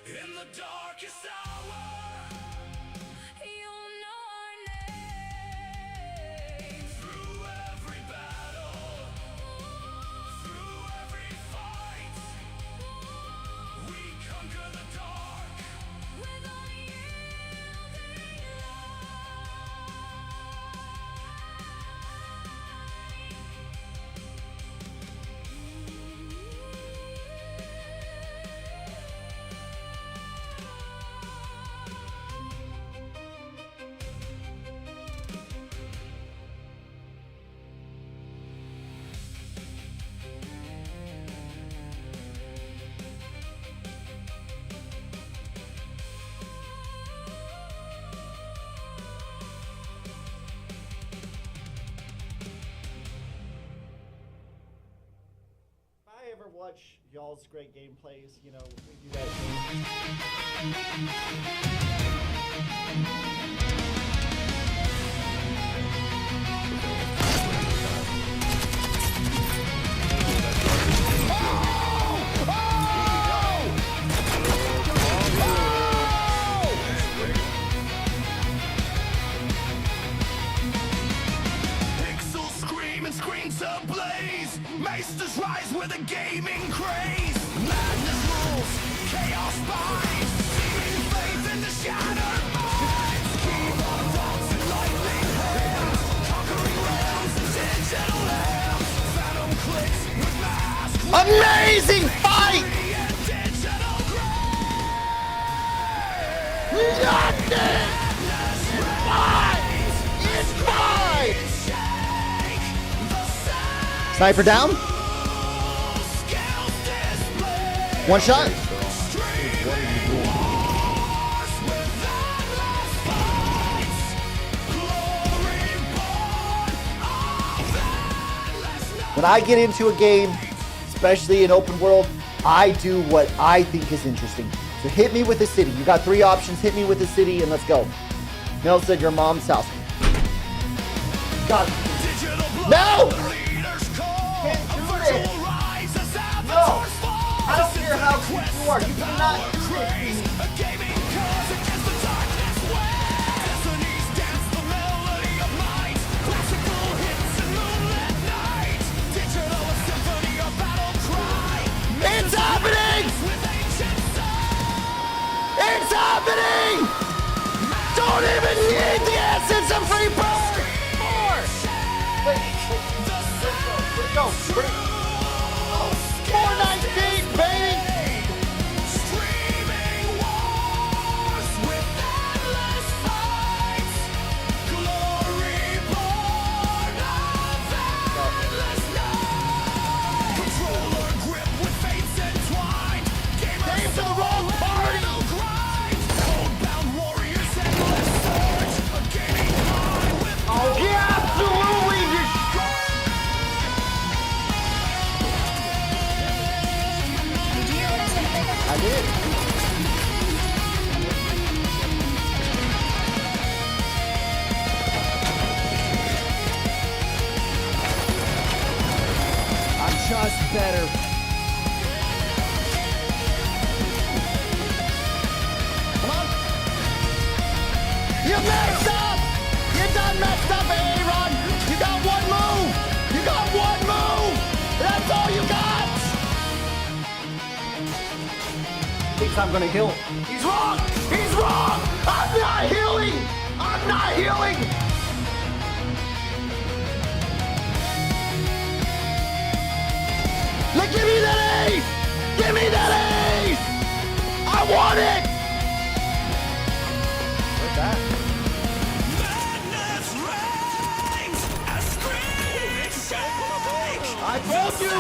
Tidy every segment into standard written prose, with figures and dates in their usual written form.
In the darkest hour, you'll know our name. Through every battle, through every fight, we conquer the dark with unyielding If I ever watch y'all's great gameplays, you know, you guys. pixels scream and screens ablaze. Meisters rise with a gaming craze. Madness rules, chaos binds. Seeing faith in the shattered minds. Keyboard dogs and lightning hands. Conquering realms and digital lambs. Phantom clicks with masks. Amazing fight! And digital grace. Nothing! It's fine! Shake the sound. Sniper down. Scales display. One shot. When I get into a game, especially in open world, I do what I think is interesting. So hit me with a city. You got 3 options. Hit me with a city and let's go. Mel said your mom's house. God. No! Can't do it. No! I don't care how good you are. You cannot do this to me. It's happening! It's happening! Don't even need the essence of free bird! Wait, let's go. 419, baby! Streaming wars with endless fights. Glory born of endless night. Controller grip with fates entwined. Came to the wrong party! Grind. Cold-bound warriors endless surge. A gaming high with He absolutely destroyed! I did. I'm just better. Come on. You messed up! You done messed up, Aaron! You got one move! You got one move! That's all you got! Thinks I'm gonna heal. He's wrong! He's wrong! I'm not healing! I'm not healing! Look, give me that ace! Give me that ace! I want it! Where's that? madness reigns. A scream shake. I told you!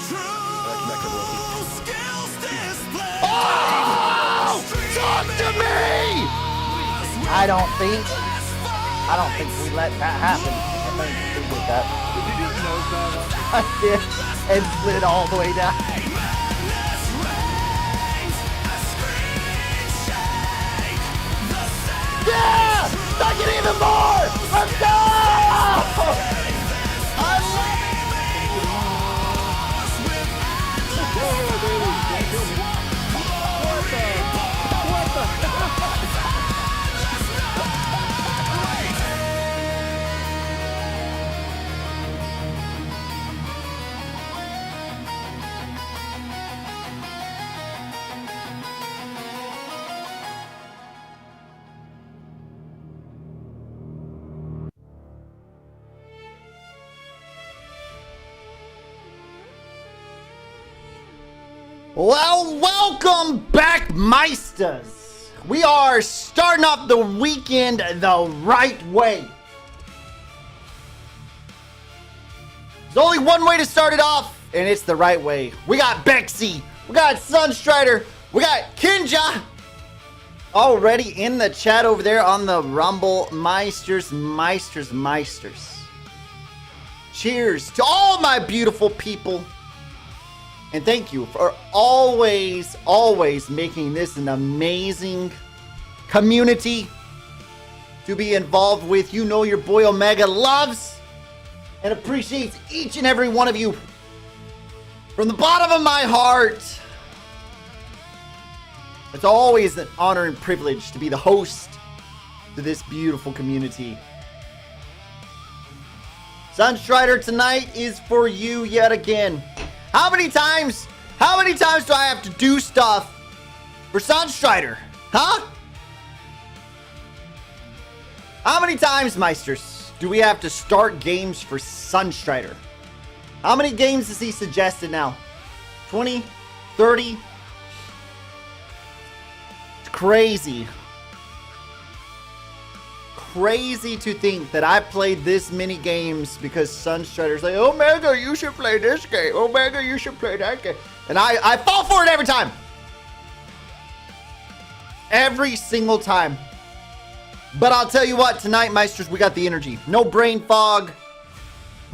True skills display. Oh! Talk to me! I don't think we let that happen. I think we did that. Did you just nose dive off? I did, and slid all the way down. Madness reigns. A scream shake. The sound. Yeah! Suck it even more! Let's go! I love it! Whoa, baby, don't kill me. What the? Well, welcome back, Meisters. We are starting off the weekend the right way. There's only one way to start it off, and it's the right way. We got Bexy, we got Sunstrider, we got Kinja already in the chat over there on the Rumble. Meisters. Cheers to all my beautiful people. And thank you for always making this an amazing community to be involved with. You know your boy Omega loves and appreciates each and every one of you from the bottom of my heart. It's always an honor and privilege to be the host to this beautiful community. Sunstrider, tonight is for you yet again. How many times do I have to do stuff for Sunstrider? Huh? How many times, Meisters, do we have to start games for Sunstrider? How many games has he suggested now? 20? 30? It's crazy. Crazy to think that I played this many games because Sunstrider's like, Omega, you should play this game. Omega, you should play that game. And I fall for it every time. Every single time. But I'll tell you what, tonight, Meisters, we got the energy. No brain fog.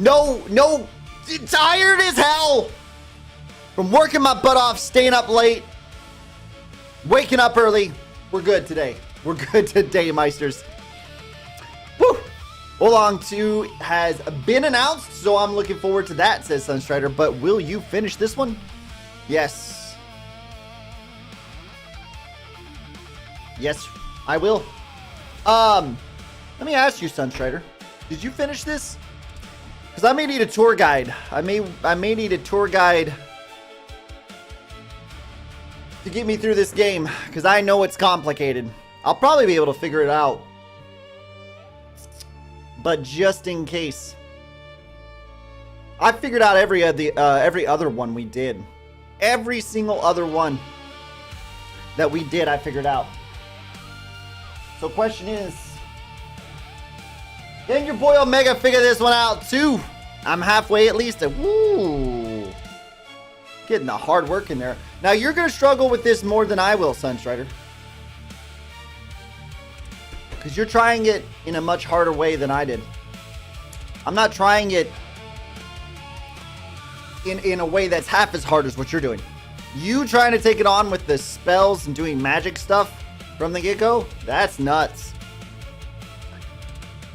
No, tired as hell from working my butt off, staying up late, waking up early. We're good today. We're good today, Meisters. Woo! Olong 2 has been announced, so I'm looking forward to that, says Sunstrider. But will you finish this one? Yes. Yes, I will. Let me ask you, Sunstrider. Did you finish this? Because I may need a tour guide. I may need a tour guide to get me through this game, because I know it's complicated. I'll probably be able to figure it out. But just in case, I figured out every other one we did. Every single other one that we did, I figured out. So question is, can your boy Omega figure this one out too? I'm halfway at least. Woo! Getting the hard work in there. Now you're gonna struggle with this more than I will, Sunstrider. Because you're trying it in a much harder way than I did. I'm not trying it in a way that's half as hard as what you're doing. You trying to take it on with the spells and doing magic stuff from the get-go? That's nuts.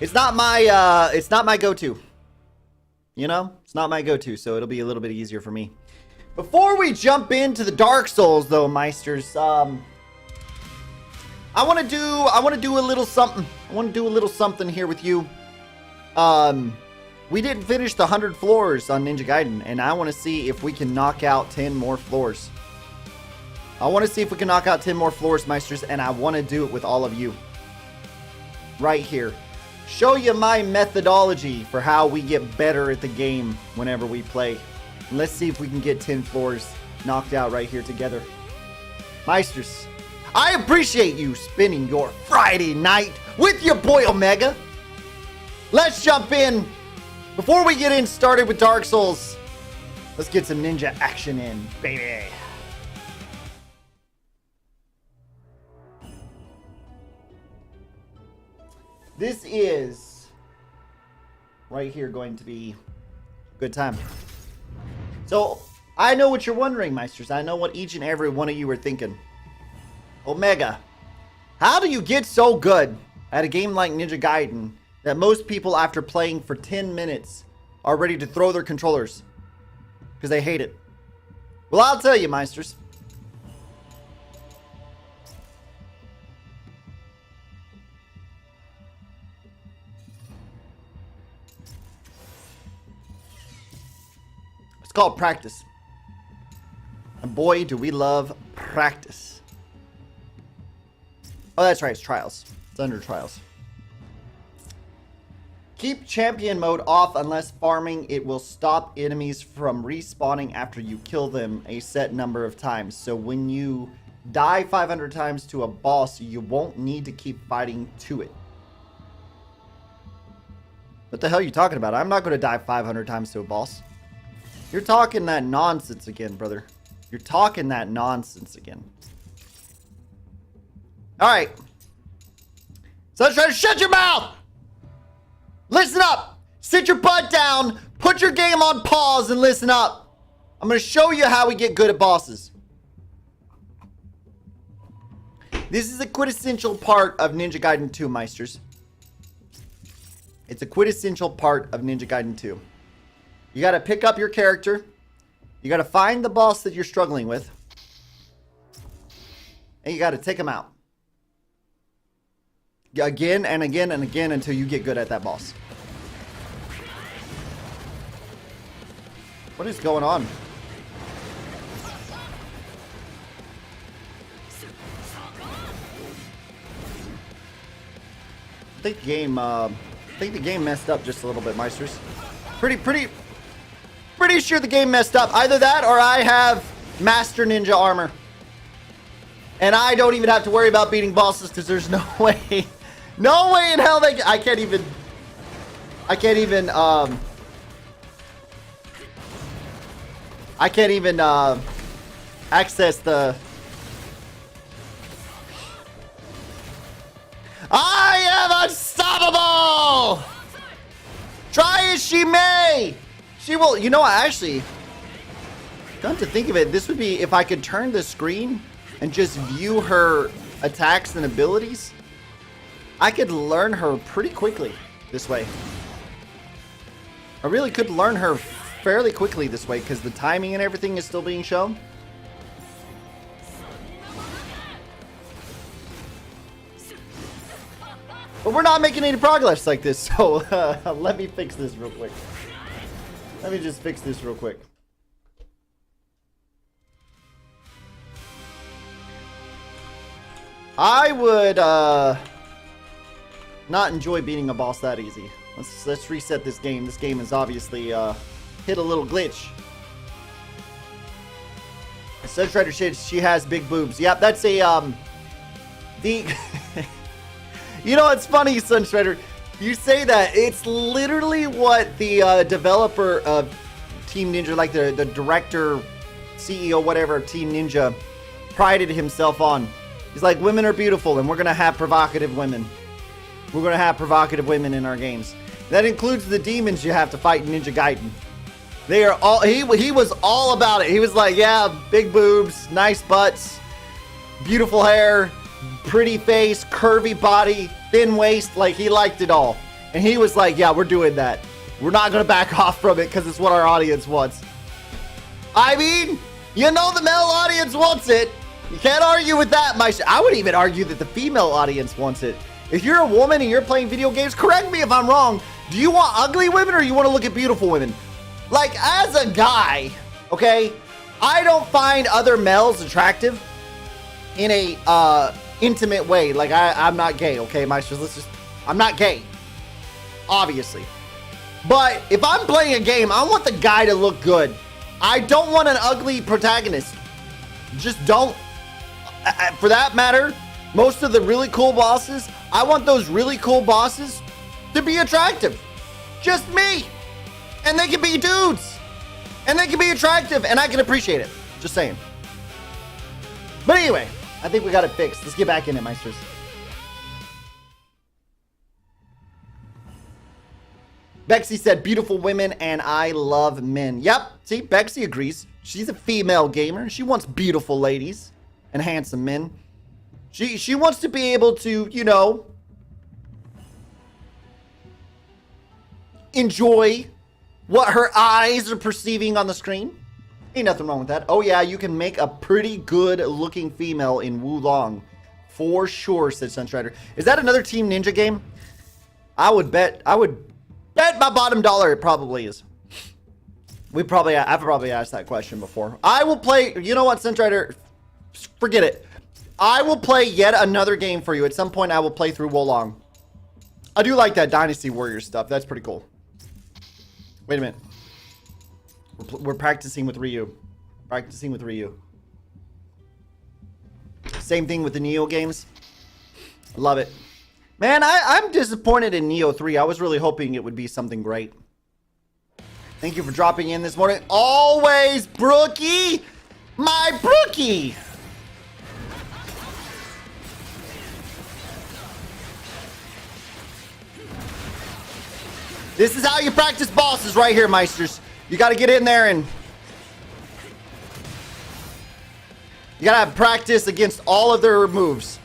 It's not my go-to. You know? It's not my go-to, so it'll be a little bit easier for me. Before we jump into the Dark Souls, though, Meisters, I want to do a little something. I want to do a little something here with you. We didn't finish the 100 floors on Ninja Gaiden, and I want to see if we can knock out 10 more floors. I want to see if we can knock out 10 more floors, Meisters, and I want to do it with all of you. Right here. Show you my methodology for how we get better at the game whenever we play. And let's see if we can get 10 floors knocked out right here together. Meisters, I appreciate you spending your Friday night with your boy Omega. Let's jump in. Before we get in started with Dark Souls, let's get some ninja action in, baby. This is right here going to be a good time. So, I know what you're wondering, Meisters. I know what each and every one of you are thinking. Omega, how do you get so good at a game like Ninja Gaiden that most people, after playing for 10 minutes, are ready to throw their controllers because they hate it? Well, I'll tell you, Meisters. It's called practice. And boy, do we love practice. Oh, that's right. It's trials. It's under trials. Keep champion mode off unless farming. It will stop enemies from respawning after you kill them a set number of times. So when you die 500 times to a boss, you won't need to keep fighting to it. What the hell are you talking about? I'm not going to die 500 times to a boss. You're talking that nonsense again, brother. You're talking that nonsense again. Alright. So let's try to shut your mouth! Listen up! Sit your butt down, put your game on pause, and listen up. I'm going to show you how we get good at bosses. This is a quintessential part of Ninja Gaiden 2, Meisters. It's a quintessential part of Ninja Gaiden 2. You got to pick up your character. You got to find the boss that you're struggling with. And you got to take him out. Again and again and again until you get good at that boss. What is going on? I think the game messed up just a little bit, Meisters. Pretty sure the game messed up. Either that or I have Master Ninja armor. And I don't even have to worry about beating bosses because there's no way. No way in hell I can't even access the... I am unstoppable! Try as she may! She will... You know what, actually... Come to think of it, this would be... If I could turn the screen and just view her attacks and abilities, I could learn her pretty quickly this way. I really could learn her fairly quickly this way because the timing and everything is still being shown. But we're not making any progress like this, so let me fix this real quick. Let me just fix this real quick. I would not enjoy beating a boss that easy. Let's reset this game. This game has obviously hit a little glitch. Sunstrider said she has big boobs. Yep, that's a the You know what's funny, Sunstrider? You say that. It's literally what the developer of Team Ninja, like the director, CEO, whatever, Team Ninja, prided himself on. He's like, women are beautiful, and we're going to have provocative women. We're going to have provocative women in our games. That includes the demons you have to fight in Ninja Gaiden. They are all, he was all about it. He was like, yeah, big boobs, nice butts, beautiful hair, pretty face, curvy body, thin waist. Like, he liked it all. And he was like, yeah, we're doing that. We're not going to back off from it because it's what our audience wants. I mean, you know the male audience wants it. You can't argue with that, I would even argue that the female audience wants it. If you're a woman and you're playing video games, correct me if I'm wrong. Do you want ugly women or you want to look at beautiful women? Like, as a guy, okay, I don't find other males attractive in a intimate way. Like, I'm not gay, okay, Meisters? I'm not gay, obviously. But if I'm playing a game, I want the guy to look good. I don't want an ugly protagonist. Just don't. For that matter, most of the really cool bosses, I want those really cool bosses to be attractive. Just me. And they can be dudes. And they can be attractive, and I can appreciate it. Just saying. But anyway, I think we got it fixed. Let's get back in it, Meisters. Bexy said, beautiful women, and I love men. Yep, see, Bexy agrees. She's a female gamer. She wants beautiful ladies and handsome men. She wants to be able to, you know, enjoy what her eyes are perceiving on the screen. Ain't nothing wrong with that. Oh yeah, you can make a pretty good looking female in Wulong. For sure, said Sunstrider. Is that another Team Ninja game? I would bet my bottom dollar it probably is. I've probably asked that question before. I will play, you know what, Sunstrider? Forget it. I will play yet another game for you. At some point, I will play through Wolong. I do like that Dynasty Warriors stuff. That's pretty cool. Wait a minute. We're practicing with Ryu. Practicing with Ryu. Same thing with the Neo games. Love it. Man, I'm disappointed in Neo 3. I was really hoping it would be something great. Thank you for dropping in this morning. Always, Brookie! My Brookie! This is how you practice bosses right here, Meisters. You got to get in there and... You got to have practice against all of their moves.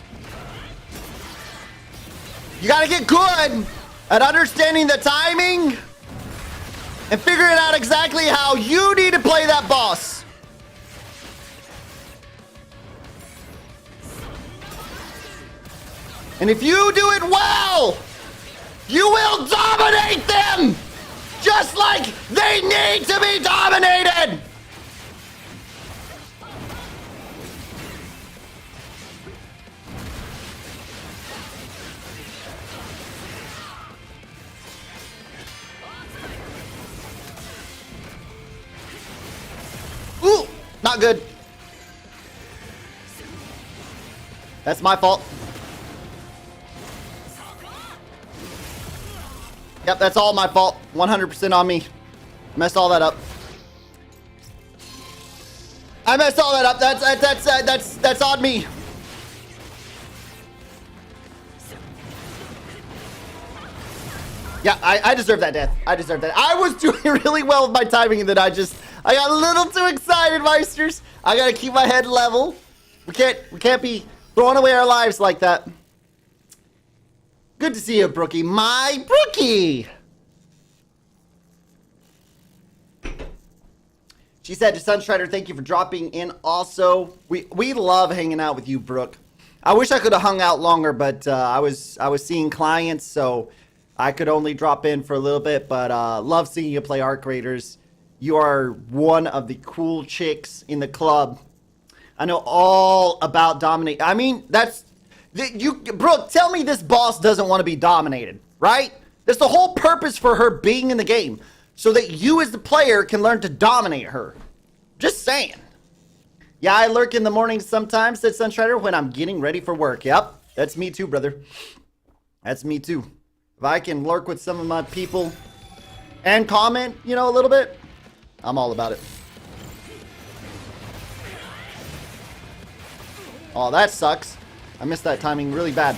You got to get good at understanding the timing and figuring out exactly how you need to play that boss. And if you do it well, you will dominate them just like they need to be dominated. Ooh, not good. That's my fault. Yep, that's all my fault. 100% on me. Messed all that up. I messed all that up. That's on me. Yeah, I deserve that death. I deserve that. I was doing really well with my timing, and then I got a little too excited, Meisters. I gotta keep my head level. We can't be throwing away our lives like that. Good to see you, Brookie. My Brookie! She said to Sunstrider, thank you for dropping in also. We love hanging out with you, Brooke. I wish I could have hung out longer, but I was seeing clients, so I could only drop in for a little bit, but love seeing you play Arc Raiders. You are one of the cool chicks in the club. I know all about dominate. I mean, Brooke, tell me this boss doesn't want to be dominated, right? That's the whole purpose for her being in the game, so that you as the player can learn to dominate her. Just saying. Yeah, I lurk in the mornings sometimes, said Sunstrider, when I'm getting ready for work. Yep, that's me too, brother. That's me too. If I can lurk with some of my people and comment, a little bit, I'm all about it. Oh, that sucks. I missed that timing really bad.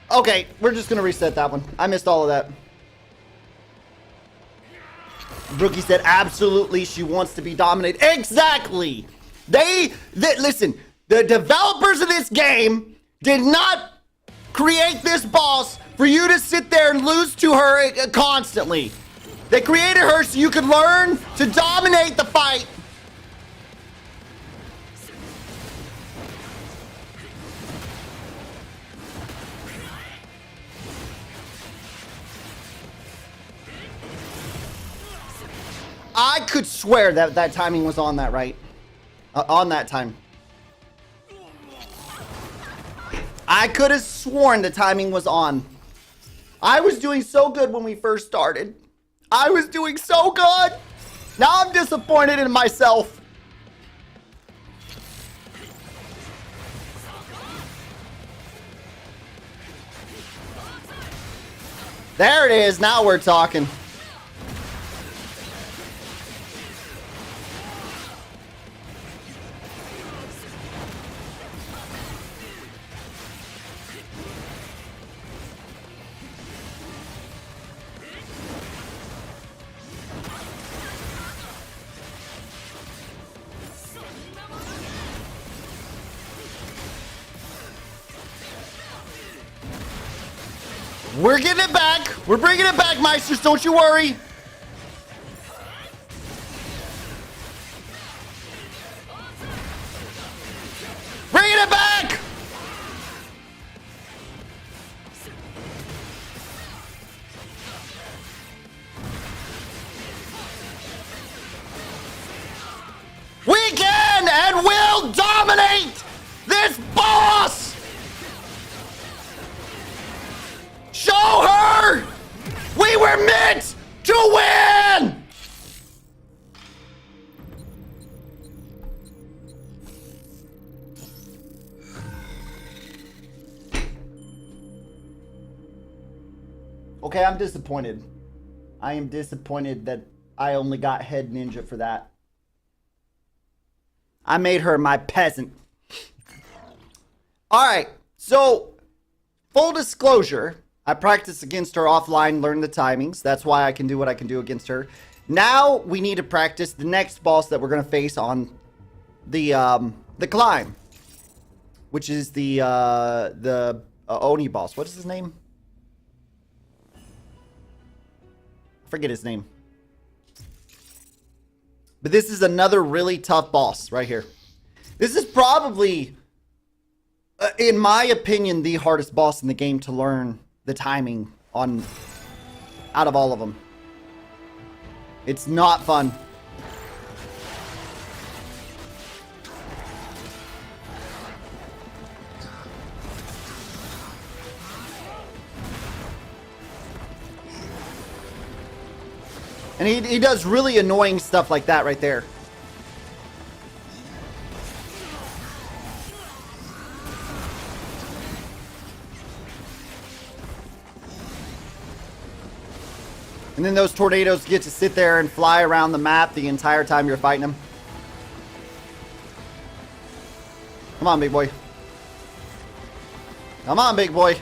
Okay, we're just gonna reset that one. I missed all of that. Brookie said absolutely she wants to be dominated. Exactly! Listen, the developers of this game did not create this boss for you to sit there and lose to her constantly. They created her so you could learn to dominate the fight. I could swear that timing was on that, right? On that time. I could have sworn the timing was on. I was doing so good when we first started. I was doing so good. Now I'm disappointed in myself. There it is. Now we're talking. We're getting it back. We're bringing it back, Meisters. Don't you worry. Bringing it back. We can and will dominate this boss. Okay, I'm disappointed. I am disappointed that I only got head ninja for that. I made her my peasant. Alright, so full disclosure, I practiced against her offline, learned the timings. That's why I can do what I can do against her. Now we need to practice the next boss that we're gonna face on the climb, which is the Oni boss. What is his name? I forget his name. But this is another really tough boss right here. This is probably, in my opinion, the hardest boss in the game to learn the timing on out of all of them. It's not fun. And he does really annoying stuff like that right there. And then those tornadoes get to sit there and fly around the map the entire time you're fighting them. Come on, big boy. Come on, big boy.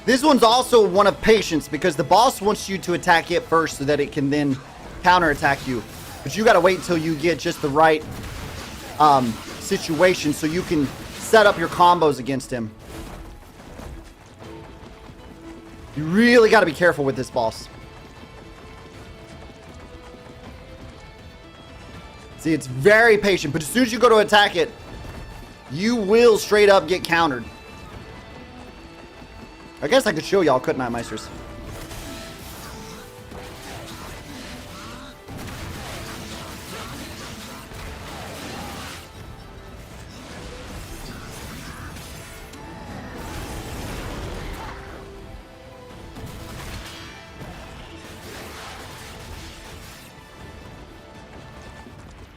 This one's also one of patience because the boss wants you to attack it first so that it can then counterattack you. But you gotta wait until you get just the right situation so you can set up your combos against him. You really gotta be careful with this boss. See, it's very patient, but as soon as you go to attack it, you will straight up get countered. I guess I could show y'all, couldn't I, Meisters?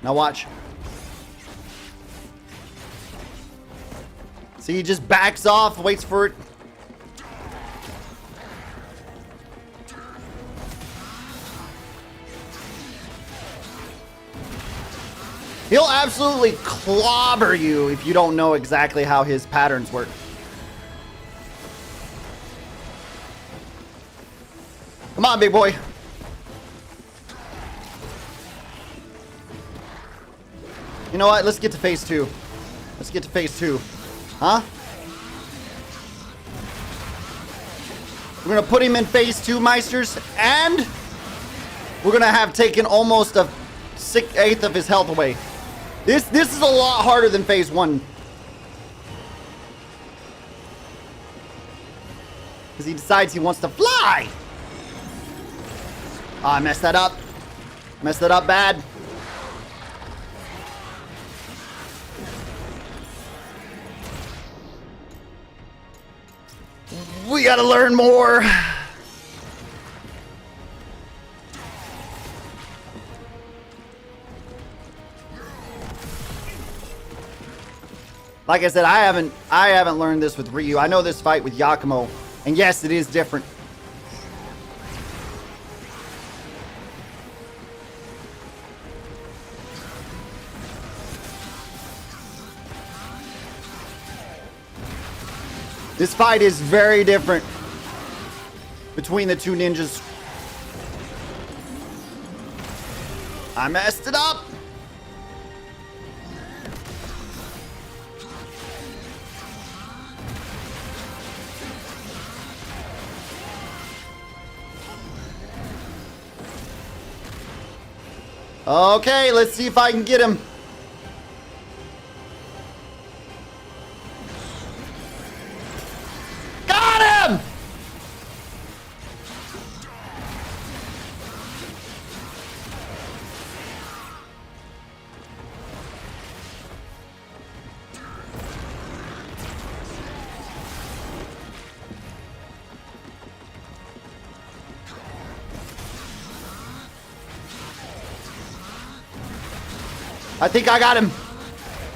Now watch. See, he just backs off, waits for it. He'll absolutely clobber you if you don't know exactly how his patterns work. Come on, big boy. You know what? Let's get to phase 2. Let's get to phase 2. Huh? We're going to put him in phase 2, Meisters, and we're going to have taken almost a 1/8 of his health away. This is a lot harder than phase 1. Because he decides he wants to fly. Oh, I messed that up. Messed that up bad. We gotta learn more. Like I said, I haven't learned this with Ryu. I know this fight with Yakumo, and yes, it is different. This fight is very different between the two ninjas. I messed it up. Okay, let's see if I can get him. Got him! I think I got him.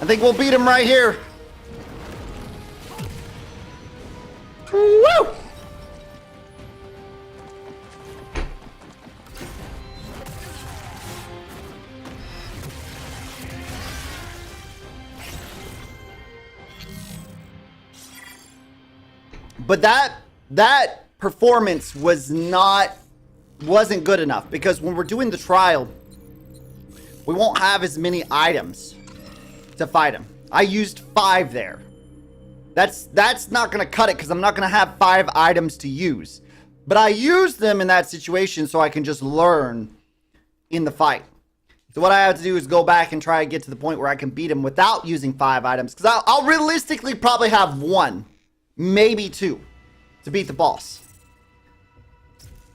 I think we'll beat him right here. Woo! but that performance wasn't good enough, because when we're doing the trial, we won't have as many items to fight him. I used 5 there. That's not gonna cut it, because I'm not gonna have 5 items to use. But I used them in that situation so I can just learn in the fight. So what I have to do is go back and try to get to the point where I can beat him without using 5 items. Because I'll realistically probably have 1, maybe 2, to beat the boss.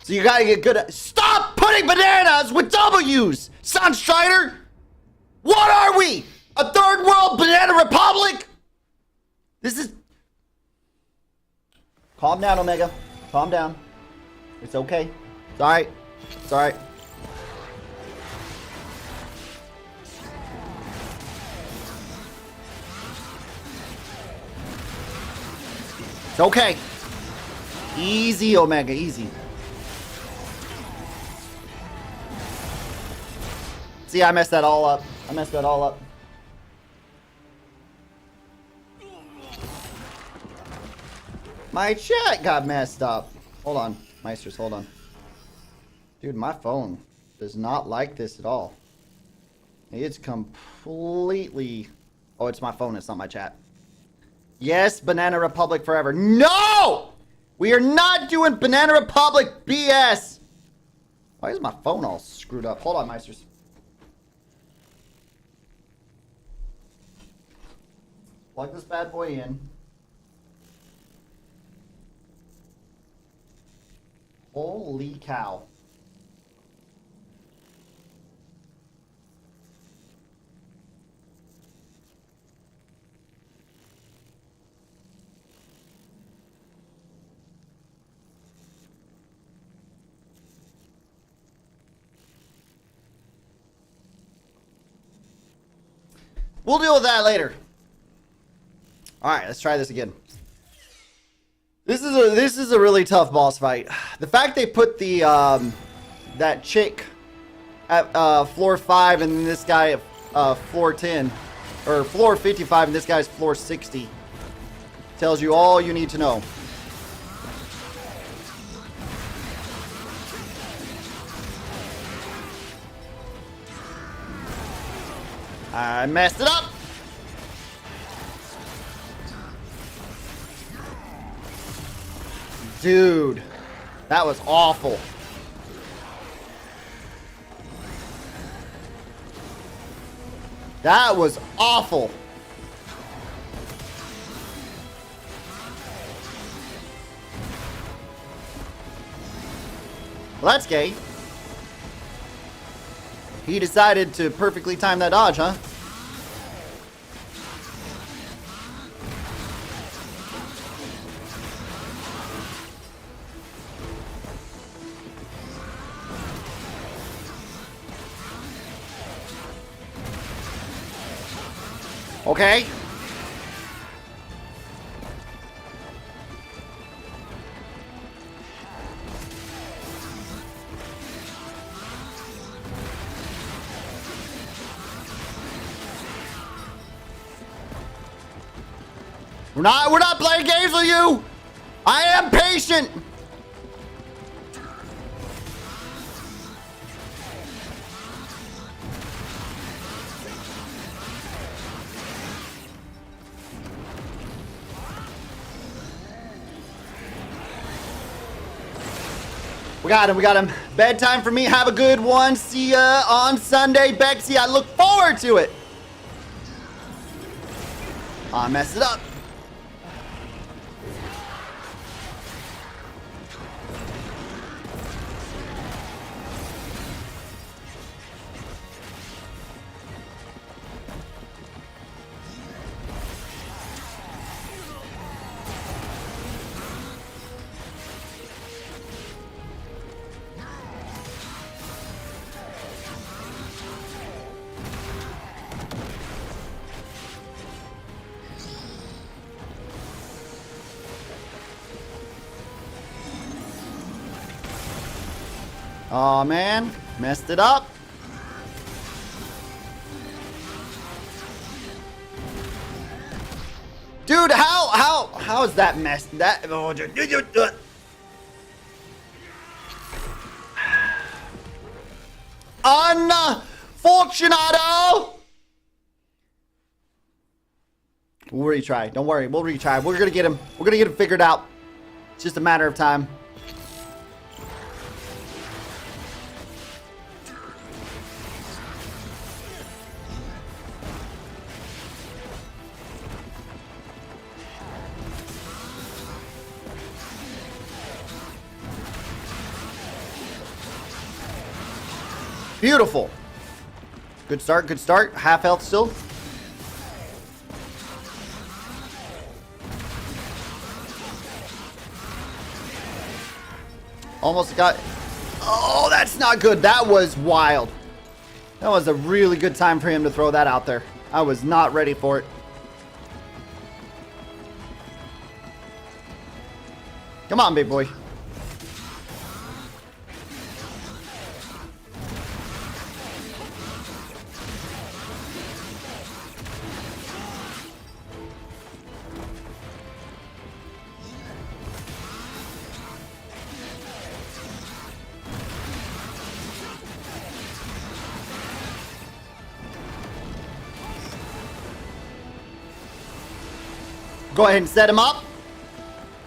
So you gotta get good at... Stop putting bananas with W's, Sunstrider! What are we? A third world banana republic? This is... Calm down, Omega. Calm down. It's okay. It's alright. It's alright. It's okay. Easy, Omega, easy. See, I messed that all up. I messed that all up. My chat got messed up. Hold on, Meisters, hold on. Dude, my phone does not like this at all. It's completely... Oh, it's my phone, it's not my chat. Yes, Banana Republic forever. No! We are not doing Banana Republic BS! Why is my phone all screwed up? Hold on, Meisters. Plug this bad boy in. Holy cow. We'll deal with that later. Alright, let's try this again. This is a really tough boss fight. The fact they put the that chick at floor 5 and this guy at floor 10, or floor 55 and this guy's floor 60, tells you all you need to know. I messed it up. Dude, that was awful. That was awful. Well, that's gay. He decided to perfectly time that dodge, huh? Okay. We're not playing games with you. I am patient. We got him, we got him. Bedtime for me. Have a good one. See ya on Sunday, Bexy. I look forward to it. I messed it up. Aw, man. Messed it up. Dude, how is that mess? That oh, Unfortunato. We'll retry. Don't worry. We'll retry. We're gonna get him. We're gonna get him figured out. It's just a matter of time. Beautiful. Good start, good start. Half health still. Almost got... Oh, that's not good. That was wild. That was a really good time for him to throw that out there. I was not ready for it. Come on, big boy. Go ahead and set him up.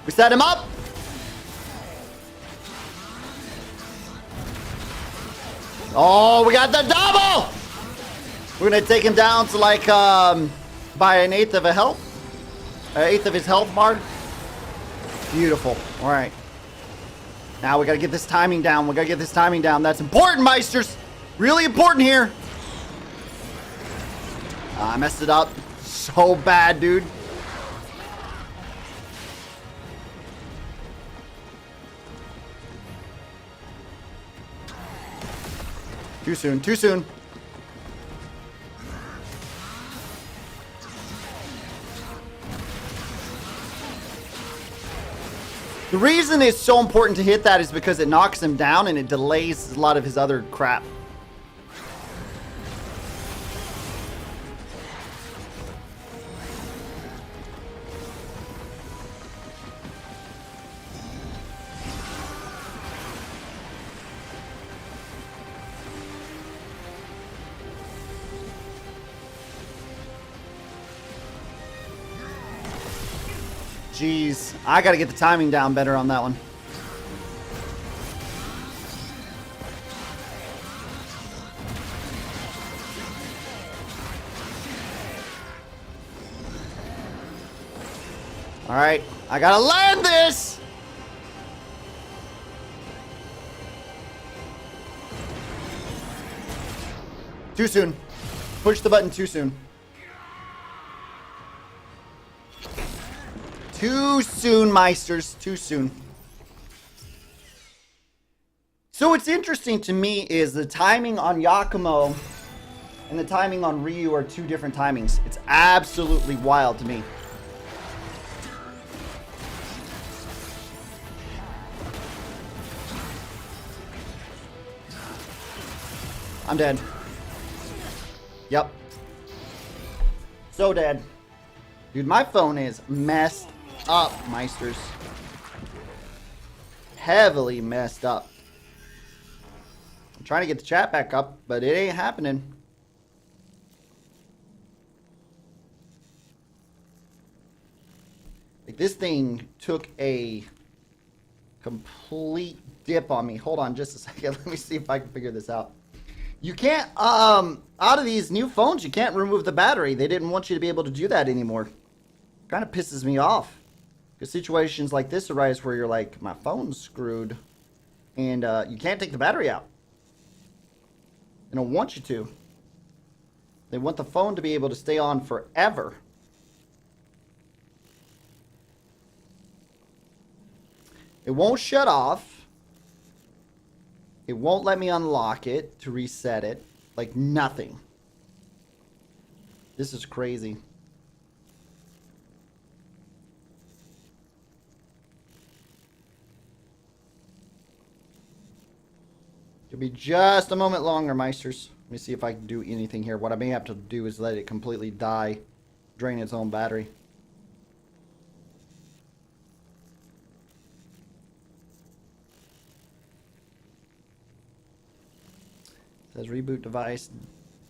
We set him up. Oh, we got the double. We're gonna take him down to like by an eighth of his health bar. Beautiful. All right. Now we gotta get this timing down. We gotta get this timing down. That's important, Meisters. Really important here. I messed it up so bad, dude. Too soon, too soon. The reason it's so important to hit that is because it knocks him down and it delays a lot of his other crap. Jeez, I gotta get the timing down better on that one. All right, I gotta land this. Too soon. Push the button too soon. Too soon, Meisters. Too soon. So what's interesting to me is the timing on Yakumo and the timing on Ryu are two different timings. It's absolutely wild to me. I'm dead. Yep. So dead. Dude, my phone is messed up, Meisters. Heavily messed up. I'm trying to get the chat back up, but it ain't happening. Like, this thing took a complete dip on me. Hold on just a second. Let me see if I can figure this out. You can't, out of these new phones, you can't remove the battery. They didn't want you to be able to do that anymore. Kind of pisses me off. Because situations like this arise where you're like, my phone's screwed. And you can't take the battery out. They don't want you to. They want the phone to be able to stay on forever. It won't shut off. It won't let me unlock it to reset it. Like nothing. This is crazy. It'll be just a moment longer, Meisters. Let me see if I can do anything here. What I may have to do is let it completely die. Drain its own battery. Says reboot device.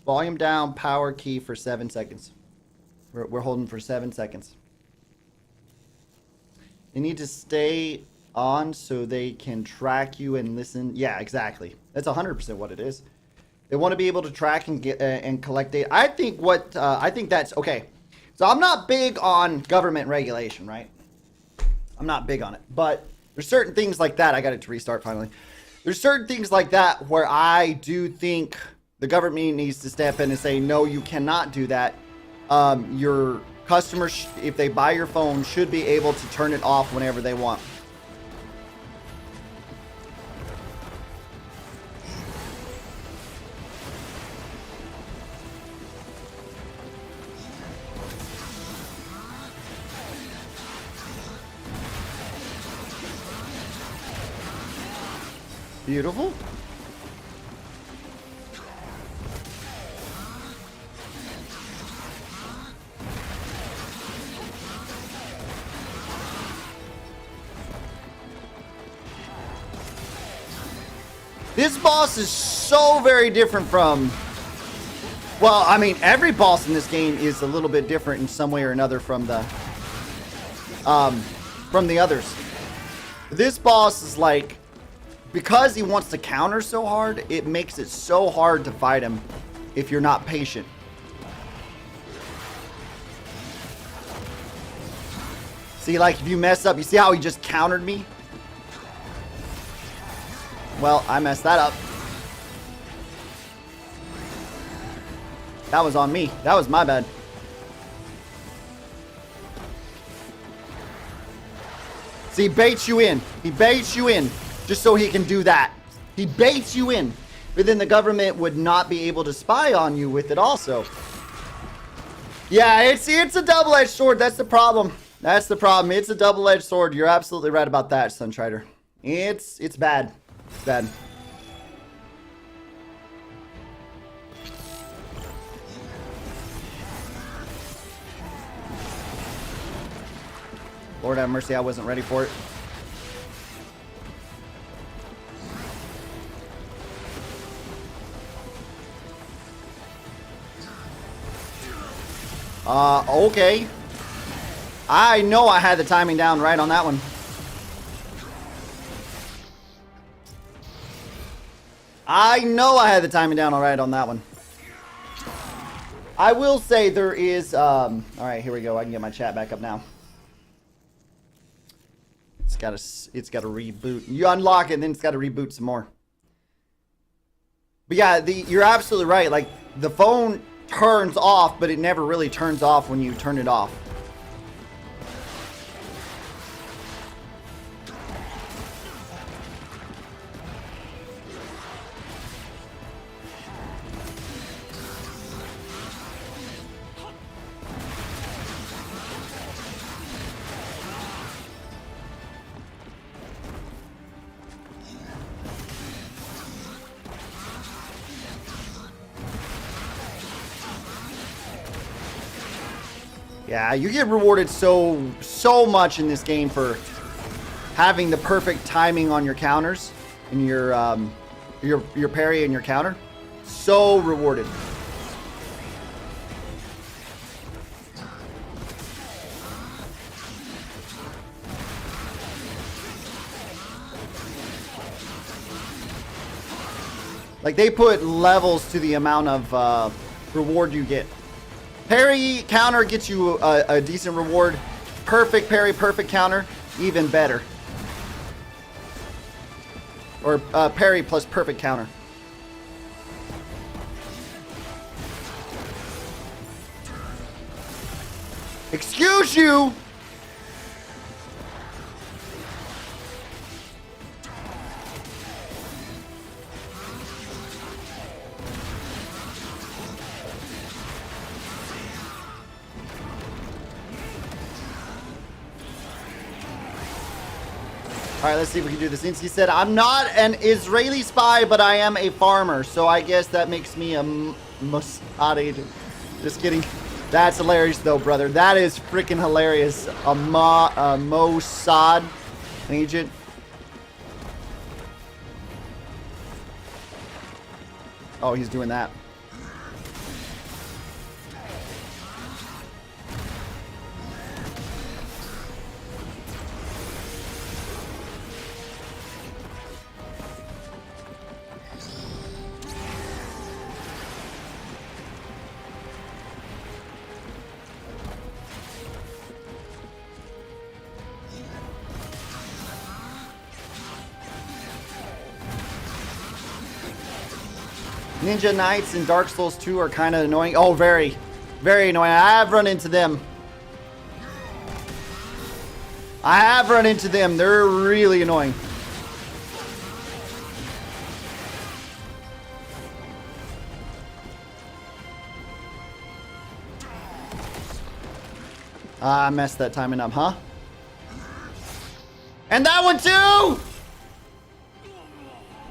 Volume down, power key for 7 seconds. We're holding for 7 seconds. You need to stay on so they can track you and listen. Yeah, exactly. That's 100% what it is. They want to be able to track and get and collect data. I think that's okay. So I'm not big on government regulation, right? I'm not big on it, but there's certain things like that. I got it to restart finally. There's certain things like that where I do think the government needs to step in and say, no, you cannot do that. Your customers, if they buy your phone, should be able to turn it off whenever they want. Beautiful. This boss is so very different from, well, I mean, every boss in this game is a little bit different in some way or another from the others. This boss is like, because he wants to counter so hard, it makes it so hard to fight him if you're not patient. See, like, if you mess up, you see how he just countered me? Well, I messed that up. That was on me. That was my bad. See, he baits you in. He baits you in. Just so he can do that. He baits you in. But then the government would not be able to spy on you with it also. Yeah, it's a double-edged sword. That's the problem. That's the problem. It's a double-edged sword. You're absolutely right about that, Sunstrider. It's bad. It's bad. Lord have mercy, I wasn't ready for it. Okay. I know I had the timing down right on that one. I know I had the timing down all right on that one. I will say there is, all right, here we go. I can get my chat back up now. It's got to reboot. You unlock it and then it's got to reboot some more. But yeah, you're absolutely right. Like, the phone turns off, but it never really turns off when you turn it off. Yeah, you get rewarded so much in this game for having the perfect timing on your counters and your parry and your counter. So rewarded. Like, they put levels to the amount of reward you get. Parry counter gets you a decent reward. Perfect parry, perfect counter, even better. Or parry plus perfect counter. Excuse you! All right, let's see if we can do this. He said, I'm not an Israeli spy, but I am a farmer. So I guess that makes me a Mossad. Just kidding. That's hilarious, though, brother. That is freaking hilarious. A Mossad agent. Oh, he's doing that. Ninja Knights in Dark Souls 2 are kind of annoying. Oh, very, very annoying. I have run into them. They're really annoying. I messed that timing up, huh? And that one too!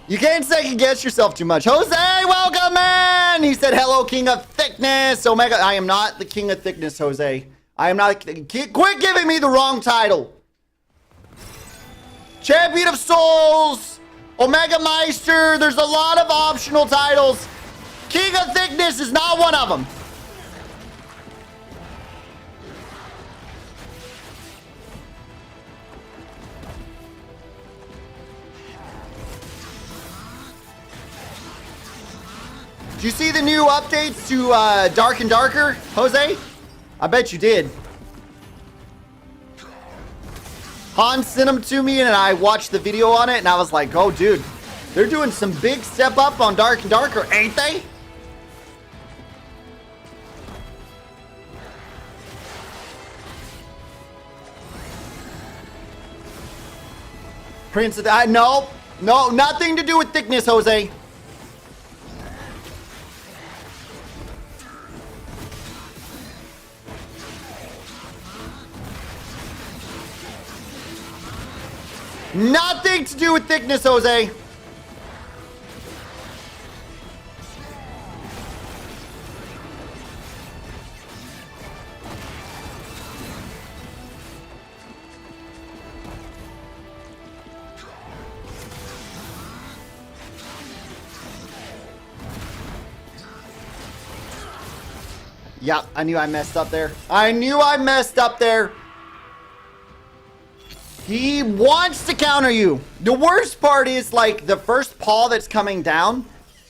You can't second guess yourself too much. Jose, welcome, man! He said, hello, King of Thickness. Omega, I am not the King of Thickness, Jose. I am not. Quit giving me the wrong title. Champion of Souls, Omega Meister. There's a lot of optional titles. King of Thickness is not one of them. Did you see the new updates to Dark and Darker, Jose? I bet you did. Han sent them to me and I watched the video on it and I was like, oh dude, they're doing some big step up on Dark and Darker, ain't they? Prince of the... no, nothing to do with thickness, Jose. Nothing to do with thickness, Jose. Yeah, I knew I messed up there. He wants to counter you. The worst part is, like, the first paw that's coming down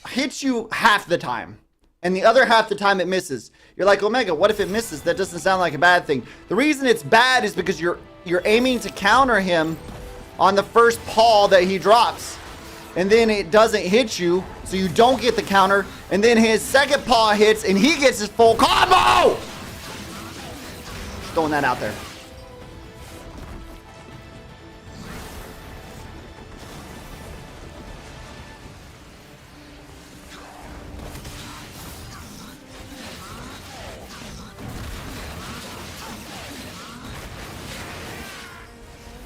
hits you half the time. And the other half the time it misses. You're like, Omega, what if it misses? That doesn't sound like a bad thing. The reason it's bad is because you're aiming to counter him on the first paw that he drops. And then it doesn't hit you, so you don't get the counter. And then his second paw hits, and he gets his full combo! Just throwing that out there.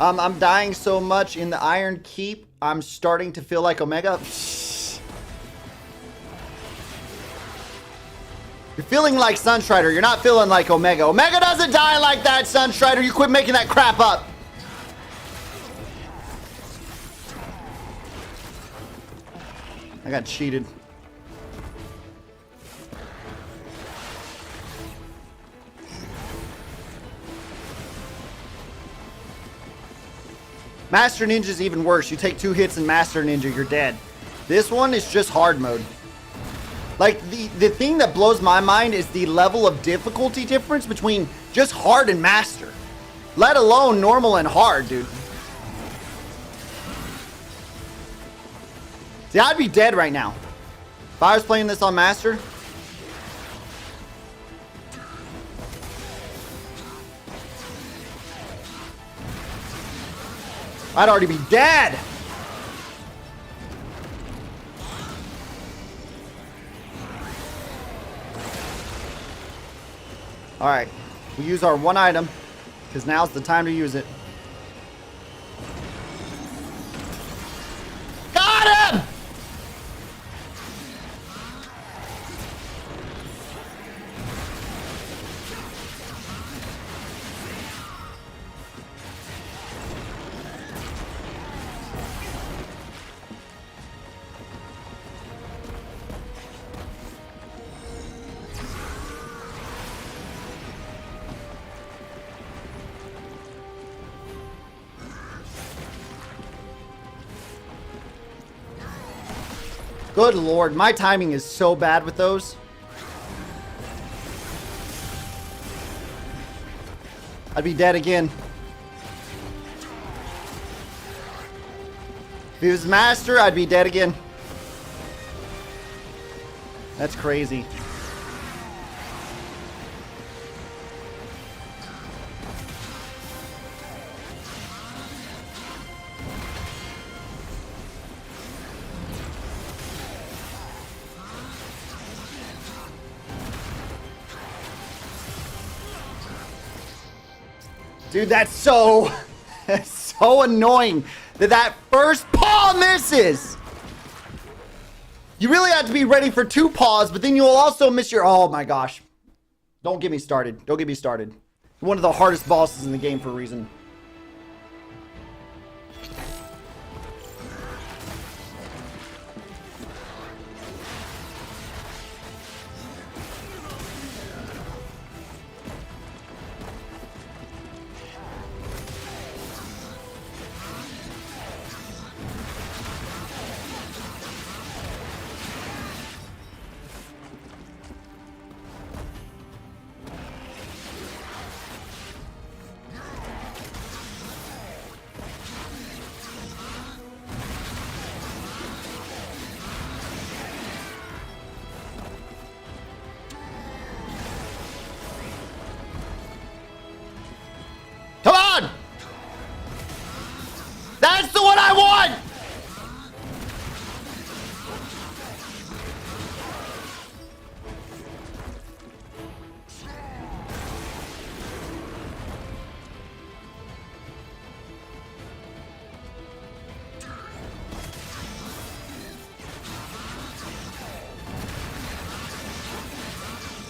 I'm dying so much in the Iron Keep, I'm starting to feel like Omega. You're feeling like Sunstrider. You're not feeling like Omega. Omega doesn't die like that, Sunstrider. You quit making that crap up. I got cheated. Master Ninja's even worse. You take 2 hits in Master Ninja, you're dead. This one is just hard mode. Like, the thing that blows my mind is the level of difficulty difference between just hard and master. Let alone normal and hard, dude. See, I'd be dead right now. If I was playing this on master. I'd already be dead. All right, we use our one item because now's the time to use it. Got him! Good lord, my timing is so bad with those. I'd be dead again. If he was master, I'd be dead again. That's crazy. Dude, that's so annoying that first paw misses. You really have to be ready for 2 paws, but then you'll also miss your... Oh my gosh. Don't get me started. Don't get me started. One of the hardest bosses in the game for a reason. Come on! That's the one I want!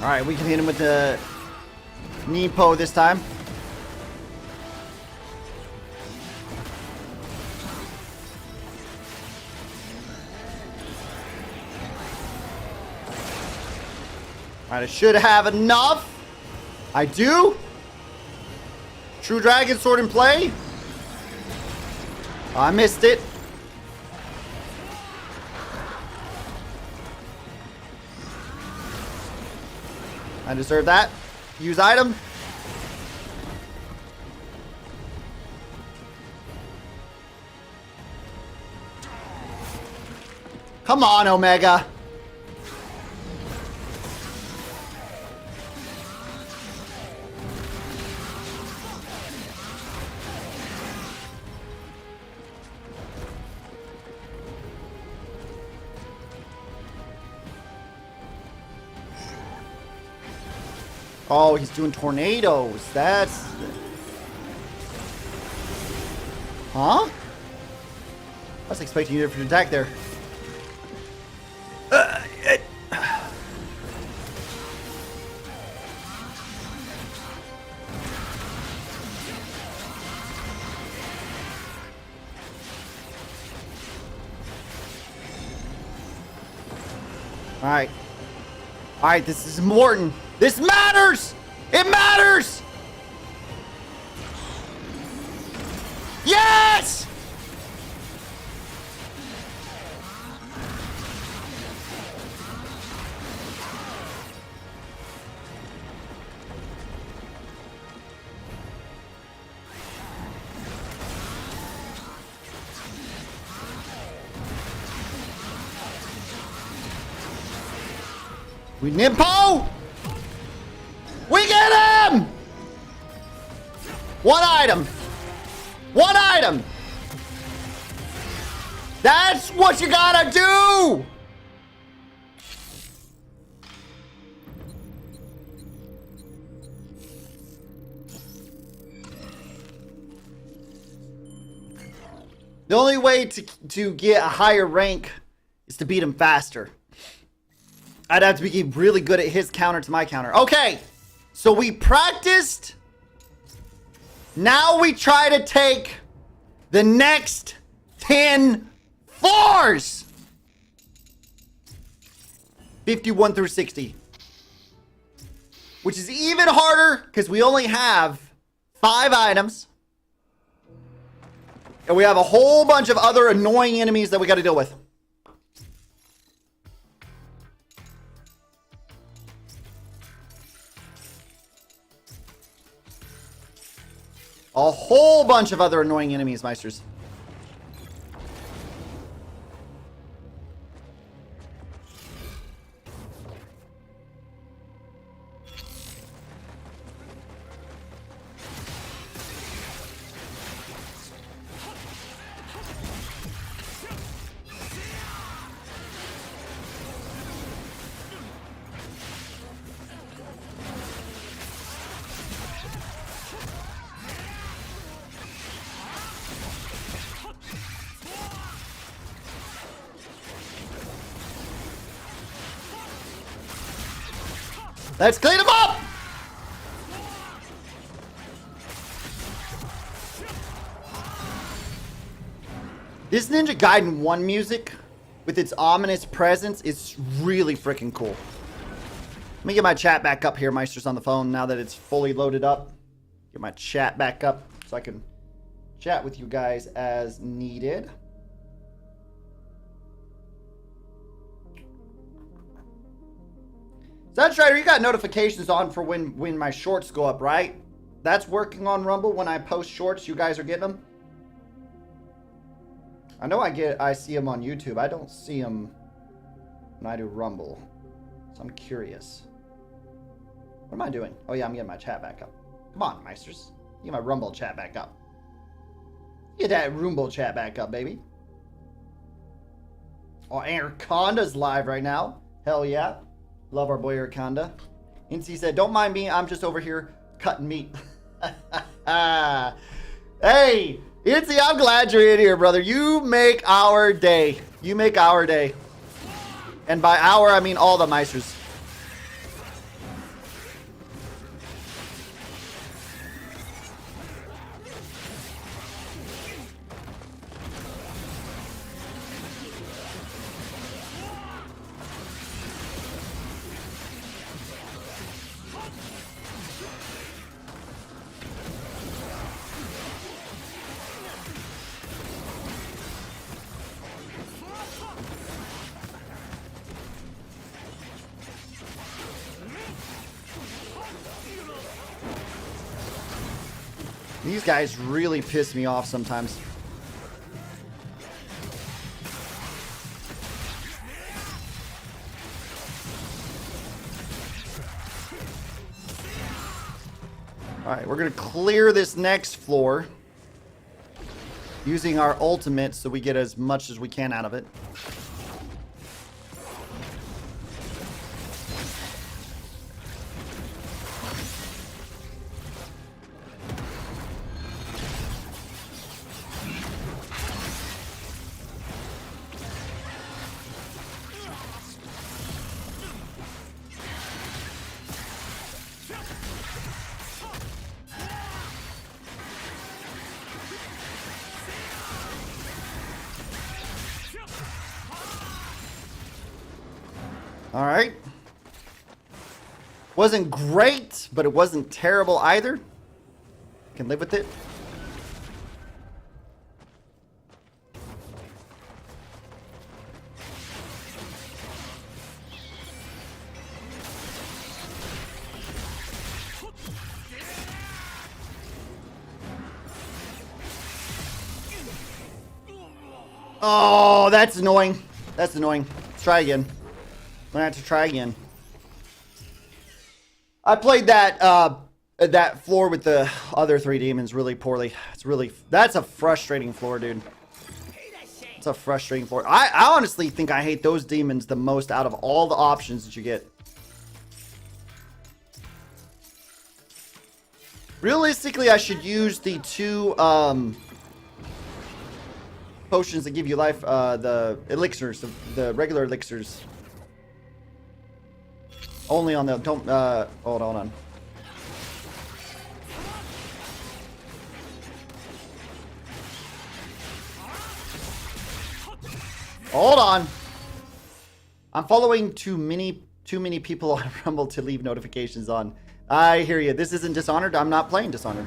All right, we can hit him with the Nepo this time. All right, I should have enough. I do. True Dragon Sword in play. I missed it. I deserve that. Use item. Come on, Omega. Oh, he's doing tornadoes. That's... Huh? I was expecting you to attack there. Alright. Alright, this is important. This matters! It matters! Yes! We Nimpo! We get him! One item. One item. That's what you gotta do! The only way to get a higher rank is to beat him faster. I'd have to be really good at his counter to my counter. Okay, so we practiced. Now we try to take the next 10 floors. 51 through 60. Which is even harder because we only have 5 items. And we have a whole bunch of other annoying enemies that we got to deal with. A whole bunch of other annoying enemies, Meisters. Let's clean them up! This Ninja Gaiden 1 music, with its ominous presence, is really freaking cool. Let me get my chat back up here, Meisters, on the phone, now that it's fully loaded up. Get my chat back up so I can chat with you guys as needed. Sunstrider, you got notifications on for when my shorts go up, right? That's working on Rumble. When I post shorts, you guys are getting them? I know I see them on YouTube. I don't see them when I do Rumble. So I'm curious. What am I doing? Oh yeah, I'm getting my chat back up. Come on, Meisters. Get my Rumble chat back up. Get that Rumble chat back up, baby. Oh, Anaconda's live right now. Hell yeah. Love our boy Anaconda. NC said, don't mind me, I'm just over here cutting meat. Hey, Incy, I'm glad you're in here, brother. You make our day. You make our day. And by our, I mean all the Meisters. These guys really piss me off sometimes. Alright, we're going to clear this next floor using our ultimate so we get as much as we can out of it. All right. Wasn't great, but it wasn't terrible either. Can live with it. Oh, that's annoying. That's annoying. Let's try again. I'm gonna have to try again. I played that floor with the other three demons really poorly. That's a frustrating floor, dude. It's a frustrating floor. I honestly think I hate those demons the most out of all the options that you get. Realistically, I should use the two potions that give you life, the elixirs, the regular elixirs. Only on the, don't, hold on. Hold on. I'm following too many people on Rumble to leave notifications on. I hear you. This isn't Dishonored. I'm not playing Dishonored.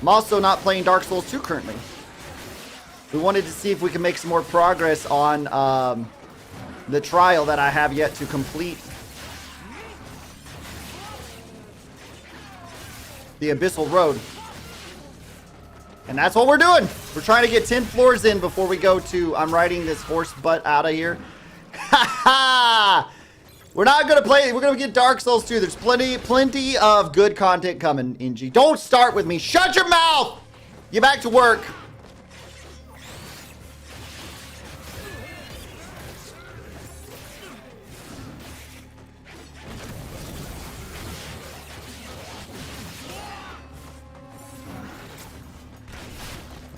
I'm also not playing Dark Souls 2 currently. We wanted to see if we can make some more progress on the trial that I have yet to complete. the Abyssal Road. And that's what we're doing. We're trying to get 10 floors in before we go to... I'm riding this horse butt out of here. Ha ha! We're not going to play... We're going to get Dark Souls 2. There's plenty of good content coming, NG. Don't start with me. Shut your mouth! Get back to work.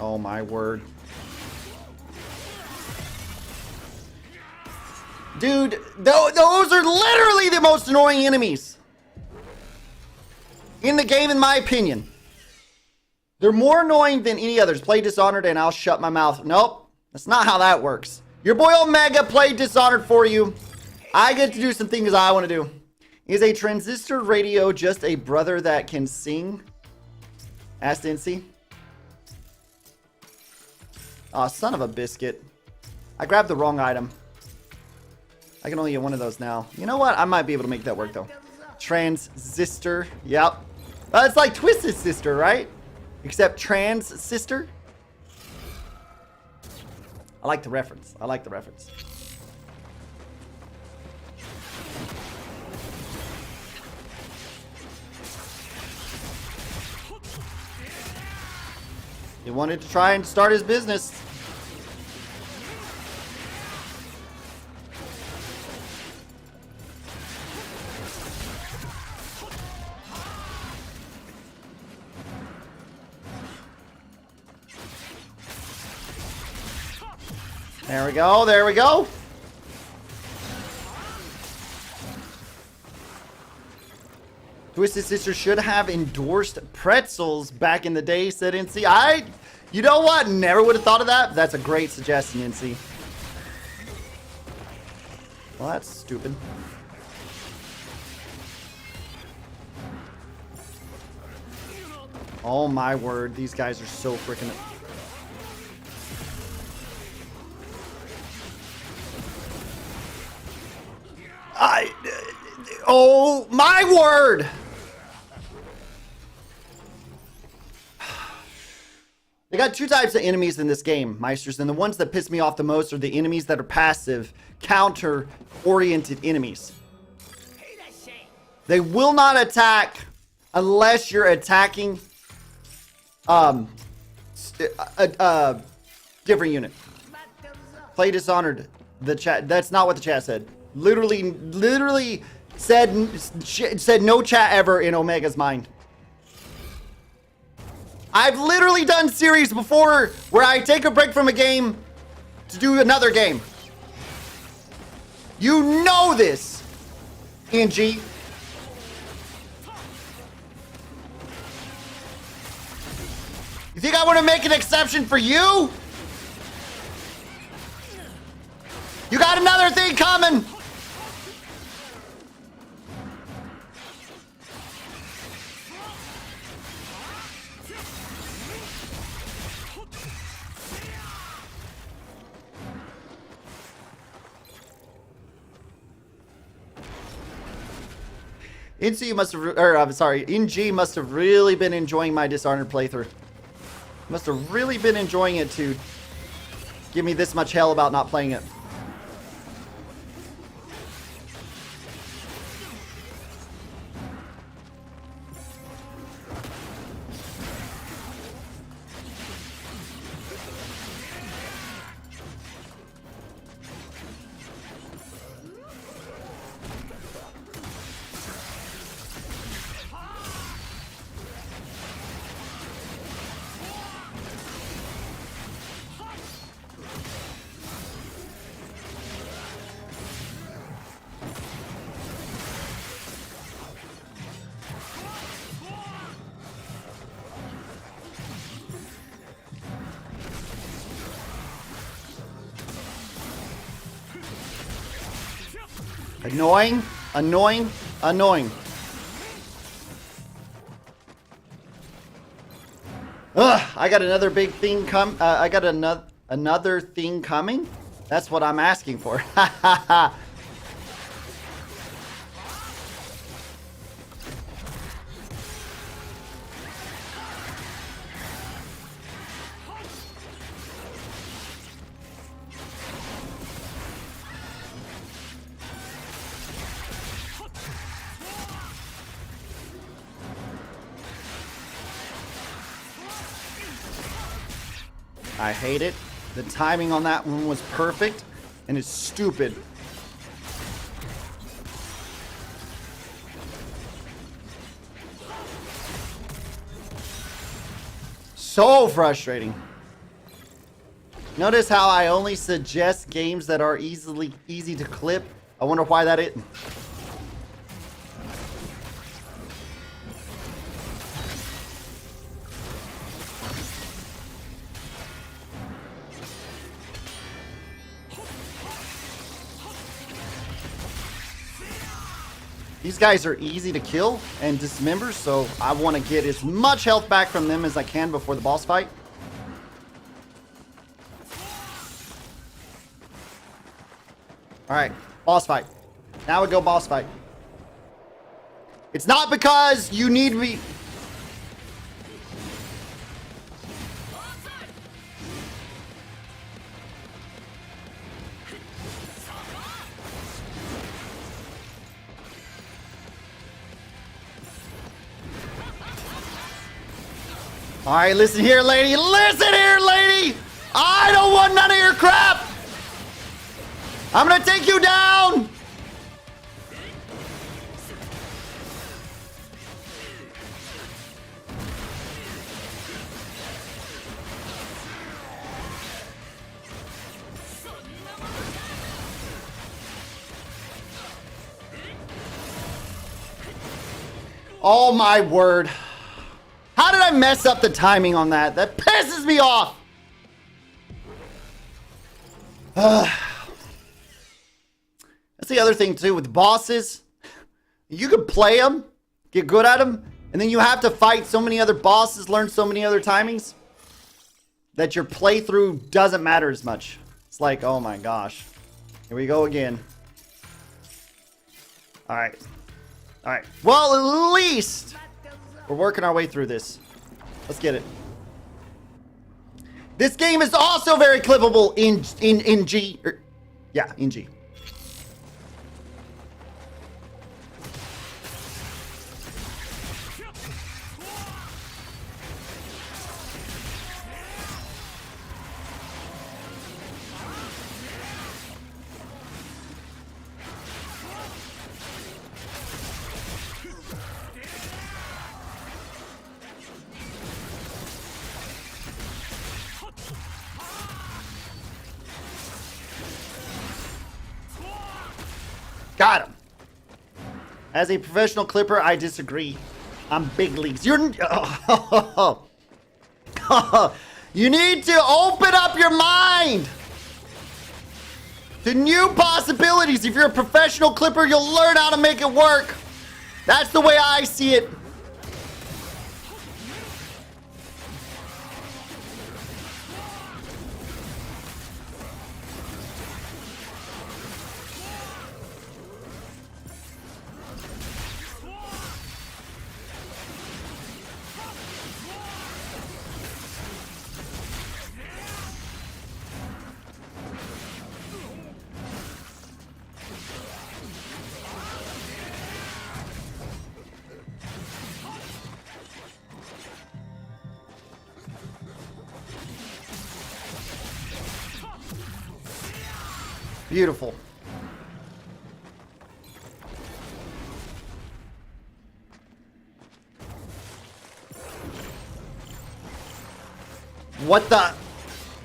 Oh my word. Dude, those are literally the most annoying enemies in the game, in my opinion. They're more annoying than any others. Play Dishonored and I'll shut my mouth. Nope, that's not how that works. Your boy Omega played Dishonored for you. I get to do some things I want to do. Is a transistor radio just a brother that can sing? Asked NC. Aw, son of a biscuit. I grabbed the wrong item. I can only get one of those now. You know what? I might be able to make that work, though. Transistor. Yep. It's like Twisted Sister, right? Except trans sister. I like the reference. I like the reference. He wanted to try and start his business. There we go, there we go. Twisted Sister should have endorsed pretzels back in the day, said NC. You know what? Never would have thought of that. That's a great suggestion, NC. Well, that's stupid. Oh my word, these guys are so freaking... Oh my word! They got two types of enemies in this game, Meisters, and the ones that piss me off the most are the enemies that are passive, counter-oriented enemies. They will not attack unless you're attacking a different unit. Play Dishonored. The chat. That's not what the chat said. Literally said no chat ever in Omega's mind. I've literally done series before where I take a break from a game to do another game. You know this, Angie. You think I want to make an exception for you? You got another thing coming. NC must have, or I'm sorry, NG must have really been enjoying my Dishonored playthrough. Must have really been enjoying it to give me this much hell about not playing it. Annoying, annoying, annoying. Ugh, I got another big thing I got another thing coming? That's what I'm asking for. Ha ha ha. I hate it. The timing on that one was perfect, and it's stupid. So frustrating. Notice how I only suggest games that are easy to clip. I wonder why that is. These guys are easy to kill and dismember, so I want to get as much health back from them as I can before the boss fight. Alright, boss fight. Now we go boss fight. It's not because you need me. Alright, listen here, lady. Listen here, lady! I don't want none of your crap! I'm gonna take you down! Oh my word. How did I mess up the timing on that? That pisses me off! That's the other thing too with bosses. You could play them, get good at them, and then you have to fight so many other bosses, learn so many other timings, that your playthrough doesn't matter as much. It's like, oh my gosh. Here we go again. Alright. Alright. Well, at least we're working our way through this. Let's get it. This game is also very clippable in G. Yeah, in G. Got him. As a professional clipper, I disagree. I'm big leagues. You're... You need to open up your mind to new possibilities. If you're a professional clipper, you'll learn how to make it work. That's the way I see it. Beautiful. What the?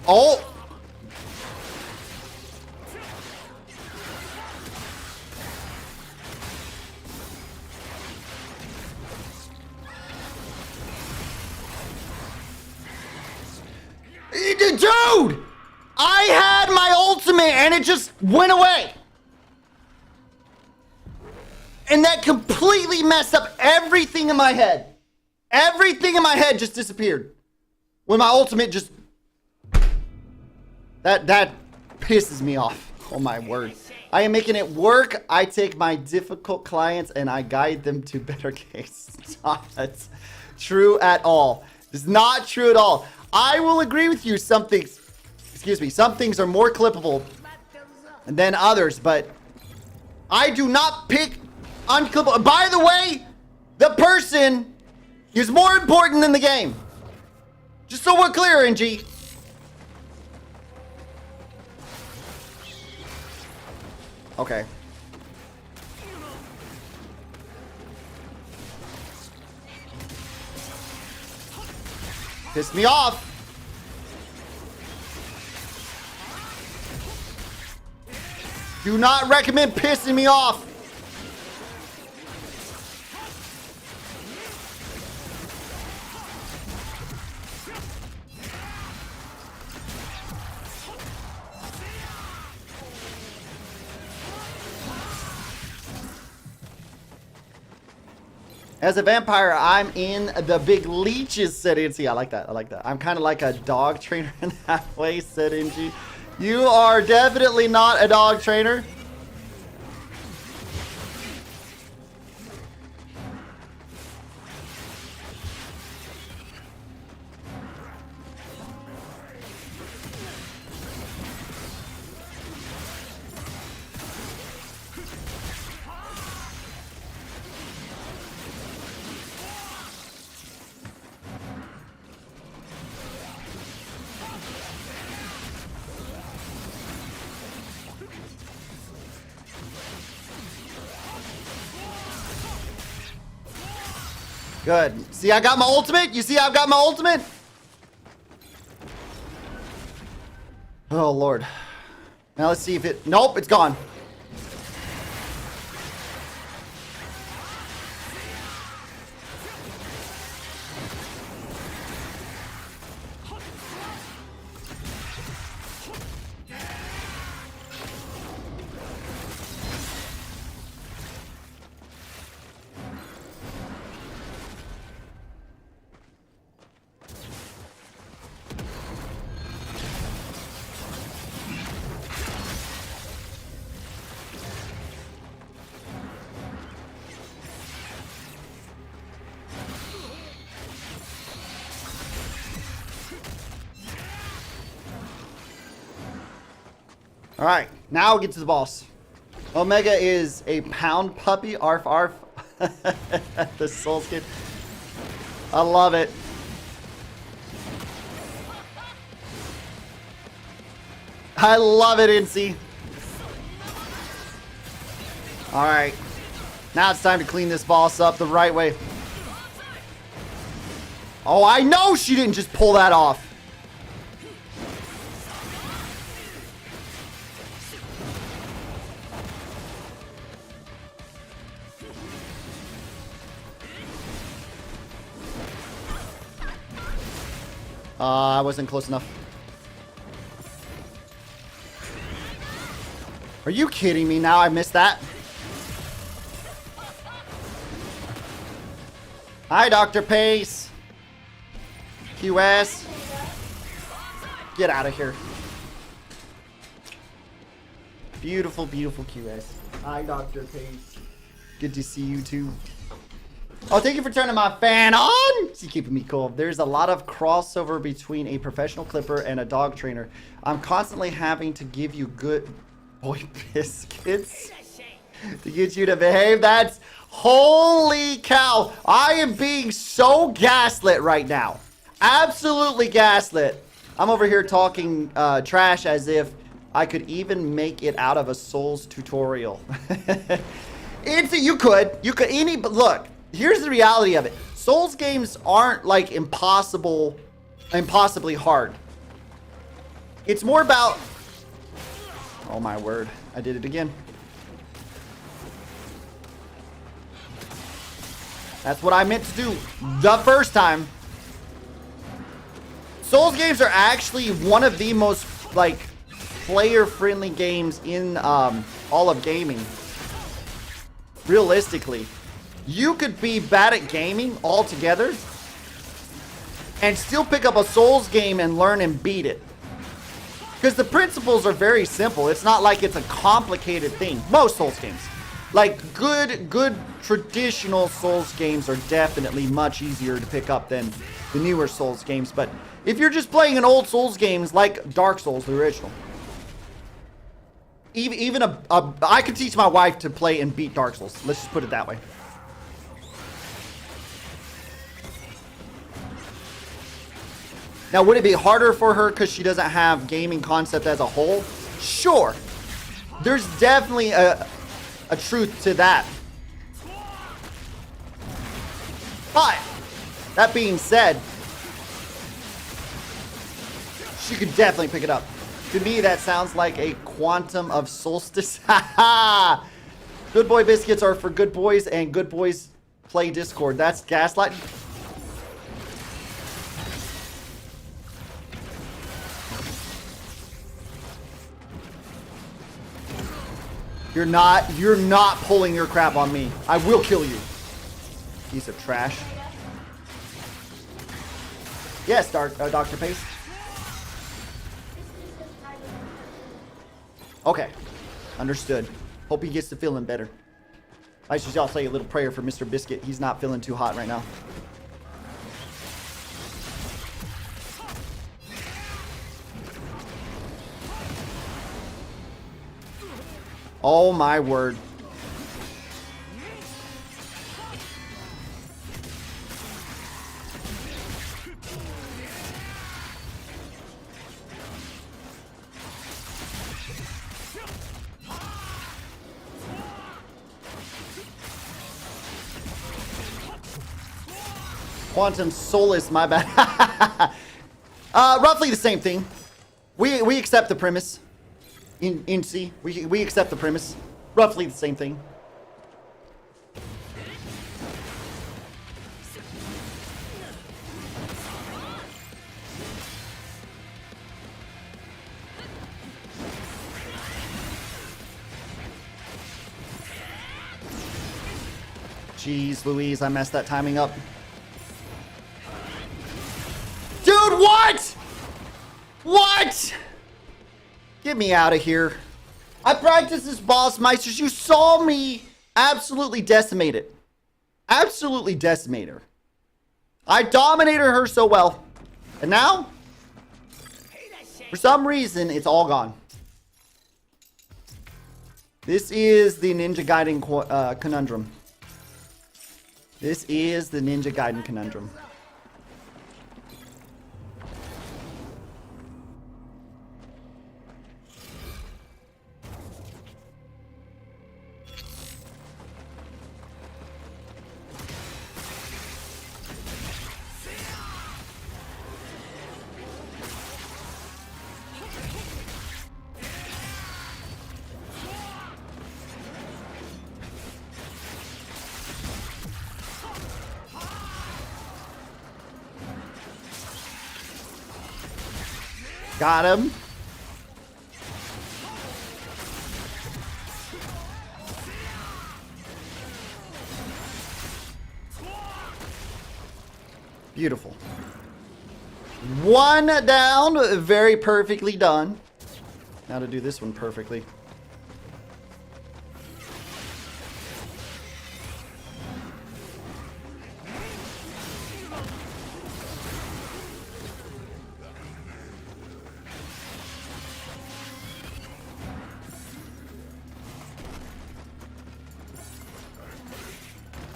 Oh! Dude! I had my ultimate and it just went away. And that completely messed up everything in my head. Everything in my head just disappeared. When my ultimate just... That pisses me off. Oh my word. I am making it work. I take my difficult clients and I guide them to better games. It's not true at all. It's not true at all. I will agree with you. Some things are more clippable than others, but I do not pick unclippable. By the way, the person is more important than the game. Just so we're clear, NG. Okay. Pissed me off. Do not recommend pissing me off. As a vampire, I'm in the big leeches, said NC. I like that. I like that. I'm kind of like a dog trainer in that way, said NG. You are definitely not a dog trainer. Good. See, I got my ultimate? You see I've got my ultimate? Oh, Lord. Now let's see if it... Nope, it's gone. All right, now we'll get to the boss. Omega is a pound puppy. Arf, arf. The soul skin. I love it. I love it, NC. All right. Now it's time to clean this boss up the right way. Oh, I know she didn't just pull that off. I wasn't close enough. Are you kidding me? Now I missed that. Hi, Dr. Pace. QS. Get out of here. Beautiful, beautiful QS. Hi, Dr. Pace. Good to see you too. Oh, thank you for turning my fan on. She's keeping me cool. There's a lot of crossover between a professional clipper and a dog trainer. I'm constantly having to give you good boy biscuits to get you to behave. That's holy cow. I am being so gaslit right now. Absolutely gaslit. I'm over here talking trash as if I could even make it out of a Souls tutorial. You could but look. Here's the reality of it. Souls games aren't like impossibly hard. It's more about... Oh my word. I did it again. That's what I meant to do the first time. Souls games are actually one of the most like player-friendly games in all of gaming. Realistically. You could be bad at gaming altogether and still pick up a Souls game and learn and beat it. Because the principles are very simple. It's not like it's a complicated thing. Most Souls games. Like good traditional Souls games are definitely much easier to pick up than the newer Souls games. But if you're just playing an old Souls games like Dark Souls, the original. Even I could teach my wife to play and beat Dark Souls. Let's just put it that way. Now, would it be harder for her because she doesn't have gaming concept as a whole? Sure. There's definitely a truth to that. But that being said, she could definitely pick it up. To me, that sounds like a quantum of solstice. Good boy biscuits are for good boys, and good boys play Discord. That's gaslighting. You're not pulling your crap on me. I will kill you. Piece of trash. Yes, Dr. Pace. Okay. Understood. Hope he gets to feeling better. I should y'all say a little prayer for Mr. Biscuit. He's not feeling too hot right now. Oh my word. Quantum Solace, my bad. Roughly the same thing. We accept the premise. In C, we accept the premise. Roughly the same thing. Jeez Louise, I messed that timing up. Dude, what? What? Get me out of here. I practiced this boss, Meisters. You saw me absolutely decimate it. Absolutely decimate her. I dominated her so well. And now, for some reason, it's all gone. This is the Ninja Gaiden conundrum. This is the Ninja Gaiden conundrum. Got him. Beautiful. One down. Very perfectly done. Now to do this one perfectly.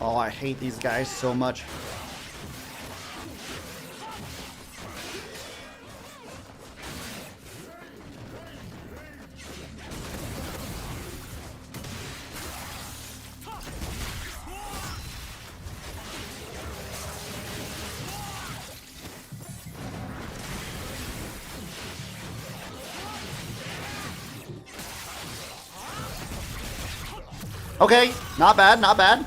Oh, I hate these guys so much. Okay, not bad, not bad.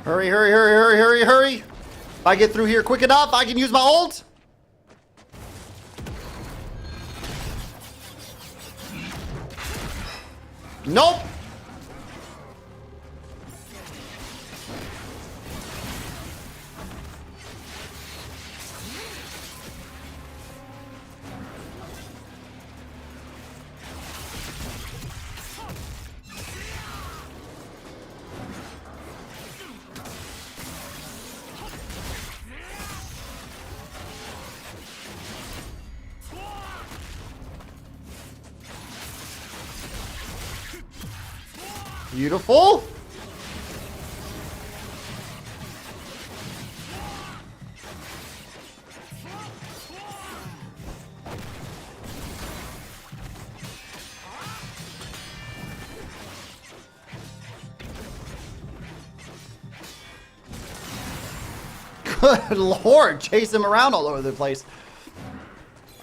Hurry, hurry, hurry, hurry, hurry, hurry. If I get through here quick enough, I can use my ult. Nope. Beautiful. Good Lord, chase him around all over the place.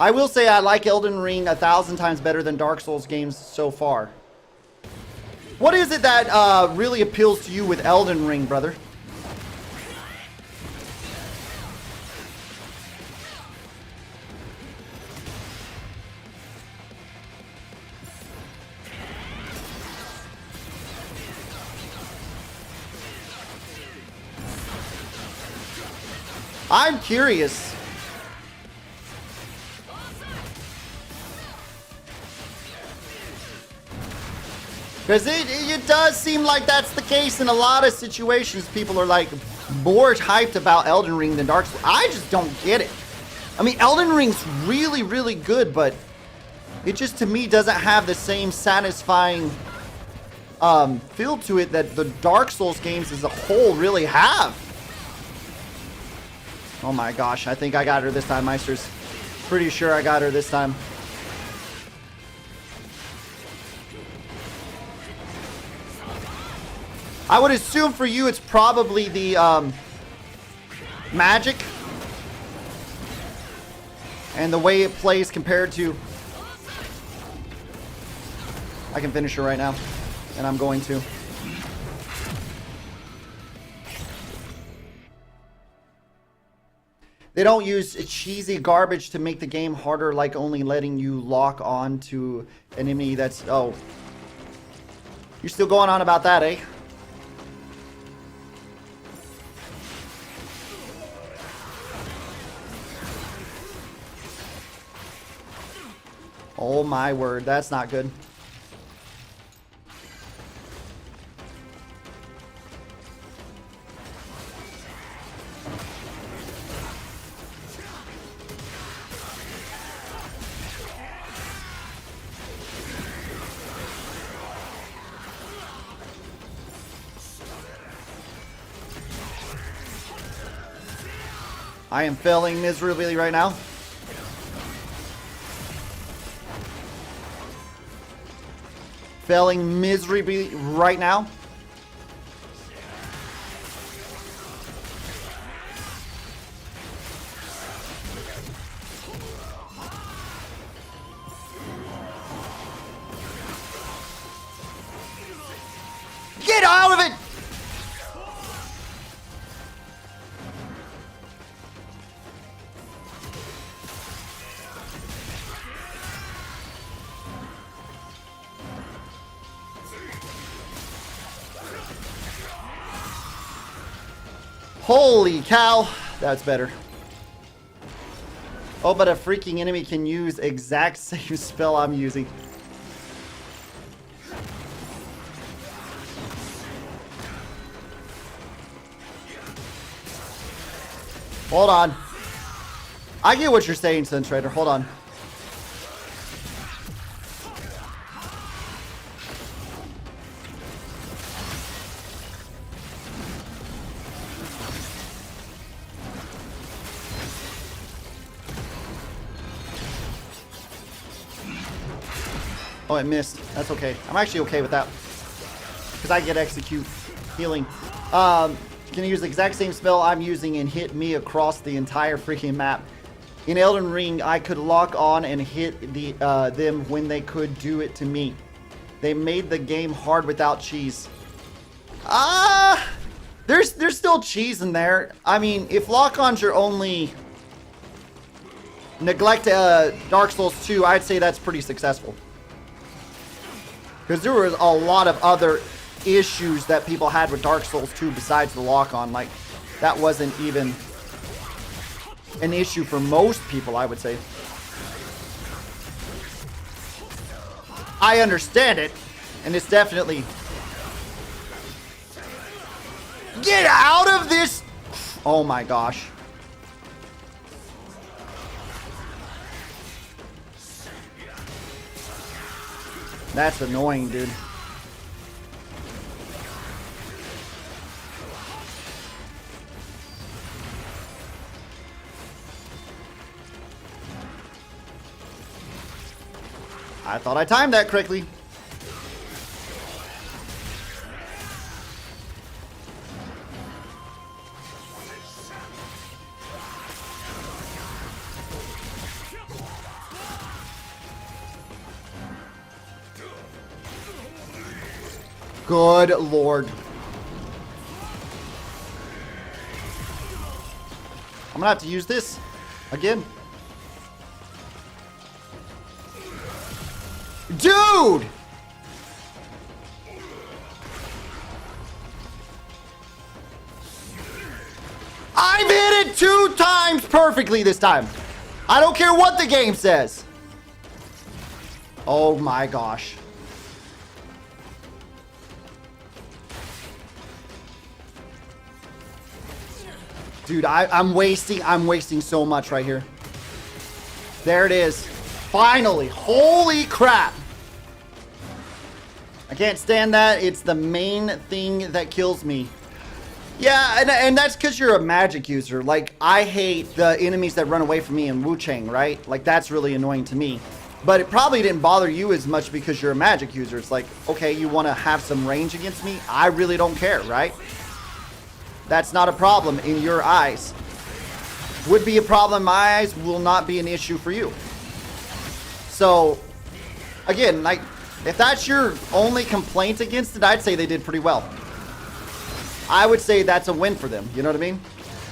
I will say I like Elden Ring 1,000 times better than Dark Souls games so far. What is it that really appeals to you with Elden Ring, brother? I'm curious. Because it does seem like that's the case in a lot of situations. People are like more hyped about Elden Ring than Dark Souls. I just don't get it. I mean, Elden Ring's really, really good, but it just to me doesn't have the same satisfying feel to it that the Dark Souls games as a whole really have. Oh my gosh, I think I got her this time, Meisters. Pretty sure I got her this time. I would assume for you it's probably the magic and the way it plays compared to... I can finish her right now, and I'm going to. They don't use cheesy garbage to make the game harder, like only letting you lock on to an enemy that's... Oh. You're still going on about that, eh? Oh my word, that's not good. I am failing miserably right now. Failing miserably right now. Get out of it! Holy cow, that's better. Oh, but a freaking enemy can use exact same spell I'm using. Hold on. I get what you're saying, Suntrader. Hold on. Oh, it missed. That's okay. I'm actually okay with that. Because I get execute healing. Can use the exact same spell I'm using and hit me across the entire freaking map. In Elden Ring, I could lock on and hit them when they could do it to me. They made the game hard without cheese. There's still cheese in there. I mean, if lock-ons are only neglect Dark Souls 2, I'd say that's pretty successful. Because there was a lot of other issues that people had with Dark Souls 2 besides the lock-on. Like, that wasn't even an issue for most people, I would say. I understand it, and it's definitely... Get out of this! Oh my gosh. That's annoying, dude. I thought I timed that correctly. Good Lord. I'm gonna have to use this again. Dude! I've hit it 2 times perfectly this time. I don't care what the game says. Oh my gosh. Dude, I'm wasting so much right here. There it is. Finally. Holy crap. I can't stand that. It's the main thing that kills me. Yeah, and that's because you're a magic user. Like, I hate the enemies that run away from me in Wu Chang, right? Like, that's really annoying to me. But it probably didn't bother you as much because you're a magic user. It's like, okay, you want to have some range against me? I really don't care, right? That's not a problem in your eyes. Would be a problem in my eyes, will not be an issue for you. So, again, like, if that's your only complaint against it, I'd say they did pretty well. I would say that's a win for them. You know what I mean?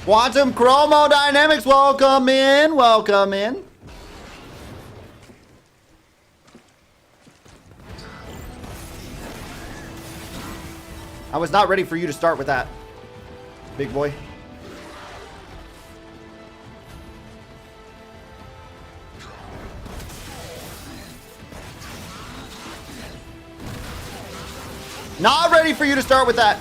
Quantum Chromodynamics, welcome in. Welcome in. I was not ready for you to start with that, big boy. Not ready for you to start with that.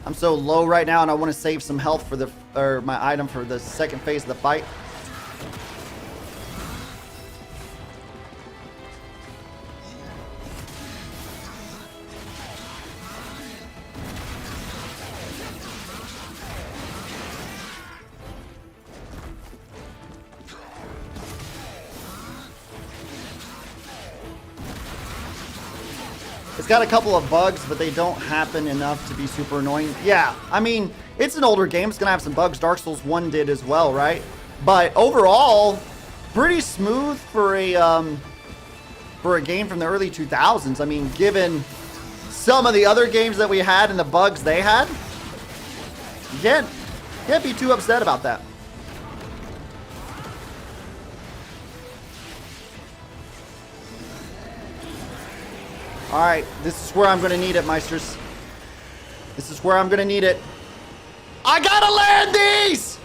I'm so low right now, and I want to save some health for my item for the second phase of the fight. It's got a couple of bugs, but they don't happen enough to be super annoying. Yeah, I mean, it's an older game. It's going to have some bugs. Dark Souls 1 did as well, right? But overall, pretty smooth for a game from the early 2000s. I mean, given some of the other games that we had and the bugs they had, you can't be too upset about that. Alright, this is where I'm going to need it, Meisters. This is where I'm going to need it. I gotta land these!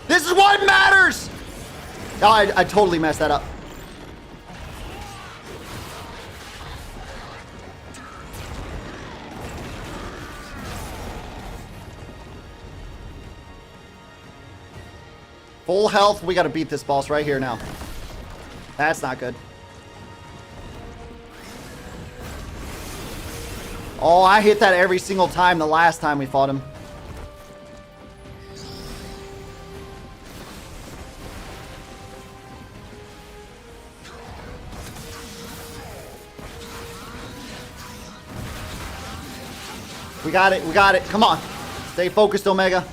This is what matters! Oh, I totally messed that up. Full health. We got to beat this boss right here now. That's not good. Oh, I hit that every single time the last time we fought him. We got it. We got it. Come on. Stay focused, Omega.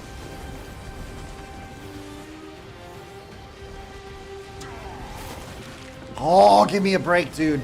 Oh, give me a break, dude.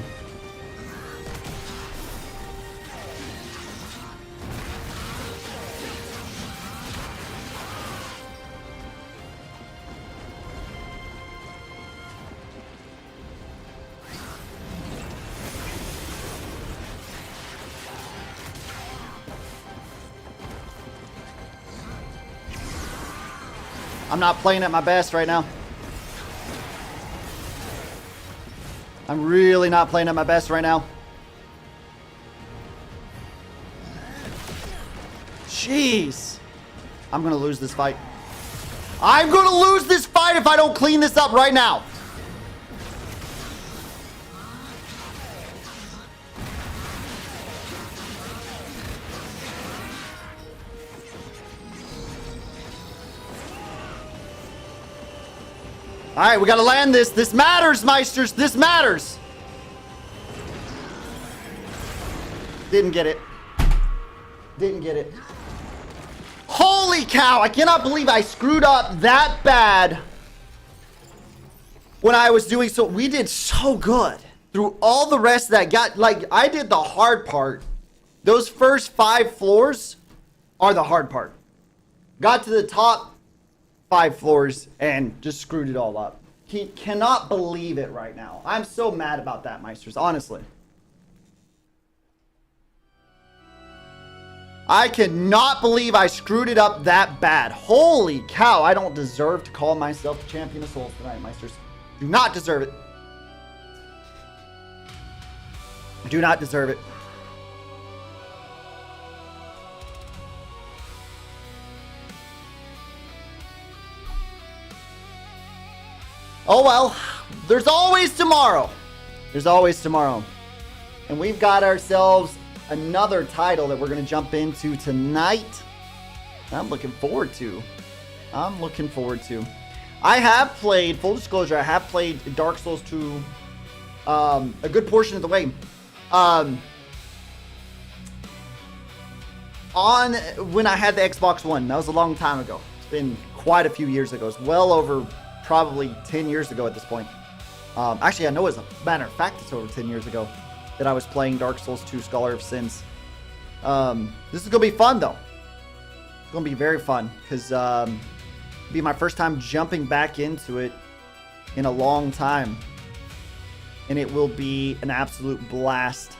I'm not playing at my best right now. I'm really not playing at my best right now. Jeez. I'm going to lose this fight. I'm going to lose this fight if I don't clean this up right now. All right, we got to land this. This matters, Meisters. This matters. Didn't get it. Didn't get it. Holy cow. I cannot believe I screwed up that bad when I was doing so. We did so good through all the rest of that. Got like I did the hard part. Those first 5 floors are the hard part. Got to the top 5 floors and just screwed it all up. He cannot believe it right now. I'm so mad about that, Meisters, honestly. I cannot believe I screwed it up that bad. Holy cow, I don't deserve to call myself the champion of souls tonight, Meisters. Do not deserve it. Do not deserve it. Oh well, there's always tomorrow. There's always tomorrow. And we've got ourselves another title that we're going to jump into tonight. I'm looking forward to. I have played, full disclosure, I have played Dark Souls 2 a good portion of the way. On when I had the Xbox One. That was a long time ago. It's been quite a few years ago. It's well over probably 10 years ago at this point. Actually, I know as a matter of fact, it's over 10 years ago that I was playing Dark Souls 2 Scholar of Sins. This is going to be fun, though. It's going to be very fun, because it'll be my first time jumping back into it in a long time. And it will be an absolute blast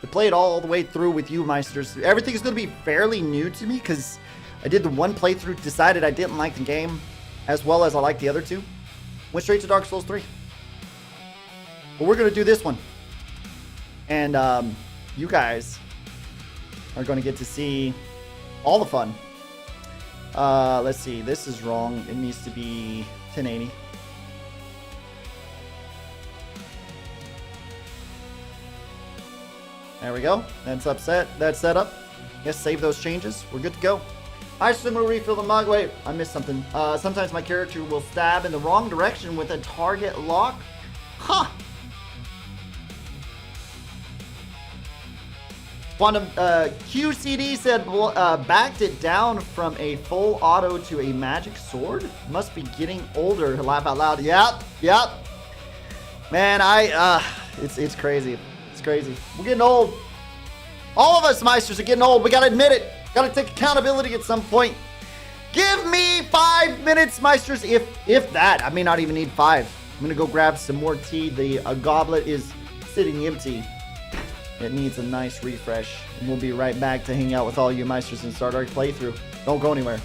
to play it all the way through with you, Meisters. Everything is going to be fairly new to me, because I did the one playthrough, decided I didn't like the game as well as I like the other 2. Went straight to Dark Souls 3. But we're going to do this one. And you guys are going to get to see all the fun. Let's see. This is wrong. It needs to be 1080. There we go. That's upset. That's set up. Yes, save those changes. We're good to go. I assume we'll refill the mug. Wait, I missed something. Sometimes my character will stab in the wrong direction with a target lock. Huh. Quantum QCD said backed it down from a full auto to a magic sword. Must be getting older. Laugh out loud. Yep. Man, it's crazy. It's crazy. We're getting old. All of us Meisters are getting old. We gotta admit it. Gotta take accountability at some point. Give me 5 minutes, Meisters, if that. I may not even need 5. I'm gonna go grab some more tea. The goblet is sitting empty. It needs a nice refresh. And we'll be right back to hang out with all you Meisters and start our playthrough. Don't go anywhere.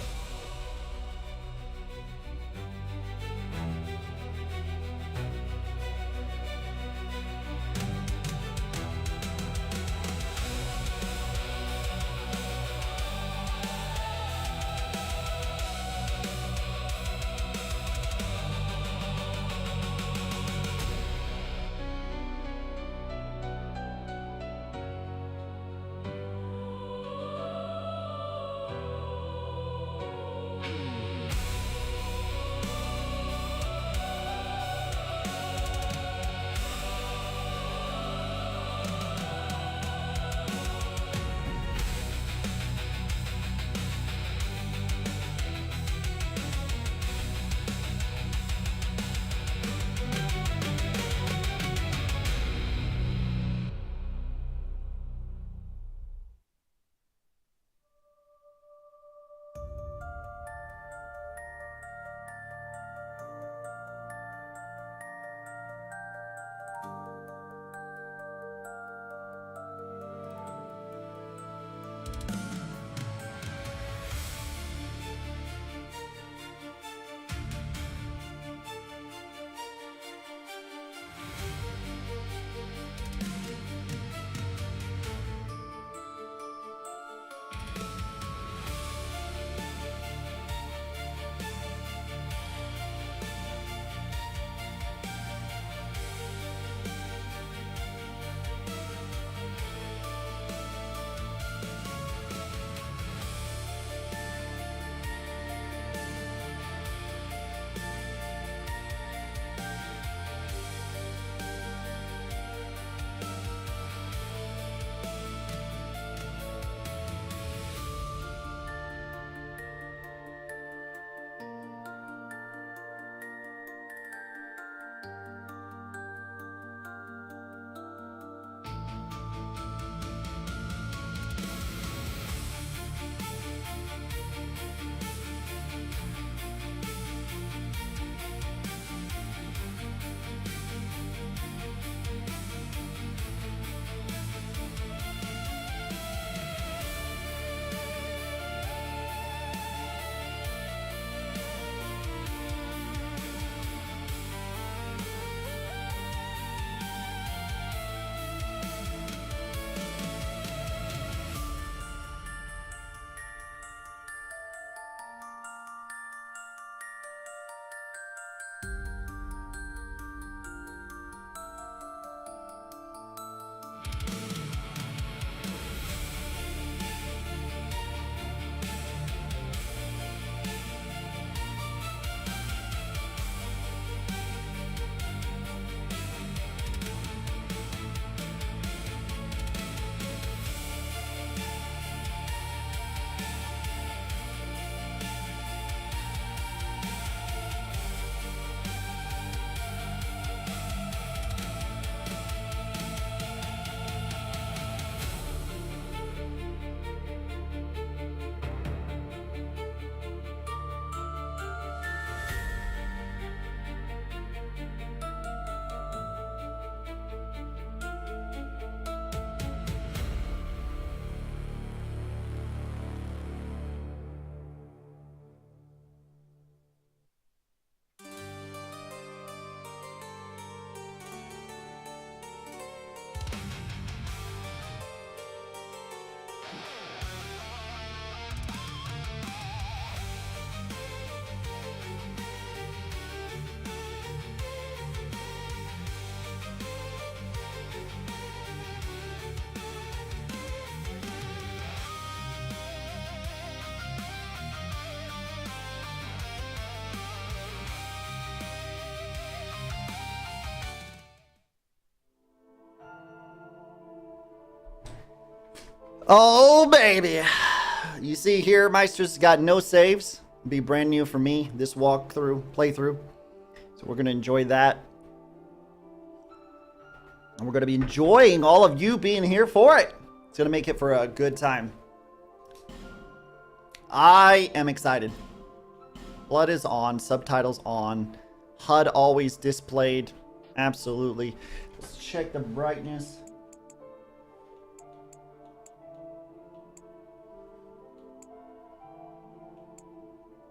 Oh, baby. You see here, Meisters got no saves. Be brand new for me, this playthrough. So we're going to enjoy that. And we're going to be enjoying all of you being here for it. It's going to make it for a good time. I am excited. Blood is on, subtitles on, HUD always displayed. Absolutely. Let's check the brightness.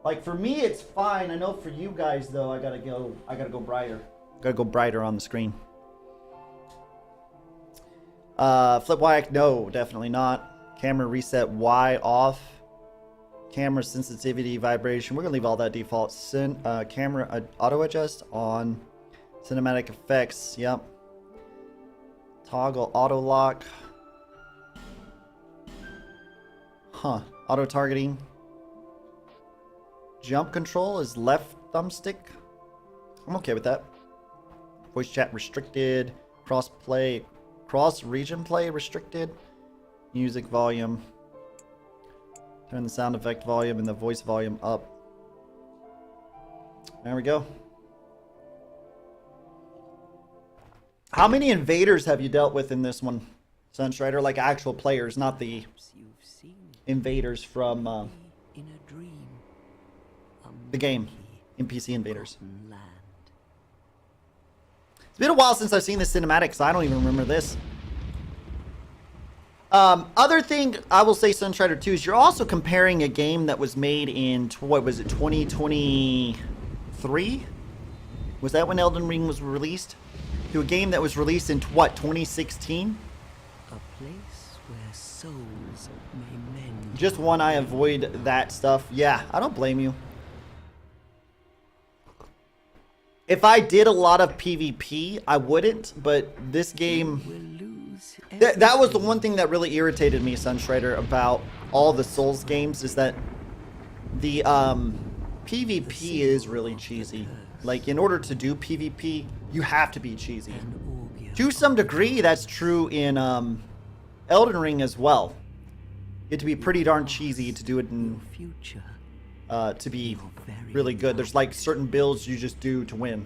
Like for me, it's fine. I know for you guys though, I gotta go brighter. Gotta go brighter on the screen. Flip Y, no, definitely not. Camera reset Y off. Camera sensitivity, vibration. We're gonna leave all that default. Camera auto adjust on. Cinematic effects, yep. Toggle auto lock. Huh. Auto targeting. Jump control is left thumbstick. I'm okay with that. Voice chat restricted. Cross region play restricted. Music volume. Turn the sound effect volume and the voice volume up. There we go. How many invaders have you dealt with in this one, Sunstrider? Like actual players, not the invaders from the game. NPC invaders. It's been a while since I've seen the cinematic, so I don't even remember this. Other thing I will say, Sunstrider 2, is you're also comparing a game that was made in, what was it, 2023? Was that when Elden Ring was released? To a game that was released in, what, 2016? A place where souls may mend. Just one, I avoid that stuff. Yeah, I don't blame you. If I did a lot of PvP, I wouldn't, but this game... That was the one thing that really irritated me, Sunstrider, about all the Souls games, is that the PvP is really cheesy. Like, in order to do PvP, you have to be cheesy. To some degree, that's true in Elden Ring as well. You have to be pretty darn cheesy to do it in... to be really good. There's like certain builds you just do to win.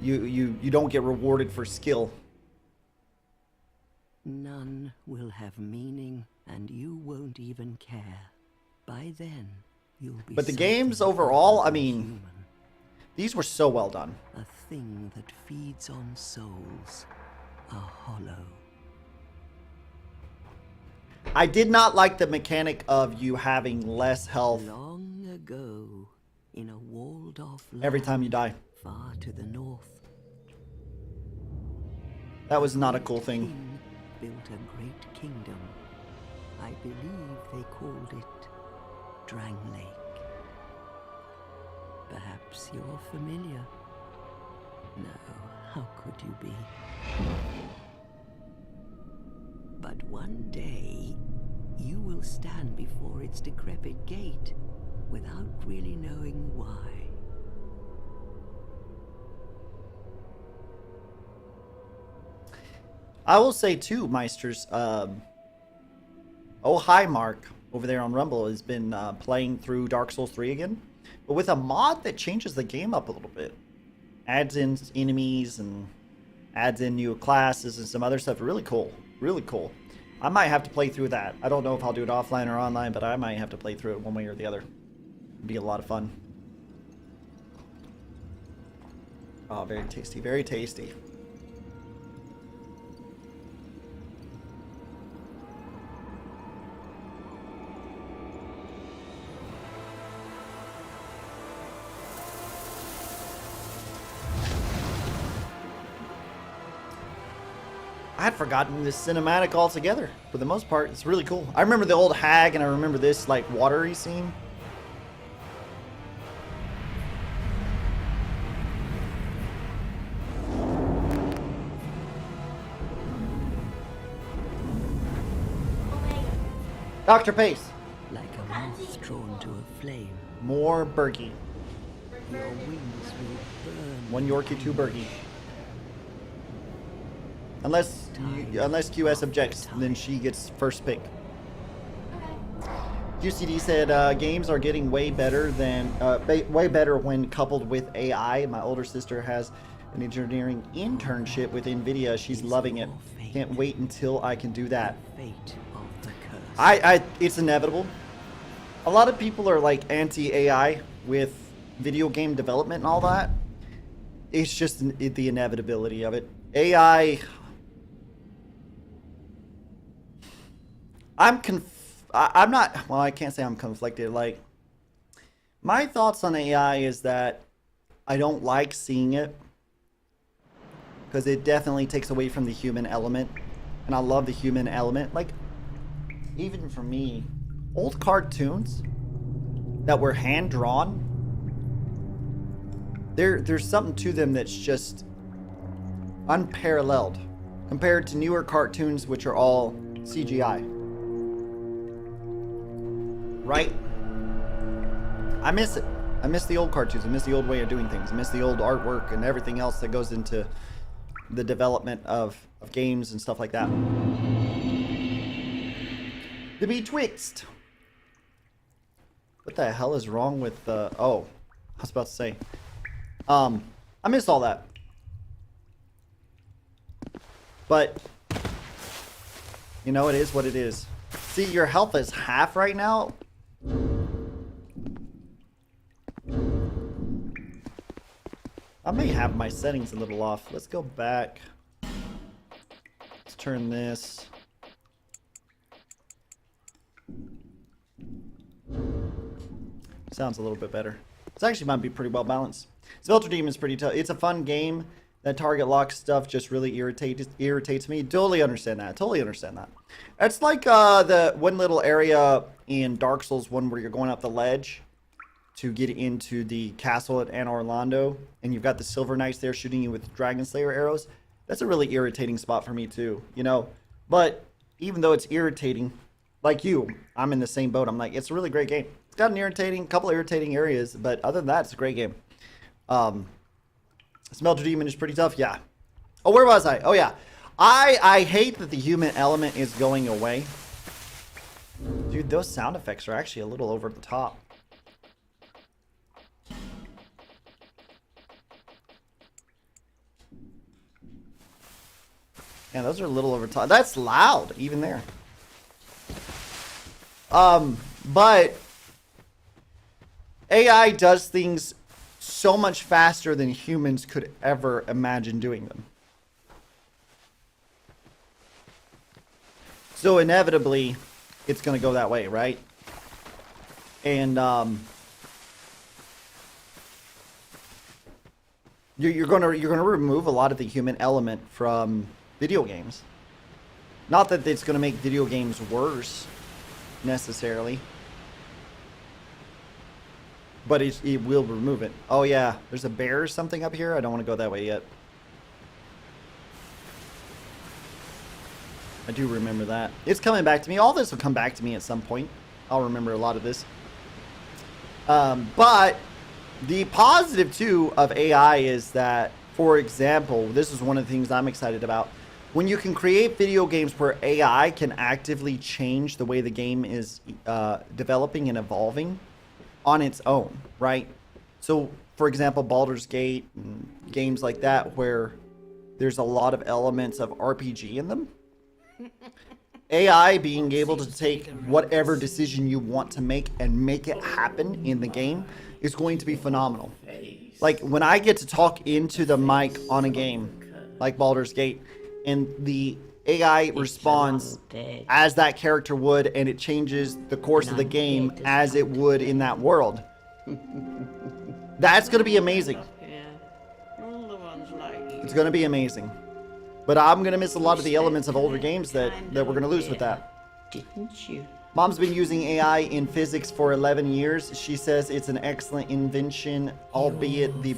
You don't get rewarded for skill. None will have meaning, and you won't even care. By then, you'll be. But the games overall, I mean, human. These were so well done. A thing that feeds on souls, a hollow. I did not like the mechanic of you having less health. Long ago, in a walled-off land, every time you die. Far to the north. That was not a cool thing. King built a great kingdom. I believe they called it Drang Lake. Perhaps you're familiar. No, how could you be? But one day, you will stand before its decrepit gate without really knowing why. I will say too, Meisters, oh hi Mark over there on Rumble has been playing through Dark Souls 3 again, but with a mod that changes the game up a little bit. Adds in enemies and adds in new classes and some other stuff. Really cool. Really cool. I might have to play through that. I don't know if I'll do it offline or online, but I might have to play through it one way or the other. It'd be a lot of fun. Oh, very tasty. Very tasty. I had forgotten this cinematic altogether. For the most part, it's really cool. I remember the old hag, and I remember this like watery scene. Dr. Pace. Like a moth drawn to a flame. More Bergie. Your wings will burn. One Yorkie, two Bergie. Unless QS objects, then she gets first pick. UCD said games are getting way better than way better when coupled with AI. My older sister has an engineering internship with NVIDIA. She's loving it. Can't wait until I can do that. It's inevitable. A lot of people are like anti-AI with video game development and all that. It's just the inevitability of it. AI. I'm not, well, I can't say I'm conflicted. Like, my thoughts on AI is that I don't like seeing it because it definitely takes away from the human element, and I love the human element. Like, even for me, old cartoons that were hand drawn, there's something to them that's just unparalleled compared to newer cartoons which are all CGI. Right? I miss it. I miss the old cartoons. I miss the old way of doing things. I miss the old artwork and everything else that goes into the development of games and stuff like that. The Betwixt. What the hell is wrong with oh, I was about to say. I miss all that. But you know, it is what it is. See, your health is half right now. I may have my settings a little off. Let's go back. Let's turn this. Sounds a little bit better. This actually might be pretty well balanced. Smelter Demon's pretty tough. It's a fun game. That target lock stuff just really irritates me. Totally understand that. Totally understand that. It's like the one little area in Dark Souls 1 where you're going up the ledge to get into the castle at Anor Londo, and you've got the Silver Knights there shooting you with Dragon Slayer arrows. That's a really irritating spot for me too, you know. But even though it's irritating, like you, I'm in the same boat. I'm like, it's a really great game. It's got an couple irritating areas, but other than that, it's a great game. Smelter Demon is pretty tough, yeah. Oh, where was I? Oh, yeah. I hate that the human element is going away. Dude, those sound effects are actually a little over the top. Yeah, those are a little over top. That's loud, even there. But AI does things so much faster than humans could ever imagine doing them. So inevitably, it's going to go that way, right? And you're going to remove a lot of the human element from video games. Not that it's going to make video games worse necessarily, but it will remove it. Oh yeah, there's a bear or something up here. I don't want to go that way yet. I do remember that. It's coming back to me. All this will come back to me at some point. I'll remember a lot of this. But the positive too of AI is that, for example, this is one of the things I'm excited about. When you can create video games where AI can actively change the way the game is developing and evolving on its own, right? So, for example, Baldur's Gate and games like that where there's a lot of elements of RPG in them. AI being able to take whatever decision you want to make and make it happen in the game is going to be phenomenal. Like, when I get to talk into the mic on a game like Baldur's Gate, and the AI responds as that character would, and it changes the course of the game as it would in that world. That's going to be amazing. It's going to be amazing. But I'm going to miss a lot of the elements of older games that we're going to lose with that. Didn't you? Mom's been using AI in physics for 11 years. She says it's an excellent invention, albeit the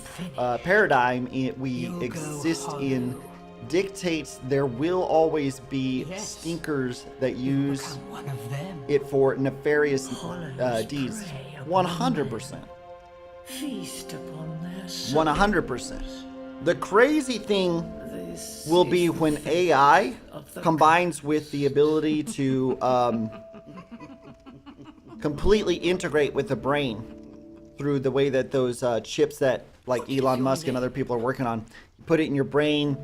paradigm we exist in dictates there will always be stinkers that use it for nefarious deeds. 100%. 100%. The crazy thing This will be is the when fate AI of the combines with the ability to completely integrate with the brain through the way that those chips that like Elon Musk and other people are working on. You put it in your brain,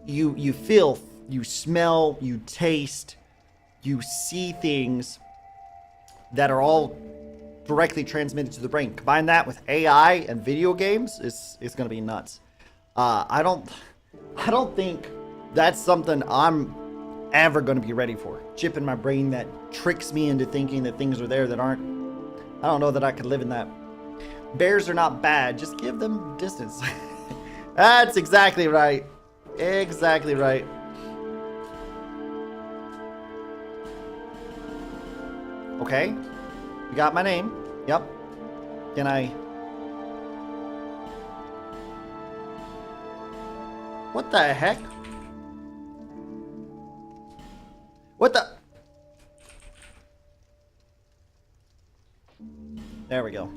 you feel, you smell, you taste, you see things that are all directly transmitted to the brain. Combine that with AI and video games, it's gonna be nuts. I don't think that's something I'm ever gonna be ready for. Chip in my brain that tricks me into thinking that things are there that aren't. I don't know that I could live in that. Bears are not bad, just give them distance. That's exactly right. Exactly right. Okay. You got my name. Yep. Can I... What the heck? What the... There we go.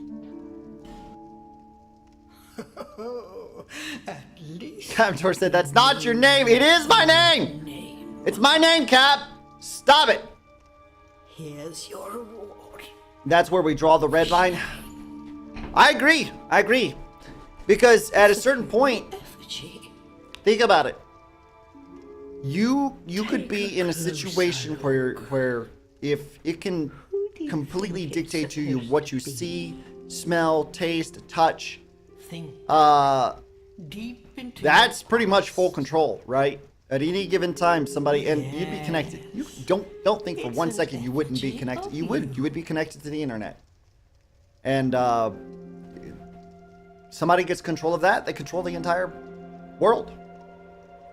At least Captor said, that's not your name. It is my name. name. It's my name, Cap. Stop it. Here's your reward. That's where we draw the red line. I agree. I agree. Because at a certain point, Effigy. think about it. You could be in a situation where if it can completely dictate to you what you see, smell, taste, touch, Think deep into that's pretty much full control, right? At any given time, somebody, and you'd be connected. You don't think for 1 second you wouldn't be connected. You would be connected to the internet. And somebody gets control of that, they control the entire world.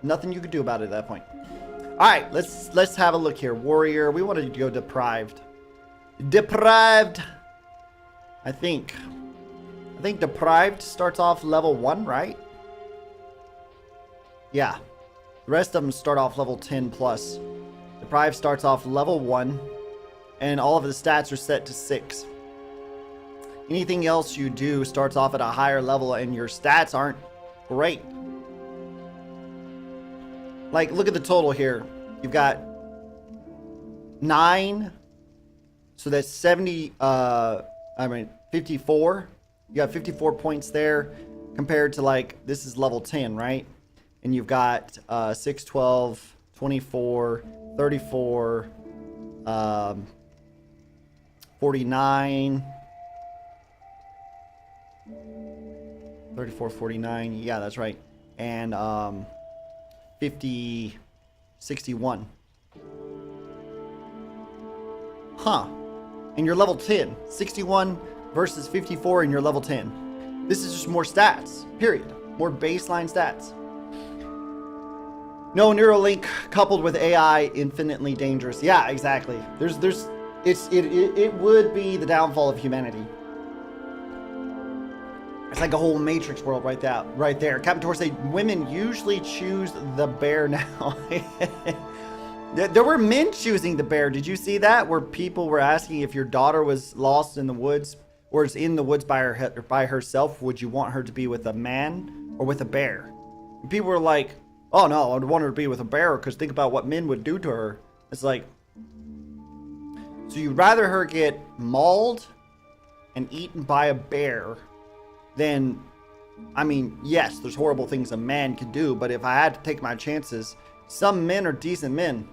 Nothing you could do about it at that point. All right, let's have a look here. Warrior, we wanted to go deprived. Deprived. I think deprived starts off level 1, right? Yeah. The rest of them start off level 10 plus. Deprived starts off level 1, and all of the stats are set to 6. Anything else you do starts off at a higher level, and your stats aren't great. Like, look at the total here. You've got 9, so that's 54. You got 54 points there compared to, like, this is level 10, right? And you've got 6, 12, 24, 34, 49, 34, 49. Yeah, that's right. And 50, 61. Huh. And you're level 10. 61 versus 54 and you're level 10. This is just more stats, period. More baseline stats. No Neuralink coupled with AI, infinitely dangerous. Yeah, exactly. It would be the downfall of humanity. It's like a whole Matrix world right there. Captain Tor said women usually choose the bear now. There were men choosing the bear. Did you see that? Where people were asking if your daughter was lost in the woods or is in the woods by herself, would you want her to be with a man or with a bear? And people were like, oh no, I'd want her to be with a bear because think about what men would do to her. It's like, so you'd rather her get mauled and eaten by a bear than, I mean, yes, there's horrible things a man could do, but if I had to take my chances, some men are decent men.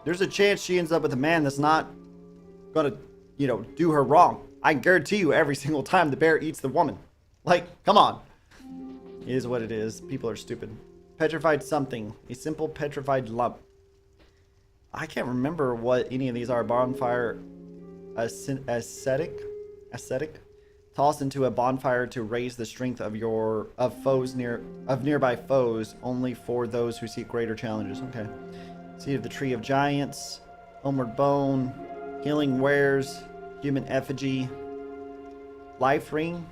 There's a chance she ends up with a man that's not gonna, do her wrong. I can guarantee you every single time the bear eats the woman. Like, come on. It is what it is. People are stupid. Petrified something. A simple petrified lump. I can't remember what any of these are. Bonfire ascetic. Toss into a bonfire to raise the strength of nearby foes, only for those who seek greater challenges. Okay. Seed of the Tree of Giants, Homeward Bone, Healing Wares, Human Effigy, Life Ring.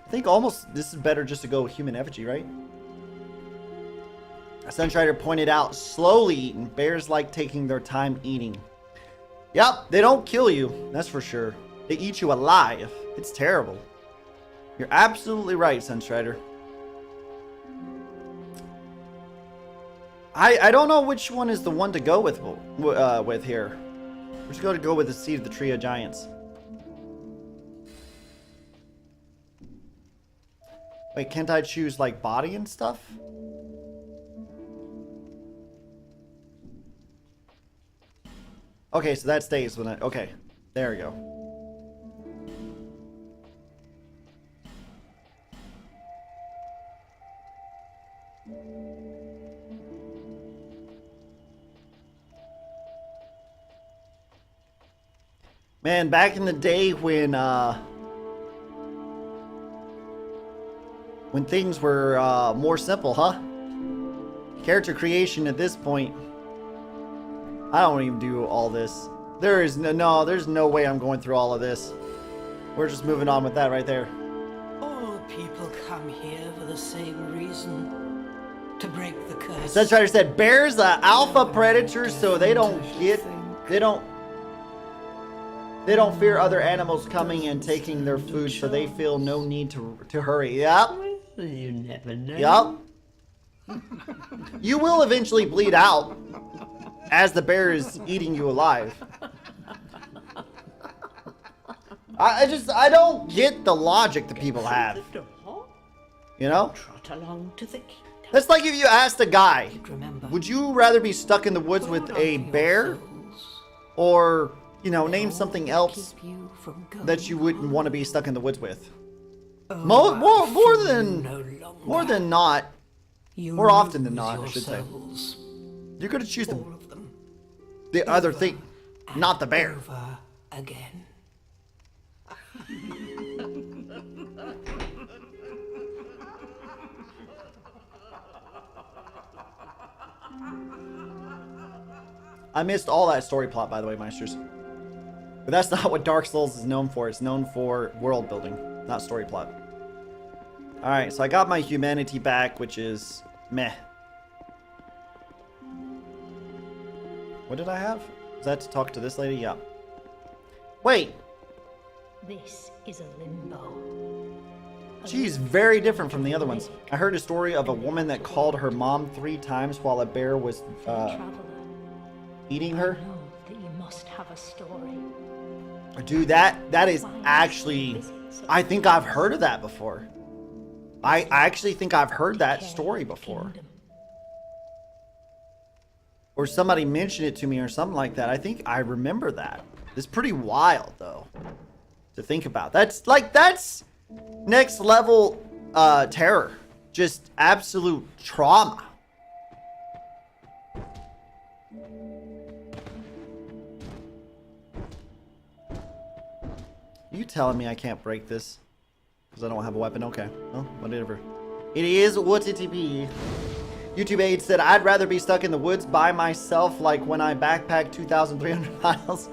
I think almost this is better just to go Human Effigy, right? Sunstrider pointed out, slowly eating. Bears like taking their time eating. Yep, they don't kill you, that's for sure. They eat you alive. It's terrible. You're absolutely right, Sunstrider. I don't know which one is the one to go with here. We're just going to go with the Seed of the Tree of Giants. Wait, can't I choose like body and stuff? Okay, so that stays when I... Okay, there we go. Man, back in the day when things were more simple, huh? Character creation at this point. I don't even do all this. There's no way I'm going through all of this. We're just moving on with that right there. All people come here for the same reason. To break the curse. Sunstrider said, bears are alpha predators, so they don't fear other animals coming and taking their food, so they feel no need to hurry. Yep. You never know. Yep. You will eventually bleed out as the bear is eating you alive. I don't get the logic that people have. You know? Trot along to the kingdom. That's like if you asked a guy, Remember, would you rather be stuck in the woods with a bear? Or, you know, name something else that you wouldn't want to be stuck in the woods with. More than not, more often than not, I should say. You're going to choose the other thing, not the bear. Over again. I missed all that story plot, by the way, Meisters. But that's not what Dark Souls is known for. It's known for world building, not story plot. Alright, so I got my humanity back, which is meh. What did I have? Is that to talk to this lady? Yeah. Wait! This is a limbo. She's very different from the other ones. I heard a story of a woman that called her mom 3 times while a bear was eating her. I know that you must have a story. Dude, that is actually... I think I've heard of that before. I actually think I've heard that story before. Or somebody mentioned it to me or something like that. I think I remember that. It's pretty wild, though, to think about. That's next level terror. Just absolute trauma. You telling me I can't break this? Because I don't have a weapon? Okay. Well, whatever. It is what it be. YouTube Aid said, I'd rather be stuck in the woods by myself like when I backpacked 2,300 miles.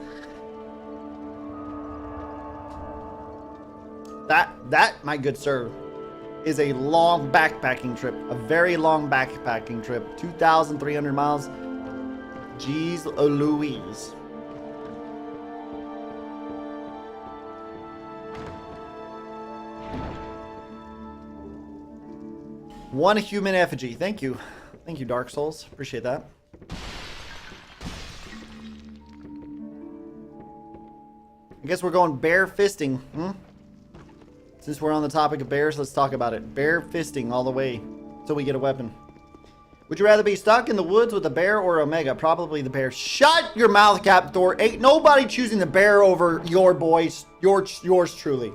That, my good sir, is a long backpacking trip. A very long backpacking trip. 2,300 miles. Jeez Louise. One human effigy. Thank you. Thank you, Dark Souls. Appreciate that. I guess we're going bear fisting. Since we're on the topic of bears, let's talk about it. Bear fisting all the way until we get a weapon. Would you rather be stuck in the woods with a bear or Omega? Probably the bear. Shut your mouth, Captain Thor. Ain't nobody choosing the bear over your boys. Yours truly.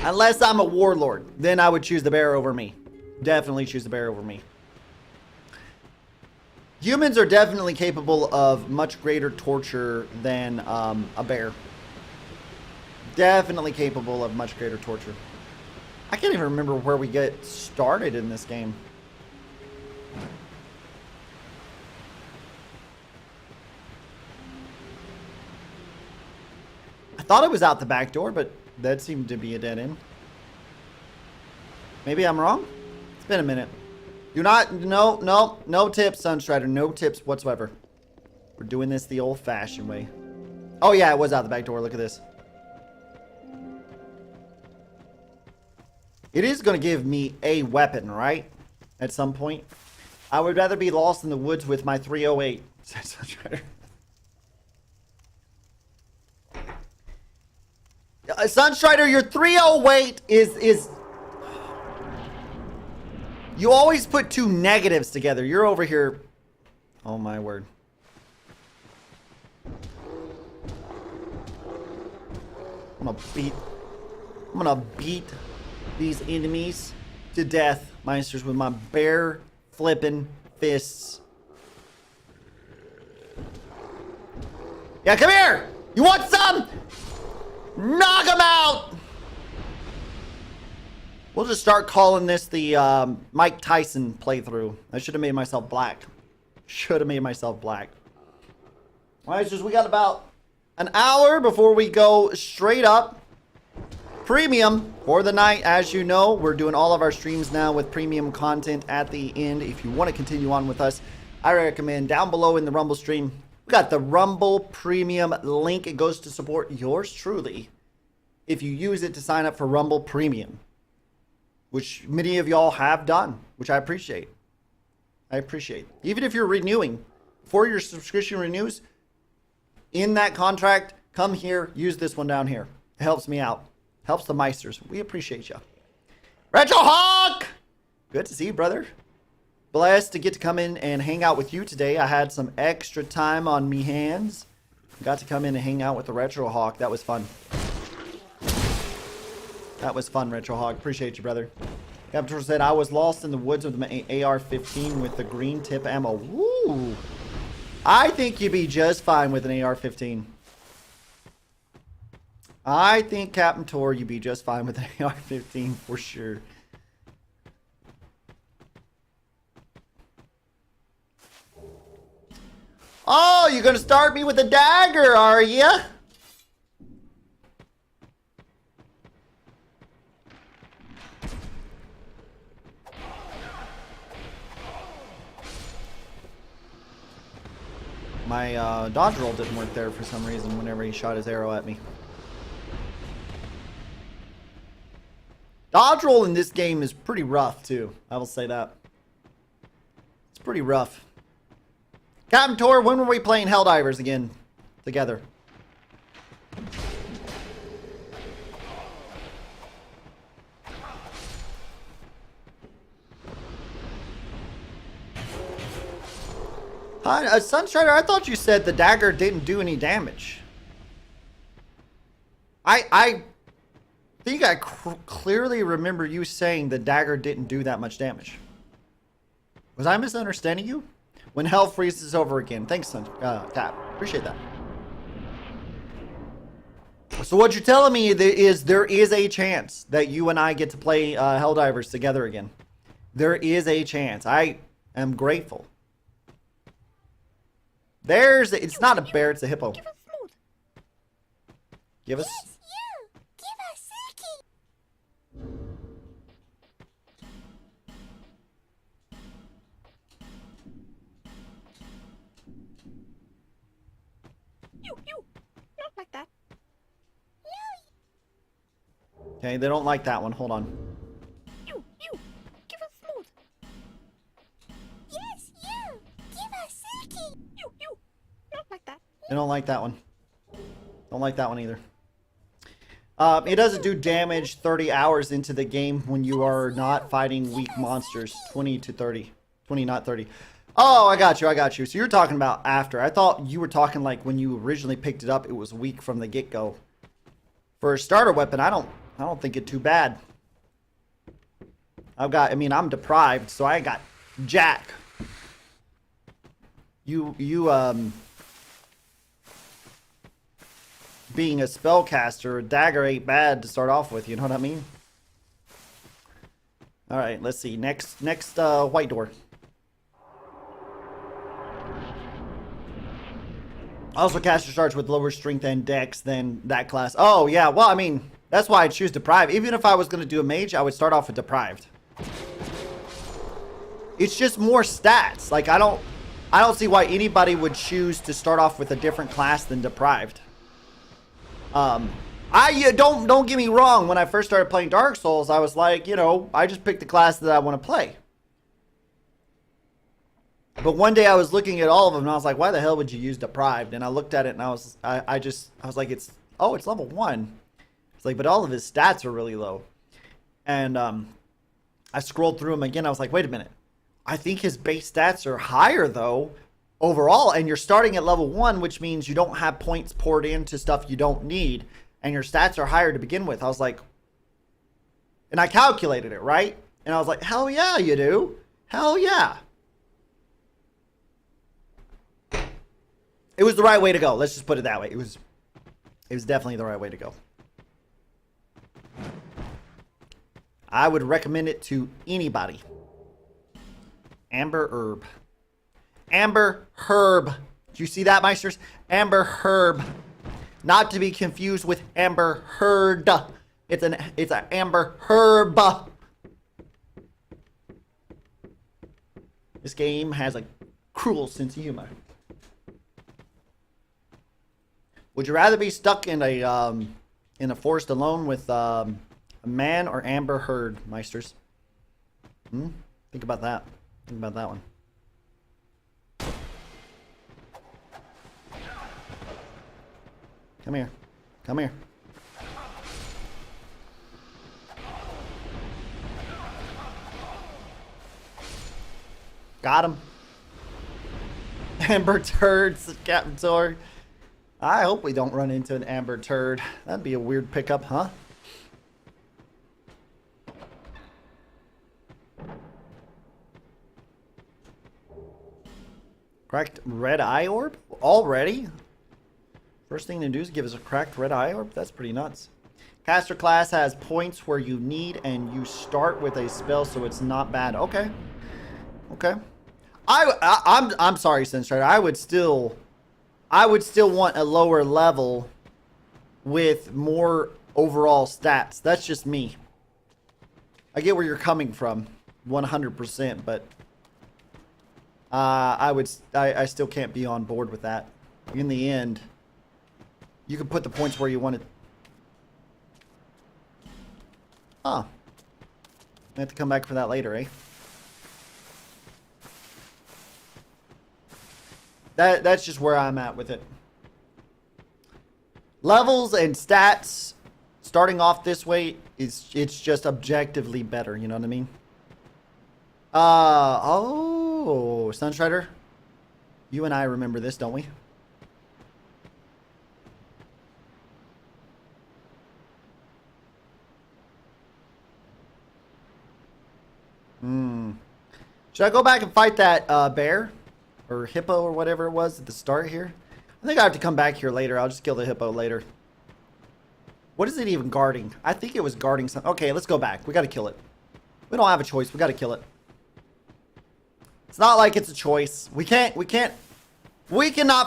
Unless I'm a warlord, then I would choose the bear over me. Definitely choose the bear over me. Humans are definitely capable of much greater torture than a bear. Definitely capable of much greater torture. I can't even remember where we get started in this game. I thought it was out the back door, but that seemed to be a dead end. Maybe I'm wrong? It's been a minute. Do not, no tips, Sunstrider. No tips whatsoever. We're doing this the old-fashioned way. Oh yeah, it was out the back door. Look at this. It is going to give me a weapon, right? At some point. I would rather be lost in the woods with my 308. Sunstrider, your 308 is... You always put two negatives together. You're over here... Oh my word. I'm gonna beat these enemies to death, Meisters, with my bare flipping fists. Yeah, come here! You want some? Knock him out! We'll just start calling this the Mike Tyson playthrough. I should have made myself black. Should have made myself black. Alright, so we got about an hour before we go straight up. Premium for the night. As you know, we're doing all of our streams now with premium content at the end. If you want to continue on with us, I recommend down below in the Rumble stream, we got the Rumble Premium link. It goes to support yours truly if you use it to sign up for Rumble Premium, which many of y'all have done, which I appreciate. I appreciate. Even if you're renewing, before your subscription renews, in that contract, come here, use this one down here. It helps me out. Helps the Meisters. We appreciate you. Retro Hawk! Good to see you, brother. Blessed to get to come in and hang out with you today. I had some extra time on me hands. Got to come in and hang out with the Retro Hawk. That was fun. That was fun, Retro Hawk. Appreciate you, brother. Captain said, I was lost in the woods with my AR-15 with the green tip ammo. Woo! I think you'd be just fine with an AR-15. I think, Captain Tor, you'd be just fine with an AR-15 for sure. Oh, you're gonna start me with a dagger, are ya? My dodge roll didn't work there for some reason whenever he shot his arrow at me. Dodge roll in this game is pretty rough too. I will say that. It's pretty rough. Captain Tor, when were we playing Helldivers again together? Hi, Sunstrider, I thought you said the dagger didn't do any damage. I think I clearly remember you saying the dagger didn't do that much damage. Was I misunderstanding you? When hell freezes over again. Thanks, Tap. Appreciate that. So what you're telling me is there is a chance that you and I get to play Helldivers together again. There is a chance. I am grateful. It's not a bear, it's a hippo. Give us smooth. Give us... Yes, you. Give us silky. You. Not like that. Okay, they don't like that one. Hold on. You. Give us smooth. Yes, you. Give us silky. You. Not like that. They don't like that one. Don't like that one either. It doesn't do damage 30 hours into the game when you are not fighting weak monsters. 20 to 30. 20, not 30. Oh, I got you. So you're talking about after. I thought you were talking like when you originally picked it up, it was weak from the get-go. For a starter weapon, I don't think it's too bad. I'm deprived, so I got Jack. Being a spellcaster, a dagger ain't bad to start off with, you know what I mean? Alright, let's see. Next white door. Also, caster starts with lower strength and dex than that class. Oh, yeah. Well, I mean, that's why I choose deprived. Even if I was going to do a mage, I would start off with deprived. It's just more stats. Like, I don't see why anybody would choose to start off with a different class than deprived. Don't get me wrong. When I first started playing Dark Souls, I was like, I just picked the class that I want to play. But one day I was looking at all of them and I was like, why the hell would you use deprived? And I looked at it and I was like, it's level 1. It's like, but all of his stats are really low. And I scrolled through him again. I was like, wait a minute. I think his base stats are higher though overall. And you're starting at level 1, which means you don't have points poured into stuff you don't need. And your stats are higher to begin with. I was like, and I calculated it, right? And I was like, hell yeah, you do. Hell yeah. It was the right way to go. Let's just put it that way. It was definitely the right way to go. I would recommend it to anybody. Amber Herb. Amber Herb. Do you see that, Meisters? Amber Herb. Not to be confused with Amber Heard. It's an Amber Herb. This game has a cruel sense of humor. Would you rather be stuck in a forest alone with a man or Amber Heard, Meisters? Think about that. Think about that one. Come here. Come here. Got him. Amber Turds, Captain Sword. I hope we don't run into an Amber Turd. That'd be a weird pickup, huh? Cracked red eye orb? Already? First thing to do is give us a cracked red eye orb? That's pretty nuts. Caster class has points where you need and you start with a spell, so it's not bad. Okay. Okay. I'm sorry, Sunstrider. I would still want a lower level with more overall stats. That's just me. I get where you're coming from, 100%, but I still can't be on board with that. In the end, you can put the points where you want it. Huh. I have to come back for that later, eh? That's just where I'm at with it. Levels and stats starting off this way it's just objectively better, you know what I mean? Oh, Sunstrider. You and I remember this, don't we? Should I go back and fight that bear? Or hippo or whatever it was at the start here? I think I have to come back here later. I'll just kill the hippo later. What is it even guarding? I think it was guarding something. Okay, let's go back. We gotta kill it. We don't have a choice. We gotta kill it. It's not like it's a choice. We cannot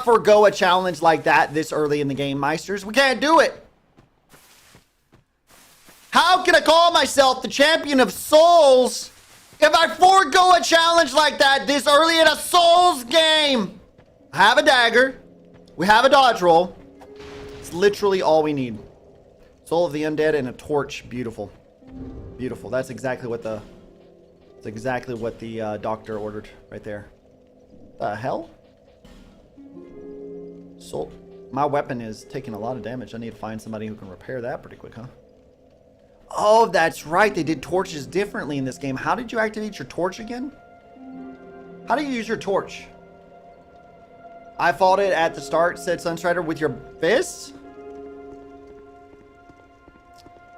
forego a challenge like that this early in the game, Meisters. We can't do it. How can I call myself the champion of souls if I forego a challenge like that this early in a Souls game? I have a dagger. We have a dodge roll. It's literally all we need. Soul of the Undead and a torch. Beautiful. Beautiful. That's exactly what the doctor ordered right there. The hell? Soul. My weapon is taking a lot of damage. I need to find somebody who can repair that pretty quick, huh? Oh, that's right. They did torches differently in this game. How did you activate your torch again? How do you use your torch? I fought it at the start, said Sunstrider, with your fists?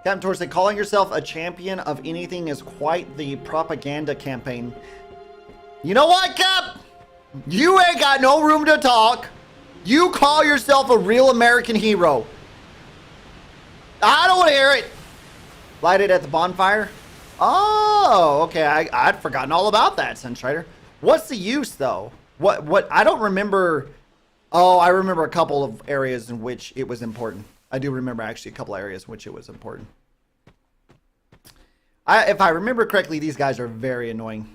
Captain Torch said, calling yourself a champion of anything is quite the propaganda campaign. You know what, Cap? You ain't got no room to talk. You call yourself a real American hero. I don't want to hear it. Light it at the bonfire? Oh, okay. I'd forgotten all about that, Sunstrider. What's the use, though? What? I don't remember. Oh, I remember a couple of areas in which it was important. I do remember, actually, a couple areas in which it was important. If I remember correctly, these guys are very annoying.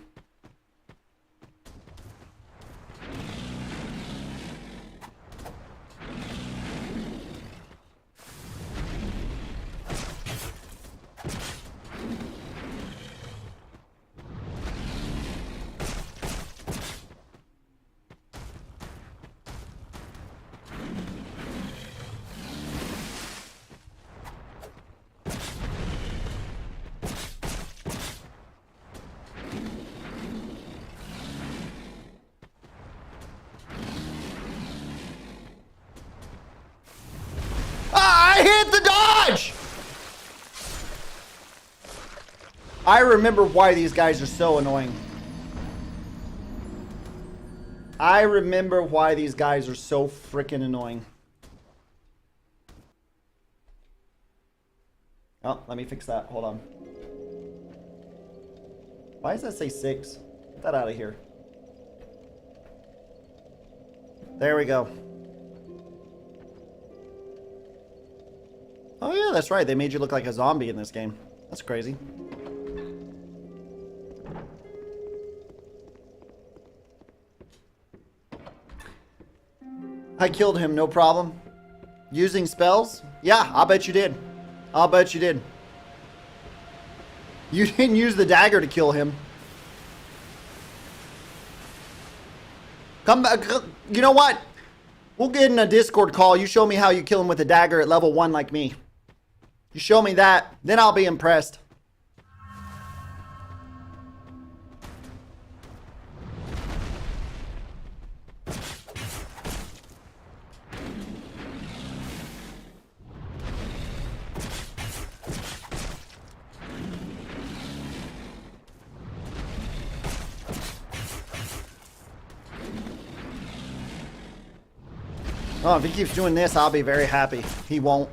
I remember why these guys are so annoying. I remember why these guys are so freaking annoying. Oh, let me fix that. Hold on. Why does that say 6? Get that out of here. There we go. Oh yeah, that's right. They made you look like a zombie in this game. That's crazy. I killed him, no problem. Using spells? Yeah, I'll bet you did. I'll bet you did. You didn't use the dagger to kill him. Come back. You know what? We'll get in a Discord call. You show me how you kill him with a dagger at level 1 like me. You show me that, then I'll be impressed. Oh, if he keeps doing this, I'll be very happy. He won't.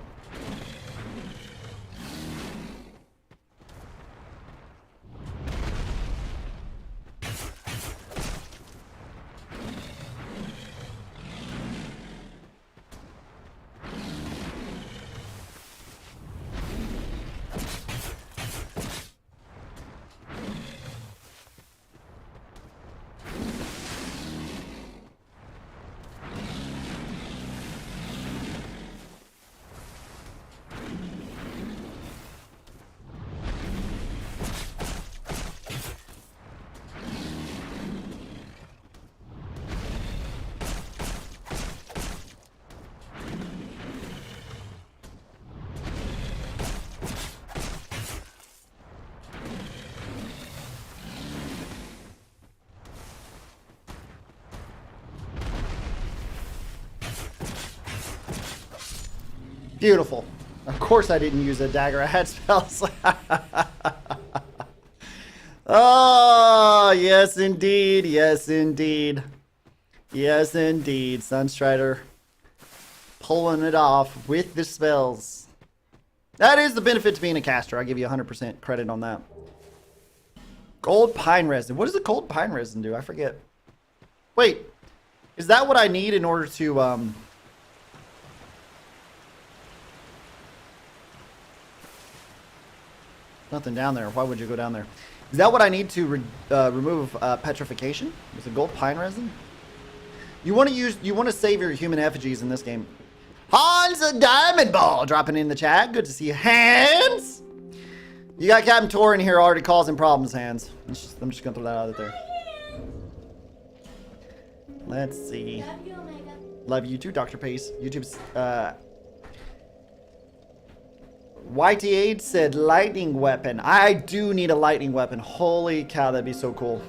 Beautiful. Of course I didn't use a dagger. I had spells. Oh, yes indeed. Yes indeed. Yes indeed. Sunstrider pulling it off with the spells. That is the benefit to being a caster. I'll give you 100% credit on that. Gold pine resin. What does the gold pine resin do? I forget. Wait. Is that what I need in order to nothing down there. Why would you go down there? Is that what I need to remove petrification? Is it gold pine resin? You want to save your human effigies in this game. Hans a Diamond Ball dropping in the chat. Good to see you, Hans. You got Captain Tor in here already causing problems, Hans. I'm just gonna throw that out there. Let's see. Love you, Omega. Love you too, Dr. Pace. YouTube's YT8 said lightning weapon. I do need a lightning weapon. Holy cow, that'd be so cool.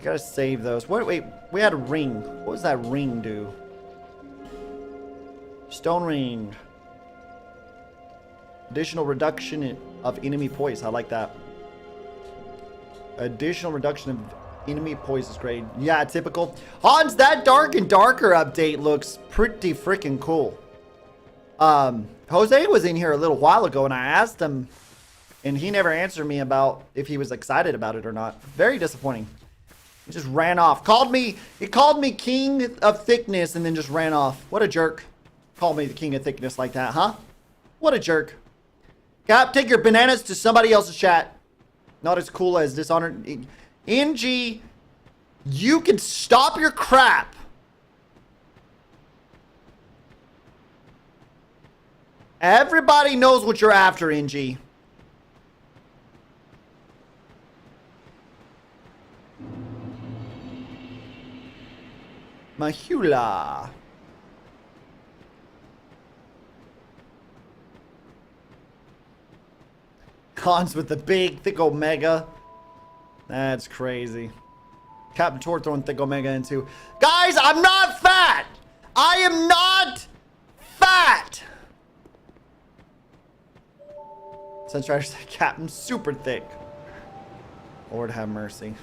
Gotta save those. Wait, we had a ring. What does that ring do? Stone ring. Additional reduction of enemy poise. I like that. Additional reduction of enemy poise is great. Yeah, typical. Hans, that Dark and Darker update looks pretty freaking cool. Jose was in here a little while ago and I asked him and he never answered me about if he was excited about it or not. Very disappointing. He just ran off. He called me King of Thickness and then just ran off. What a jerk. Called me the King of Thickness like that, huh? What a jerk. Cap, take your bananas to somebody else's chat. Not as cool as Dishonored. NG, you can stop your crap. Everybody knows what you're after, NG. Mahula. Cons with the big thick omega. That's crazy. Captain Tor throwing thick omega into. Guys, I'm not fat. I am not fat. Sunstrider said, Captain super thick. Lord have mercy.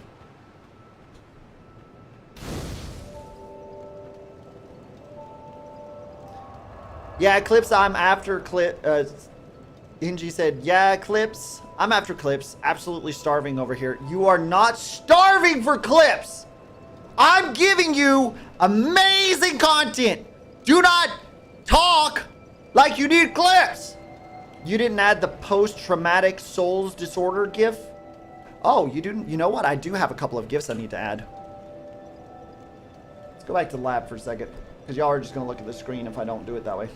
Yeah, Clips, I'm after Clip. Ingy said, yeah, Clips, I'm after Clips. Absolutely starving over here. You are not starving for Clips. I'm giving you amazing content. Do not talk like you need Clips. You didn't add the post-traumatic souls disorder gif? Oh, you didn't? You know what? I do have a couple of gifs I need to add. Let's go back to the lab for a second, because y'all are just going to look at the screen if I don't do it that way.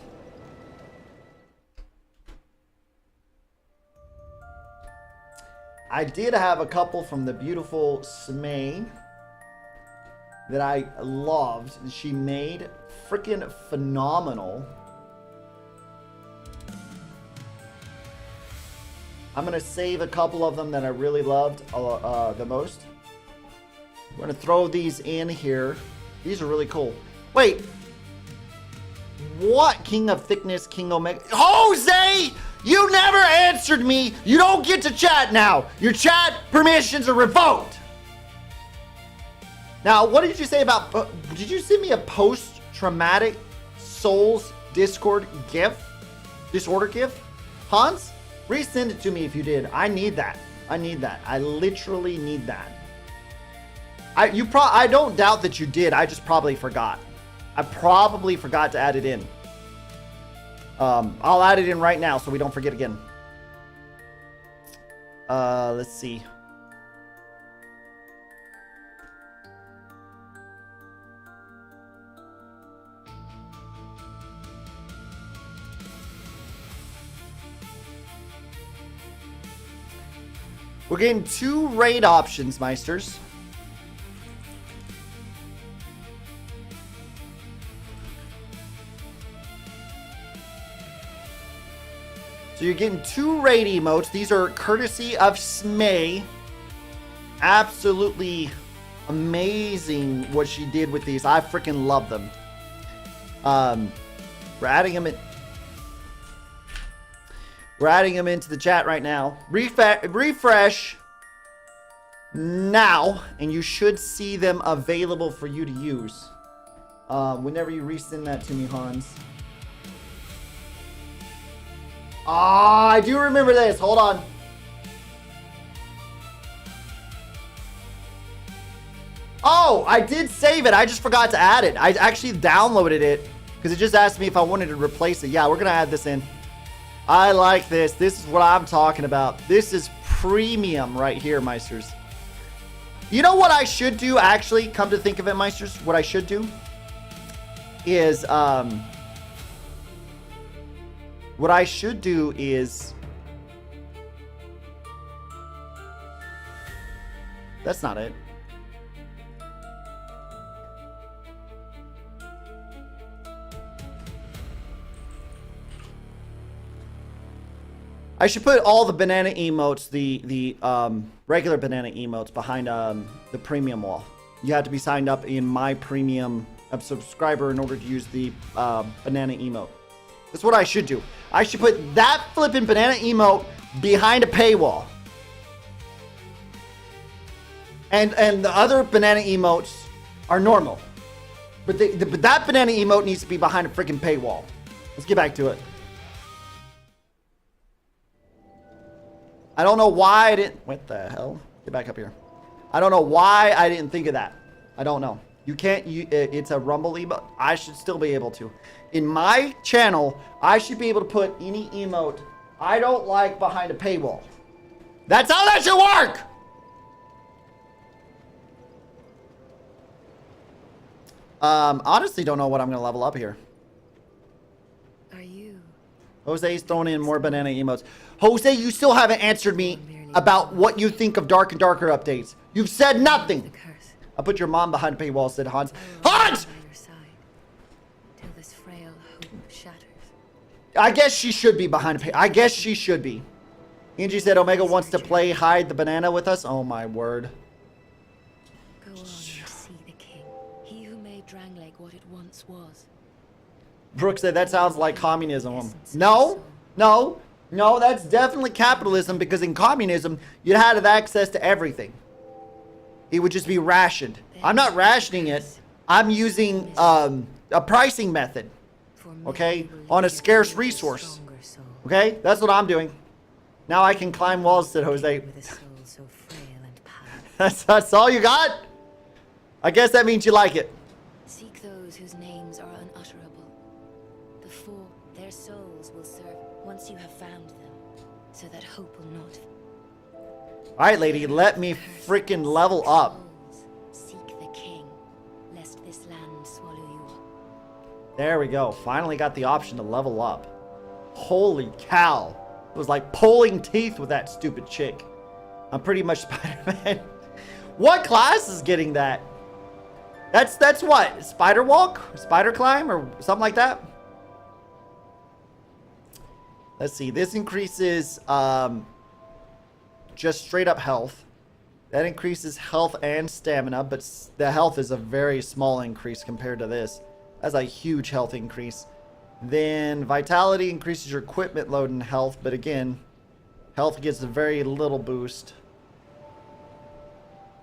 I did have a couple from the beautiful Smay that I loved. She made freaking phenomenal. I'm going to save a couple of them that I really loved the most. I'm going to throw these in here. These are really cool. Wait. What? King of Thickness, King Omega. Jose! You never answered me. You don't get to chat now. Your chat permissions are revoked. Now, what did you say about... did you send me a post-traumatic souls Discord gif? Disorder gif? Hans? Resend it to me if you did. I need that. I need that. I literally need that. I don't doubt that you did. I just probably forgot. I probably forgot to add it in. I'll add it in right now so we don't forget again. Let's see. We're getting 2 raid options, Meisters. So you're getting 2 raid emotes. These are courtesy of Smay. Absolutely amazing what she did with these. I freaking love them. We're adding them in. We're adding them into the chat right now. Refresh now, and you should see them available for you to use. Whenever you resend that to me, Hans. Ah, I do remember this. Hold on. Oh, I did save it. I just forgot to add it. I actually downloaded it because it just asked me if I wanted to replace it. Yeah, we're going to add this in. I like this. This is what I'm talking about. This is premium right here, Meisters. You know what I should do, actually? Come to think of it, Meisters. What I should do is... what I should do is... That's not it. I should put all the banana emotes, the regular banana emotes behind the premium wall. You have to be signed up in my premium subscriber in order to use the banana emote. That's what I should do. I should put that flipping banana emote behind a paywall. And the other banana emotes are normal. But that banana emote needs to be behind a freaking paywall. Let's get back to it. I don't know why I didn't... What the hell? Get back up here. I don't know why I didn't think of that. I don't know. You can't... it's a Rumble emote. I should still be able to. In my channel, I should be able to put any emote I don't like behind a paywall. That's how that should work! Honestly don't know what I'm going to level up here. Are you? Jose's throwing in more banana emotes. Jose, you still haven't answered me about what you think of Dark and Darker updates. You've said nothing. I'll put your mom behind a paywall, said Hans. Hans! Till this frail hope shatters. I guess she should be behind a paywall. I guess she should be. Angie said Omega wants to play hide the banana with us. Oh my word. Go on and see the king. He who made Drangleic what it once was. Brooke said that sounds like communism. No, no. No, that's definitely capitalism, because in communism, you'd have access to everything. It would just be rationed. I'm not rationing it. I'm using a pricing method, okay, on a scarce resource. Okay, that's what I'm doing. Now I can climb walls, said Jose. That's all you got? I guess that means you like it. Seek those whose names are unutterable. Before their souls will serve once you have found them, so that hope will not. Alright, lady, let me freaking level up. Seek the king, lest this land swallow you up. There we go. Finally got the option to level up. Holy cow. It was like pulling teeth with that stupid chick. I'm pretty much Spider-Man. What class is getting that? That's what? Spider walk? Spider climb? Or something like that? Let's see. This increases just straight up health. That increases health and stamina, but the health is a very small increase compared to this. That's a huge health increase. Then vitality increases your equipment load and health, but again, health gets a very little boost.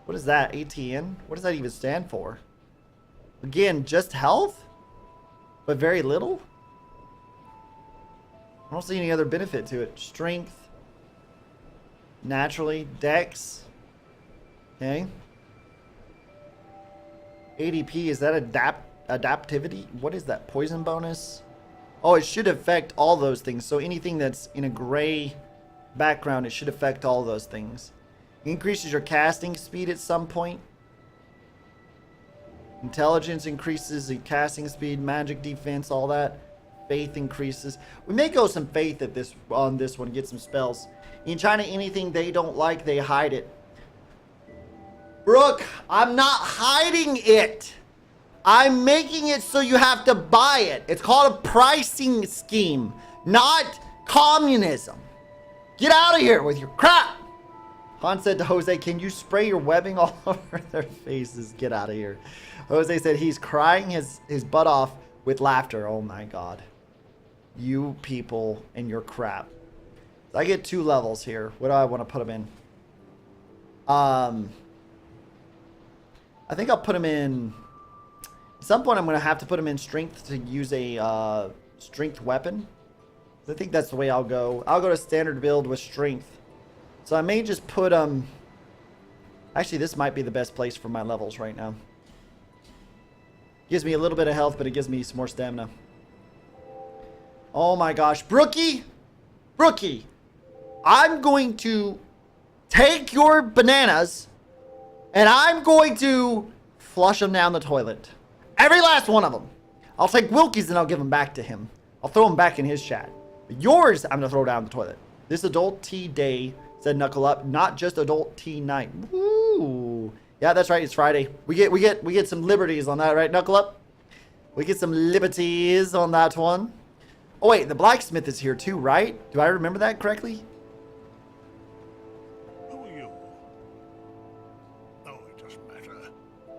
What is that? ATN? What does that even stand for? Again, just health? But very little? I don't see any other benefit to it. Strength. Naturally. Dex. Okay. ADP, is that adaptivity? What is that? Poison bonus? Oh, it should affect all those things. So anything that's in a gray background, it should affect all those things. Increases your casting speed at some point. Intelligence increases the casting speed, magic defense, all that. Faith increases. We may go some faith at on this one, get some spells. In China, anything they don't like, they hide it. Brooke, I'm not hiding it. I'm making it so you have to buy it. It's called a pricing scheme, not communism. Get out of here with your crap. Han said to Jose, can you spray your webbing all over their faces? Get out of here. Jose said he's crying his butt off with laughter. Oh my God. You people and your crap. So I get 2 levels here. What do I want to put them in? I think I'll put them in... At some point I'm going to have to put them in strength to use a strength weapon. I think that's the way I'll go. I'll go to standard build with strength. So I may just put actually, this might be the best place for my levels right now. Gives me a little bit of health, but it gives me some more stamina. Oh my gosh. Brookie! Brookie! I'm going to take your bananas and I'm going to flush them down the toilet. Every last one of them. I'll take Wilkie's and I'll give them back to him. I'll throw them back in his chat. But yours, I'm going to throw down the toilet. This adult tea day, said Knuckle Up, not just adult tea night. Woo! Yeah, that's right. It's Friday. We get some liberties on that, right, Knuckle Up? We get some liberties on that one. Oh wait, the blacksmith is here too, right? Do I remember that correctly? Who are you? Oh, it doesn't matter.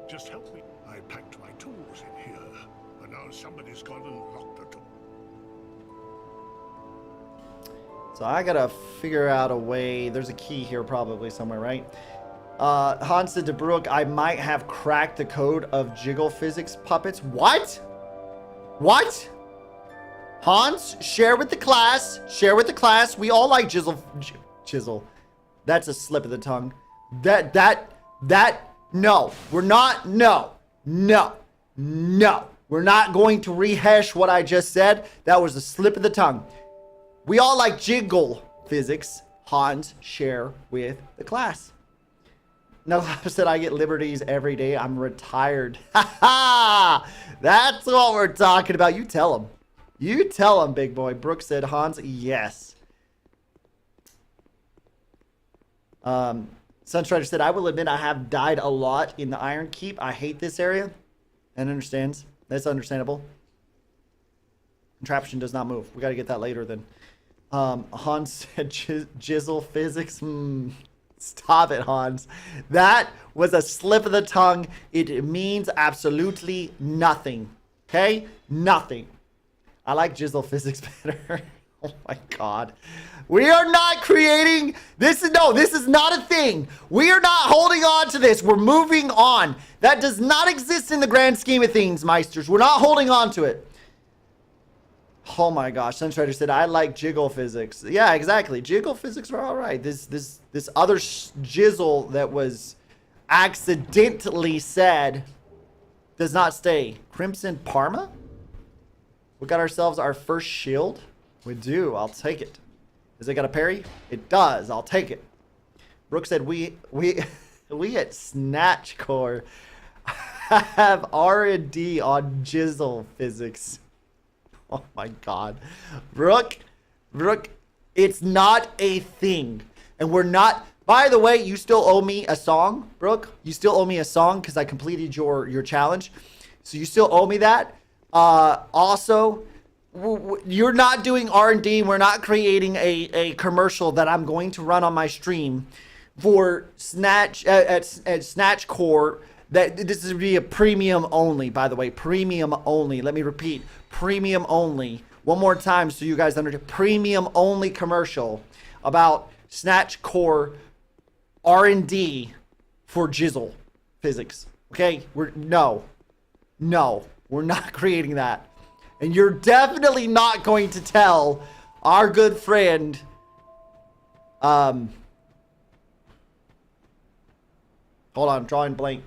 Just help me. I packed my tools in here, but now somebody's gone and locked the door. So I gotta figure out a way. There's a key here probably somewhere, right? Hans said to Brooke, I might have cracked the code of jiggle physics puppets. What? What? Hans, share with the class. Share with the class. We all like Jizzle. That's a slip of the tongue. No. We're not, no. We're not going to rehash what I just said. That was a slip of the tongue. We all like jiggle physics. Hans, share with the class. No, I said I get liberties every day. I'm retired. Ha ha! That's what we're talking about. You tell him. You tell him, big boy. Brooke said, Hans, yes. Sunstrider said, I will admit I have died a lot in the Iron Keep. I hate this area. And understands. That's understandable. Contraption does not move. We got to get that later then. Hans said, jizzle physics. Stop it, Hans. That was a slip of the tongue. It means absolutely nothing. Okay? Nothing. I like jizzle physics better. Oh my God. We are not creating, this is not a thing. We are not holding on to this. We're moving on. That does not exist in the grand scheme of things, Meisters. We're not holding on to it. Oh my gosh, Sunstrider said, I like jiggle physics. Yeah, exactly. Jiggle physics are all right. This other jizzle that was accidentally said does not stay. Crimson Parma? We got ourselves our first shield. We do. I'll take it. Does it got a parry? It does. I'll take it. Brooke said we at Snatch Core have R&D on jizzle physics. Oh my God. Brooke, it's not a thing. And we're not, by the way, you still owe me a song, Brooke. You still owe me a song because I completed your challenge. So you still owe me that. Also, you're not doing R&D. We're not creating a commercial that I'm going to run on my stream for Snatch at Snatch Core. That this is be a premium only, by the way, premium only. Let me repeat, premium only. One more time so you guys understand. Premium only commercial about Snatch Core R&D for jizzle physics. Okay, we're not creating that. And you're definitely not going to tell our good friend, hold on, drawing blank.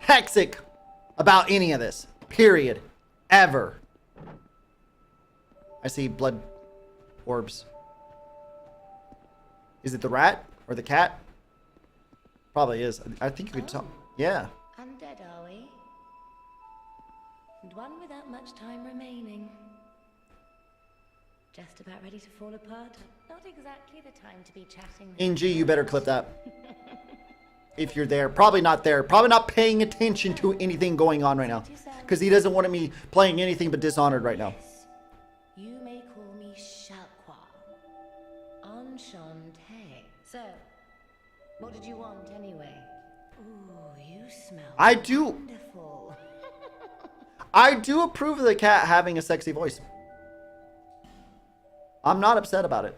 Hexic about any of this. Period. Ever. I see blood orbs. Is it the rat or the cat? Probably is. I think you could tell. Yeah. Undead, are we? And one without much time remaining. Just about ready to fall apart. Not exactly the time to be chatting. NG, you better clip that. If you're there. Probably not there. Probably not paying attention to anything going on right now. Because he doesn't want me playing anything but Dishonored right now. Yes. You may call me Shalqua. Enchanté. So, what did you want anyway? Ooh, you smell wonderful. I do approve of the cat having a sexy voice. I'm not upset about it.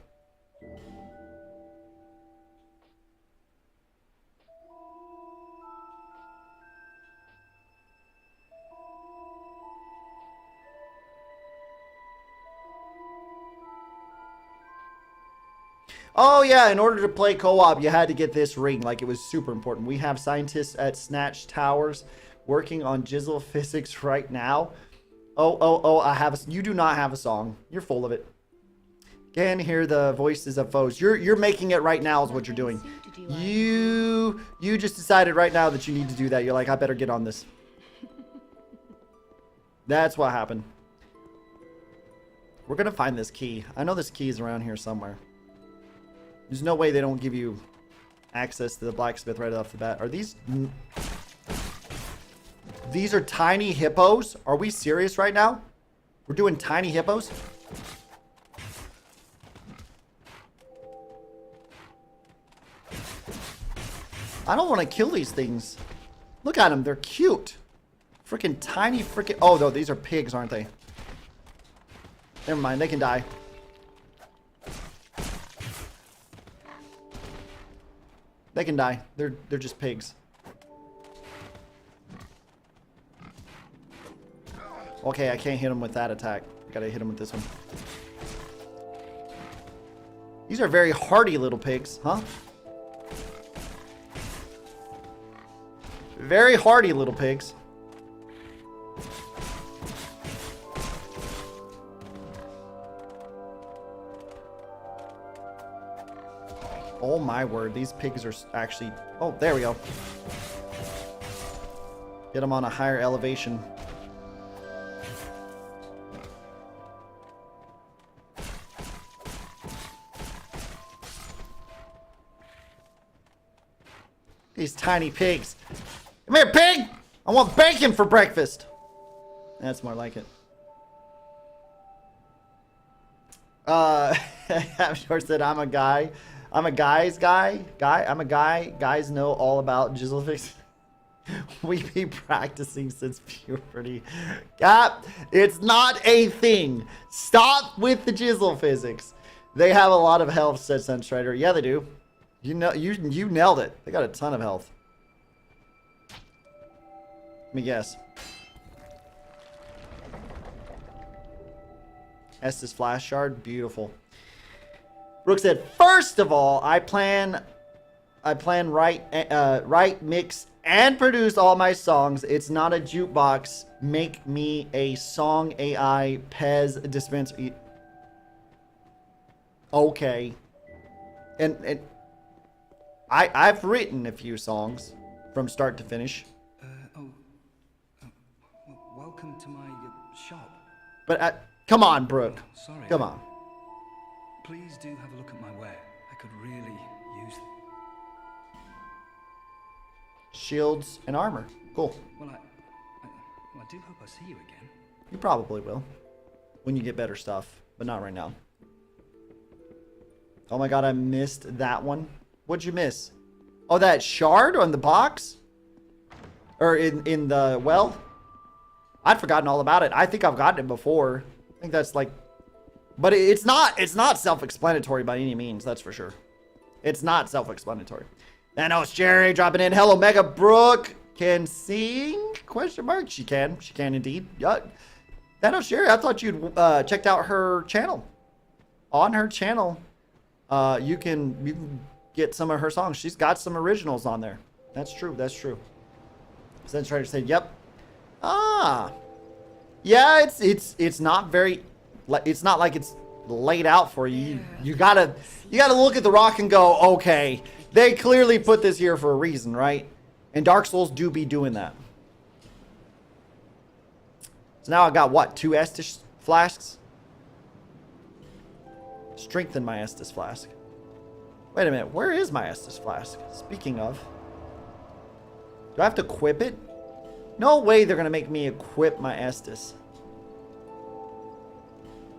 Oh yeah, in order to play co-op, you had to get this ring. Like, it was super important. We have scientists at Snatch Towers working on jizzle physics right now. Oh, I have a... You do not have a song. You're full of it. Can hear the voices of foes. You're making it right now is what you're doing. You just decided right now that you need to do that. You're like, I better get on this. That's what happened. We're gonna find this key. I know this key is around here somewhere. There's no way they don't give you access to the blacksmith right off the bat. Are these... These are tiny hippos? Are we serious right now? We're doing tiny hippos? I don't want to kill these things. Look at them. They're cute. Freaking tiny freaking... Oh, no. These are pigs, aren't they? Never mind. They can die. They can die. They're just pigs. Okay, I can't hit them with that attack. I gotta hit them with this one. These are very hardy little pigs, huh? Very hardy little pigs. Oh my word, these pigs are actually... Oh, there we go. Get them on a higher elevation. These tiny pigs. Come here, pig! I want bacon for breakfast. That's more like it. Short said, I'm a guy. I'm a guy's guy. I'm a guy. Guys know all about jizzle fix. We be practicing since puberty. Cap, it's not a thing. Stop with the jizzle physics. They have a lot of health, said Sunstrider. Yeah, they do. You know, you nailed it. They got a ton of health. Let me guess. Estes Flash Shard, beautiful. Brooke said, first of all, I plan write, mix, and produce all my songs. It's not a jukebox. Make me a song AI Pez dispenser. Okay. And I've written a few songs from start to finish. Welcome to my shop. But come on, Brooke. Sorry. Come on. Please do have a look at my wear. I could really use them. Shields and armor. Cool. Well, I do hope I see you again. You probably will. When you get better stuff. But not right now. Oh my god, I missed that one. What'd you miss? Oh, that shard on the box? Or in the well? I'd forgotten all about it. I think I've gotten it before. I think that's like... But it's not self-explanatory by any means, that's for sure. It's not self-explanatory. Thanos Jerry dropping in. Hello, Mega Brooke. Can sing? Question mark. She can. She can indeed. Yeah. Thanos Jerry, I thought you'd checked out her channel. On her channel, you can get some of her songs. She's got some originals on there. That's true. That's true. Sense Trader said, "Yep." Ah. Yeah, it's not very. It's not like it's laid out for you. You gotta look at the rock and go, okay, they clearly put this here for a reason, right? And Dark Souls do be doing that. So now I got what? 2 Estus flasks? Strengthen my Estus flask. Wait a minute, where is my Estus flask? Speaking of, do I have to equip it? No way they're gonna make me equip my Estus.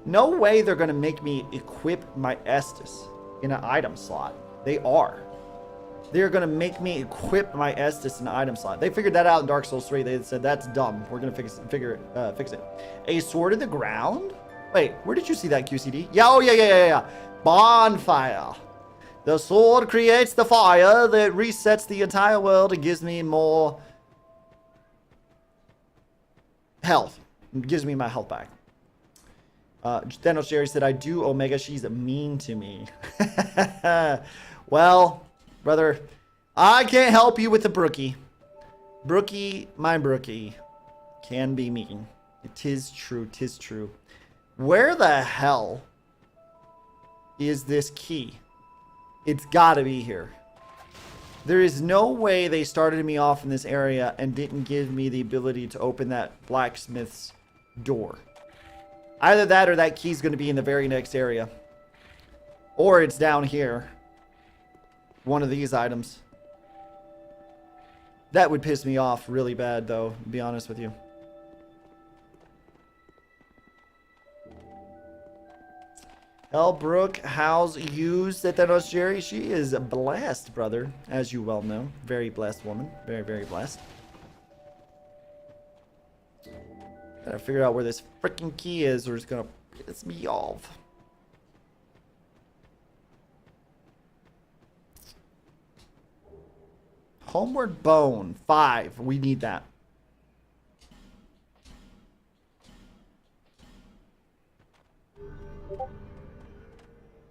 No way they're going to make me equip my Estus in an item slot. They are. They're going to make me equip my Estus in an item slot. They figured that out in Dark Souls 3. They said, that's dumb. We're going to fix it. A sword in the ground? Wait, where did you see that, QCD? Yeah, oh, yeah. Bonfire. The sword creates the fire that resets the entire world and gives me more health. It gives me my health back. Thanos Jerry said, I do, Omega. She's mean to me. Well, brother, I can't help you with the Brookie. Brookie, my Brookie, can be mean. Tis true, tis true. Where the hell is this key? It's gotta be here. There is no way they started me off in this area and didn't give me the ability to open that blacksmith's door. Either that or that key's going to be in the very next area. Or it's down here. One of these items. That would piss me off really bad, though, to be honest with you. Brooke, how's you? Said Thanos Jerry. She is blessed, brother. As you well know. Very blessed woman. Very, very blessed. Gotta figure out where this freaking key is or it's gonna piss me off. Homeward Bone 5. We need that.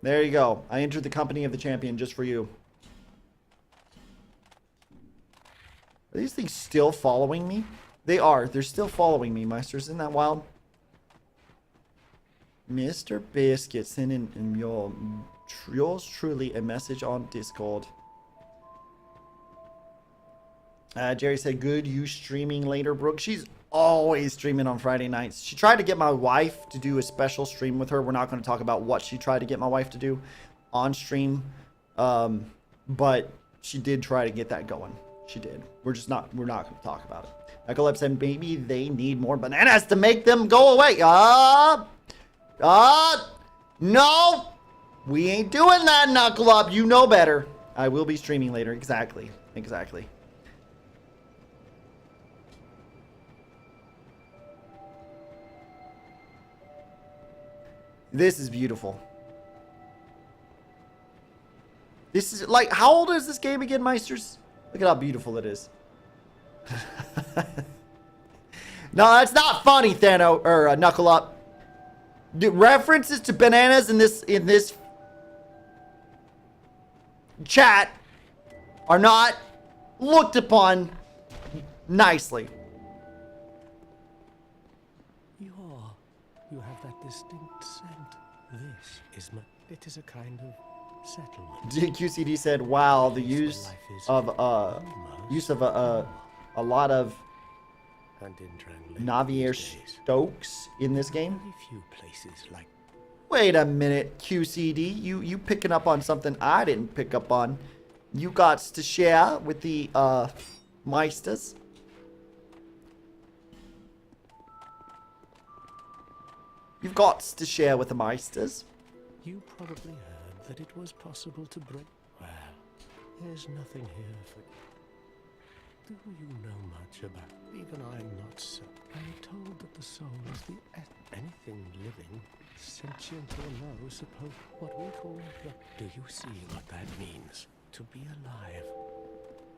There you go. I entered the company of the champion just for you. Are these things still following me? They are. They're still following me, Meisters. Isn't that wild? Mr. Biscuit sending yours truly a message on Discord. Jerry said, good. You streaming later, Brooke? She's always streaming on Friday nights. She tried to get my wife to do a special stream with her. We're not going to talk about what she tried to get my wife to do on stream. But she did try to get that going. She did. We're not going to talk about it. Michael Ep said, maybe they need more bananas to make them go away. No. We ain't doing that, Knuckle Up. You know better. I will be streaming later. Exactly. This is beautiful. This is like, how old is this game again, Meisters? Look at how beautiful it is. No, that's not funny, Thano or Knuckle Up. Dude, references to bananas in this chat are not looked upon nicely. You have that distinct scent. This is it is a kind of settlement. QCD said, "Wow, the use of a lot of Navier Stokes in this game." Few places like. Wait a minute, QCD. You picking up on something I didn't pick up on. You got to share with the Meisters. You've got to share with the Meisters. You probably heard that it was possible to break. Well, there's nothing here for. Do you know much about? Even I'm not so. I'm told that the soul is the anything living, sentient or no, suppose what we call the. Do you see what that means? To be alive.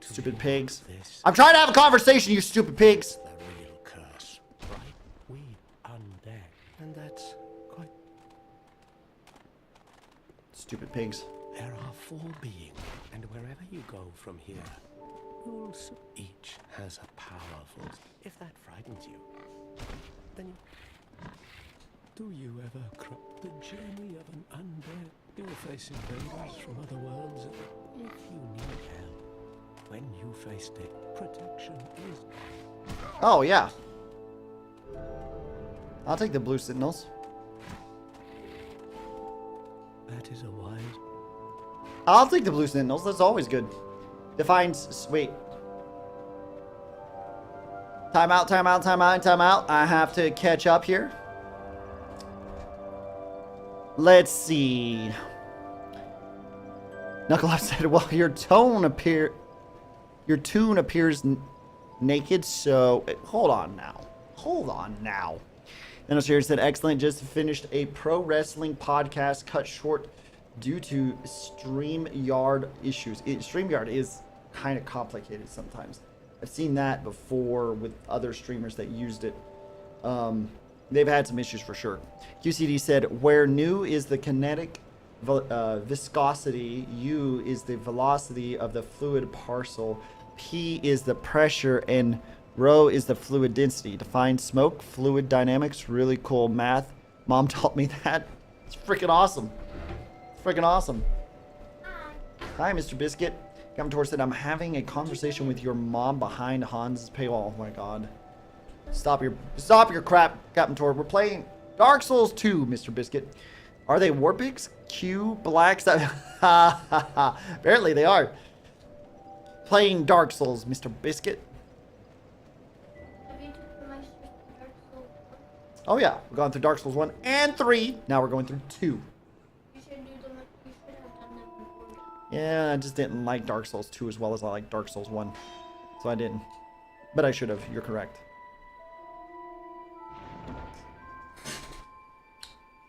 To Stupid pigs. I'm trying to have a conversation, you stupid pigs. The real curse, right? We undead, and that's quite. Stupid pigs. There are 4 beings, and wherever you go from here, you'll each has a powerful. If that frightens you, then do you ever the journey of an undead? You'll face invaders from other worlds. If you need help, when you face death, protection is. Oh yeah. I'll take the blue sentinels. That is a wise. I'll take the blue sentinels. That's always good. Defines. Wait. Time out, time out, time out, time out. I have to catch up here. Let's see. Knucklehead said, well, your tune appears naked, so hold on now. Hold on now. And Osiris said, excellent, just finished a pro wrestling podcast cut short due to StreamYard issues. StreamYard is kind of complicated sometimes. I've seen that before with other streamers that used it. They've had some issues for sure. QCD said, where nu is the kinetic viscosity, U is the velocity of the fluid parcel, P is the pressure, and rho is the fluid density. Define smoke, fluid dynamics, really cool math. Mom taught me that. It's freaking awesome. It's freaking awesome. Hi, Mr. Biscuit. Captain Tor said, I'm having a conversation with your mom behind Hans' paywall. Oh my god. Stop your crap, Captain Tor. We're playing Dark Souls 2, Mr. Biscuit. Are they war pigs? Q blacks? Apparently they are. Playing Dark Souls, Mr. Biscuit. Have you took the Meisters to Dark Souls? Oh yeah, we've gone through Dark Souls 1 and 3. Now we're going through 2. You should have done them before. Yeah, I just didn't like Dark Souls 2 as well as I like Dark Souls 1. So I didn't. But I should have. You're correct.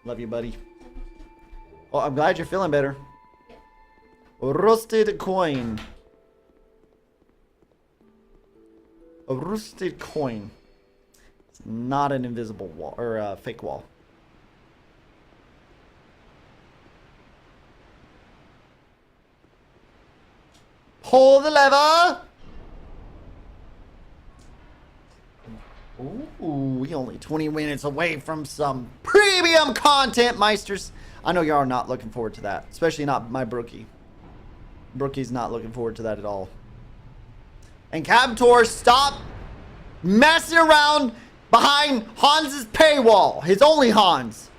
Love you, buddy. Oh, I'm glad you're feeling better. Yeah. Rusted coin. A rusted coin. It's not an invisible wall or a fake wall. Pull the lever. Ooh, we only 20 minutes away from some premium content, Meisters. I know y'all are not looking forward to that, especially not my Brookie. Brookie's not looking forward to that at all. And Captor, stop messing around behind Hans's paywall. His only Hans.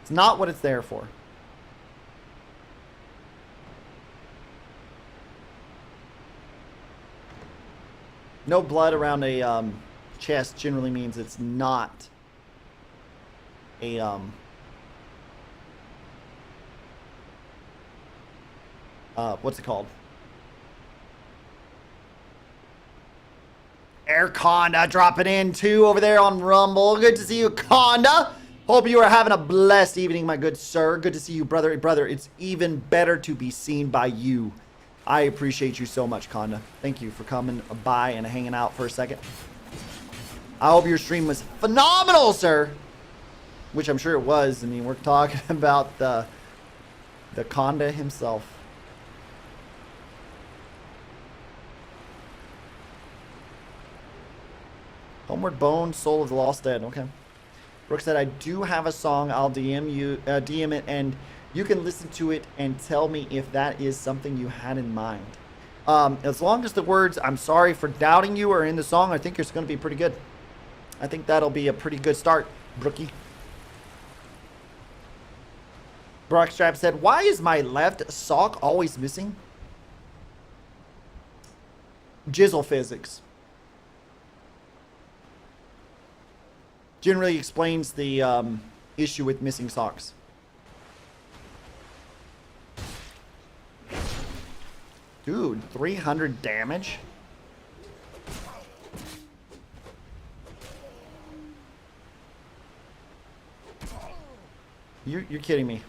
It's not what it's there for. No blood around a chest generally means it's not a what's it called? Air Conda dropping in too over there on Rumble. Good to see you, Conda. Hope you are having a blessed evening, my good sir. Good to see you, brother. Brother, it's even better to be seen by you. I appreciate you so much, Conda. Thank you for coming by and hanging out for a second. I hope your stream was phenomenal, sir. Which I'm sure it was. I mean, we're talking about the Conda himself. Homeward Bone, Soul of the Lost Dead. Okay. Brooke said, I do have a song. I'll DM it, and you can listen to it and tell me if that is something you had in mind. As long as the words, I'm sorry for doubting you, are in the song, I think it's going to be pretty good. I think that'll be a pretty good start, Brookie. Brockstrap said, why is my left sock always missing? Jizzle physics. Generally explains the issue with missing socks. Dude, 300 damage? You're kidding me.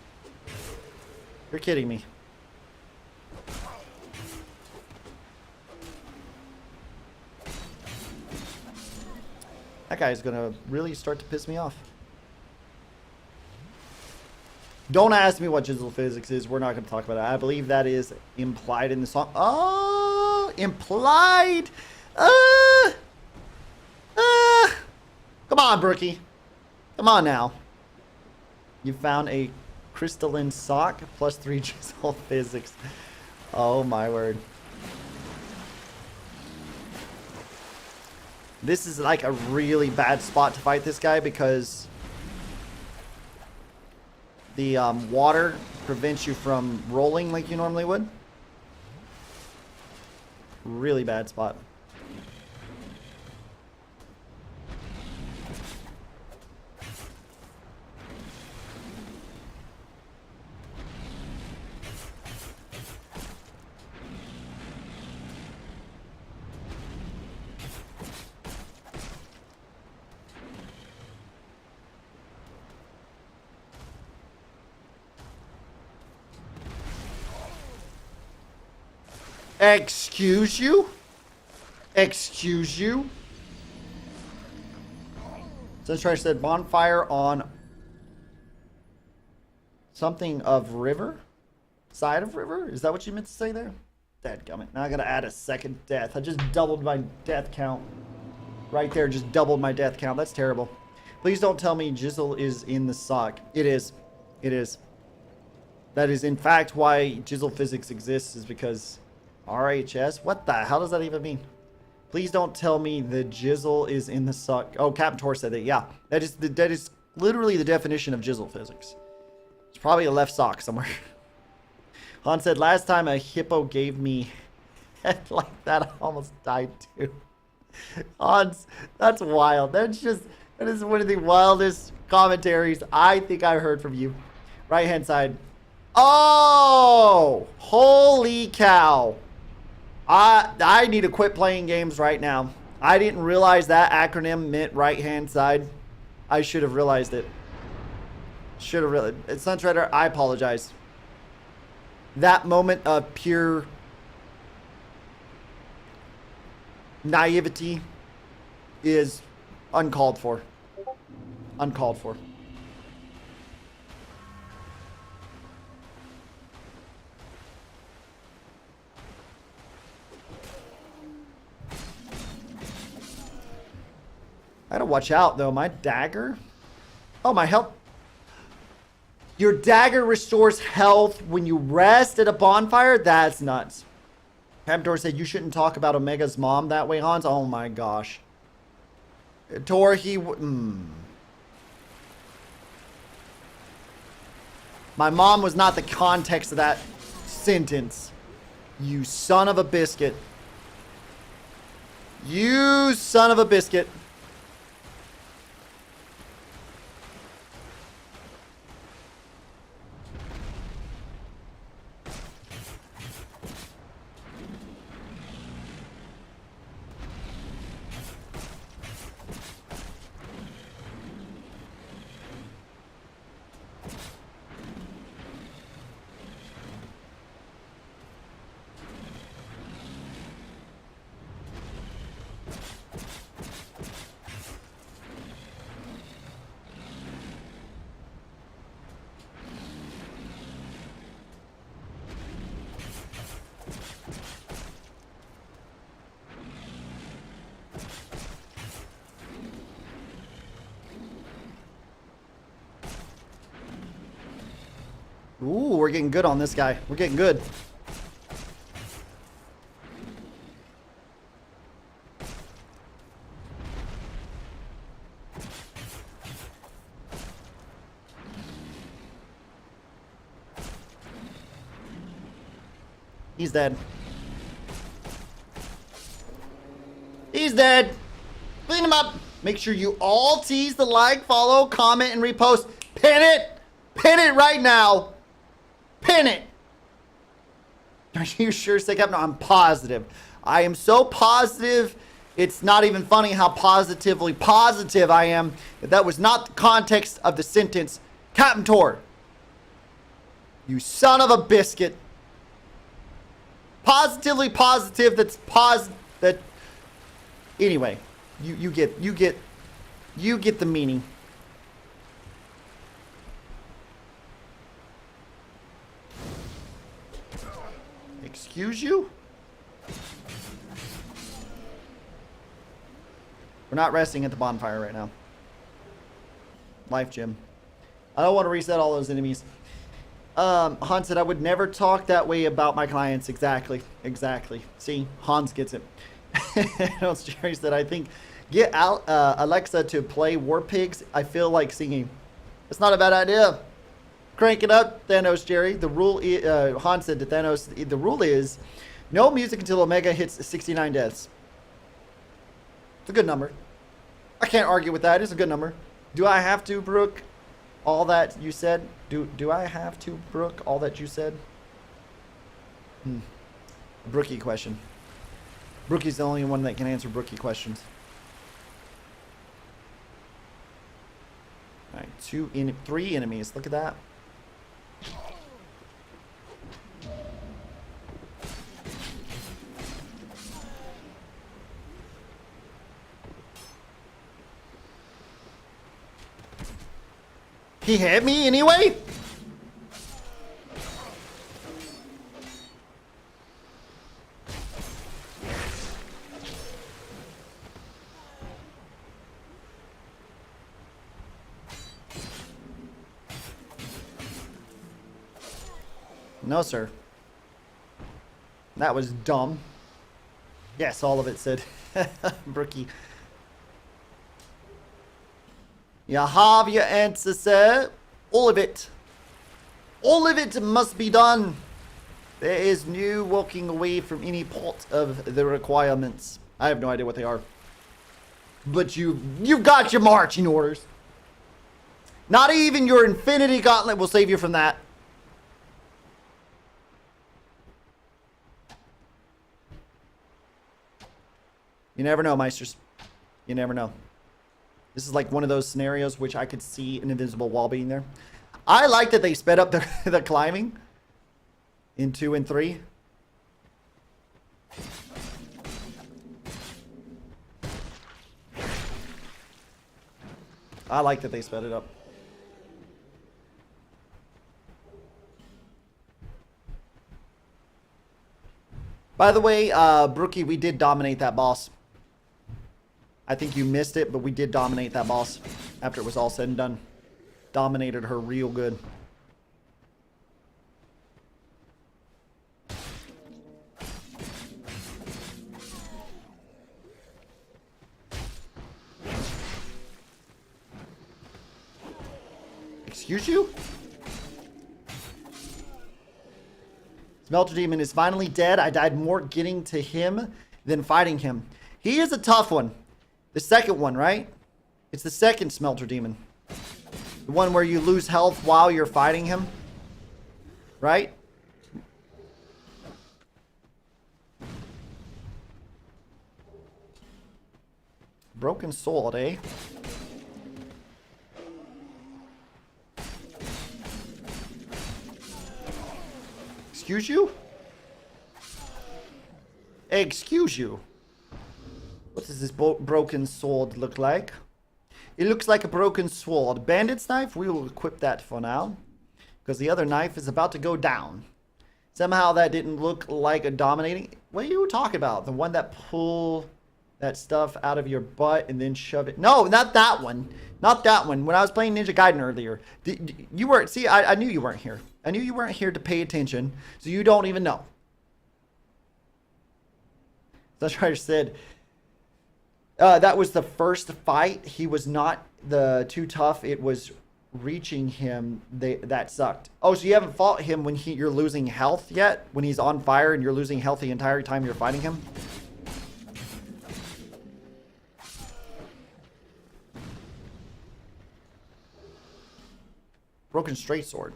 You're kidding me. That guy's gonna really start to piss me off. Don't ask me what Jizzle Physics is. We're not gonna talk about it. I believe that is implied in the song. Oh, implied. Come on, Brookie. Come on now. You found a crystalline sock plus 3 Jizzle Physics. Oh my word. This is like a really bad spot to fight this guy because the water prevents you from rolling like you normally would. Really bad spot. Excuse you? Excuse you? Sunstrider said bonfire on something of river? Side of river? Is that what you meant to say there? Dadgummit. Now I gotta add a second death. I just doubled my death count. Right there, just doubled my death count. That's terrible. Please don't tell me Jizzle is in the sock. It is. It is. That is in fact why Jizzle Physics exists, is because RHS? What the hell does that even mean? Please don't tell me the Jizzle is in the sock. Oh, Captain Tor said that. Yeah, that is literally the definition of Jizzle Physics. It's probably a left sock somewhere. Han said, last time a hippo gave me head like that, I almost died too. Hans, that's wild. That is one of the wildest commentaries I think I heard from you. Right hand side. Oh, holy cow. I need to quit playing games right now. I didn't realize that acronym meant right hand side. I should have realized it. Should have realized it. Sunstrider, I apologize. That moment of pure naivety is uncalled for. Uncalled for. I gotta watch out though. My dagger? Oh, my health. Your dagger restores health when you rest at a bonfire? That's nuts. Pamtor said you shouldn't talk about Omega's mom that way, Hans. Oh my gosh. Tor, My mom was not the context of that sentence. You son of a biscuit. You son of a biscuit. Ooh, we're getting good on this guy. We're getting good. He's dead. He's dead. Clean him up. Make sure you all tease the like, follow, comment, and repost. Pin it. Pin it right now. Pin it. Are you sure, Stick? No, I'm positive. I am so positive. It's not even funny how positively positive I am. That was not the context of the sentence. Captain Tor. You son of a biscuit. Positively positive. That's that. Anyway, you get the meaning. Excuse you? We're not resting at the bonfire right now. Life gem. I don't want to reset all those enemies. Hans said I would never talk that way about my clients. Exactly. See, Hans gets it. Jerry said, I think get Alexa to play War Pigs. I feel like singing. It's not a bad idea. Crank it up, Thanos, Jerry. The rule, Hans said to Thanos, the rule is no music until Omega hits 69 deaths. It's a good number. I can't argue with that. It's a good number. Do I have to, Brooke? All that you said? Do I have to, Brooke? All that you said? Brookie question. Brookie's the only one that can answer Brookie questions. Alright, 3 enemies. Look at that. He hit me anyway? No, sir. That was dumb. Yes, all of it said. Brookie. You have your answer, sir. All of it. All of it must be done. There is no walking away from any part of the requirements. I have no idea what they are. But you've got your marching orders. Not even your Infinity Gauntlet will save you from that. You never know, Meisters. You never know. This is like one of those scenarios which I could see an invisible wall being there. I like that they sped up the climbing in 2 and 3. I like that they sped it up. By the way, Brookie, we did dominate that boss. I think you missed it, but we did dominate that boss after it was all said and done. Dominated her real good. Excuse you? Smelter Demon is finally dead. I died more getting to him than fighting him. He is a tough one. The second one, right? It's the second Smelter Demon. The one where you lose health while you're fighting him. Right? Broken sword, eh? Excuse you? Excuse you? What does this broken sword look like? It looks like a broken sword. Bandit's knife? We will equip that for now. Because the other knife is about to go down. Somehow that didn't look like a dominating... What are you talking about? The one that that stuff out of your butt and then shove it. No, not that one. Not that one. When I was playing Ninja Gaiden earlier, you weren't. See, I knew you weren't here. I knew you weren't here to pay attention, so you don't even know. Sunstrider said that was the first fight. He was not too tough. It was reaching him that sucked. Oh, so you haven't fought him when you're losing health yet? When he's on fire and you're losing health the entire time you're fighting him? Broken straight sword.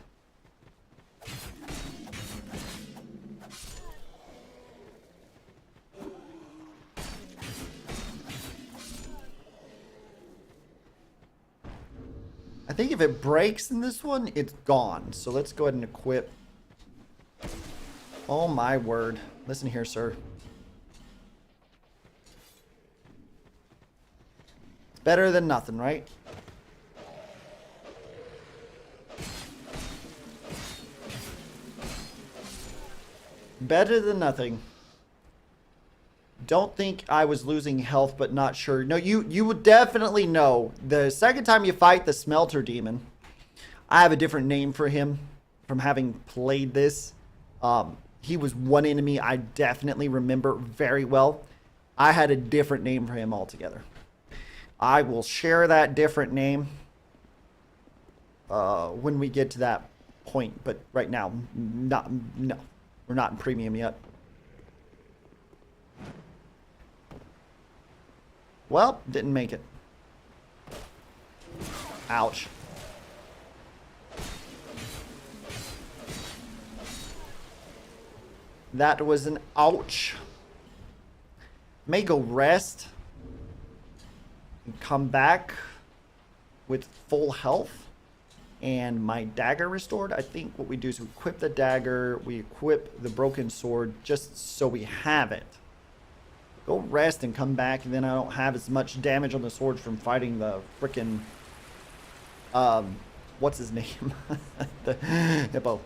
I think if it breaks in this one, it's gone. So let's go ahead and equip. Oh my word. Listen here, sir. It's better than nothing, right? Better than nothing. Don't think I was losing health, but not sure. No, you would definitely know. The second time you fight the Smelter Demon, I have a different name for him from having played this. He was one enemy I definitely remember very well. I had a different name for him altogether. I will share that different name when we get to that point, but right now, no. We're not in premium yet. Well, didn't make it. Ouch. That was an ouch. May go rest and come back with full health and my dagger restored. I think what we do is we equip the dagger, we equip the broken sword just so we have it. Go rest and come back, and then I don't have as much damage on the sword from fighting the frickin' what's his name? The hippo.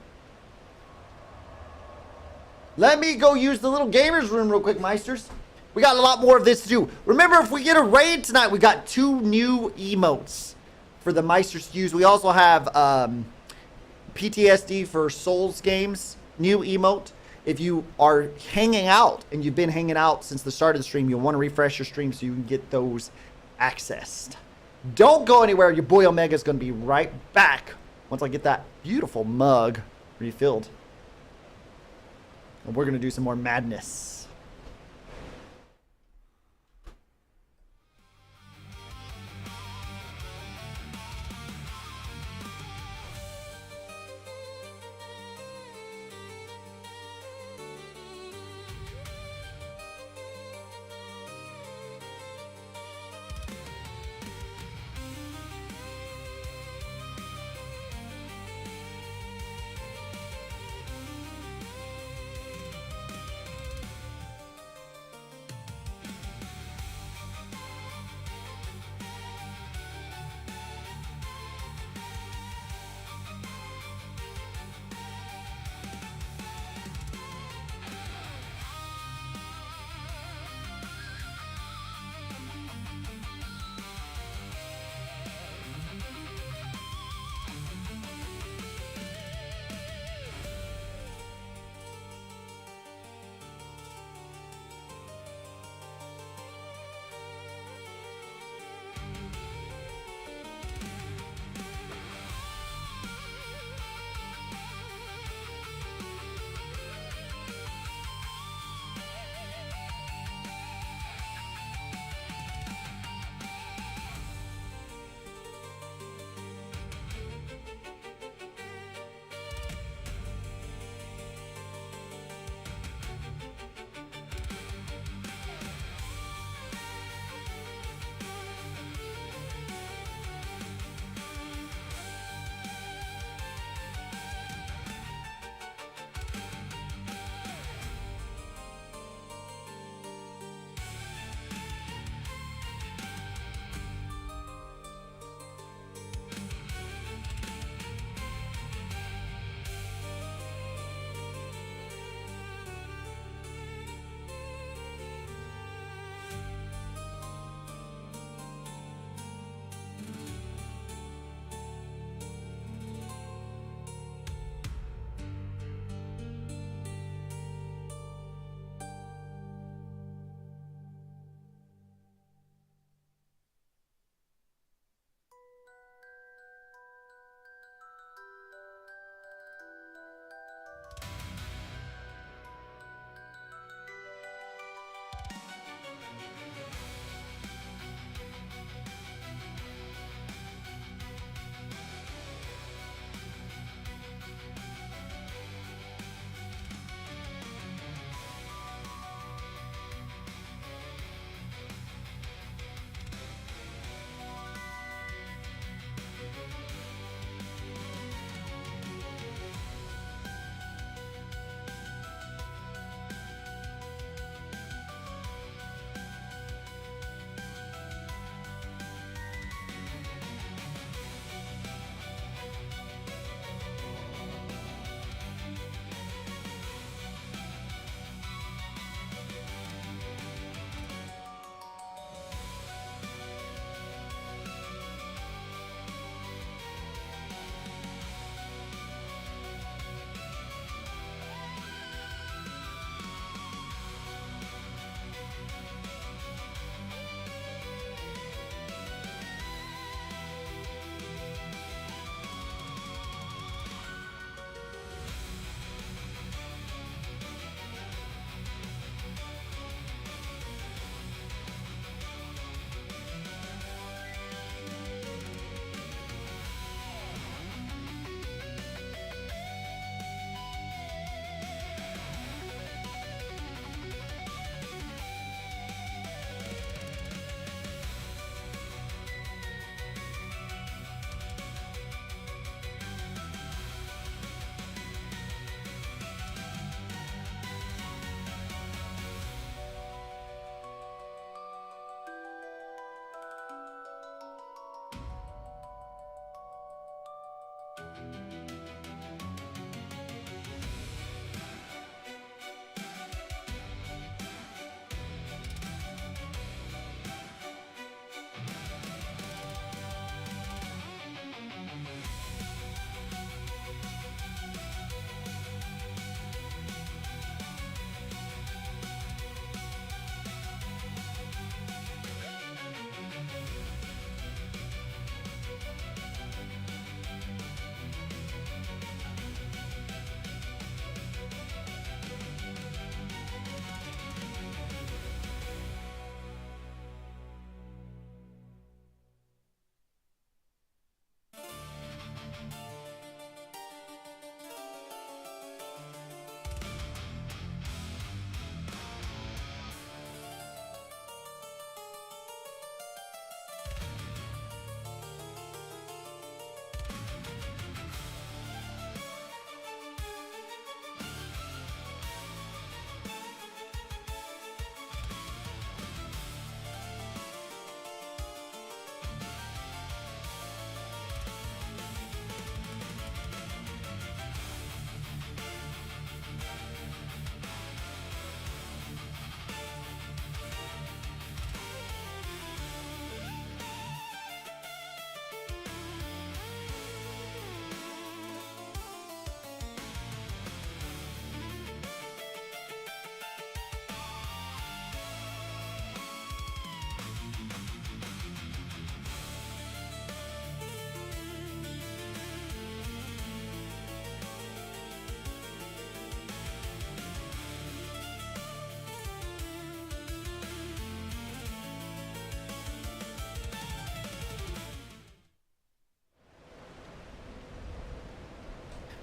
Let me go use the little gamers room real quick, Meisters. We got a lot more of this to do. Remember, if we get a raid tonight, we got 2 new emotes for the Meisters to use. We also have PTSD for Souls games, new emote. If you are hanging out and you've been hanging out since the start of the stream, you'll want to refresh your stream so you can get those accessed. Don't go anywhere. Your boy Omega is going to be right back once I get that beautiful mug refilled. And we're going to do some more madness.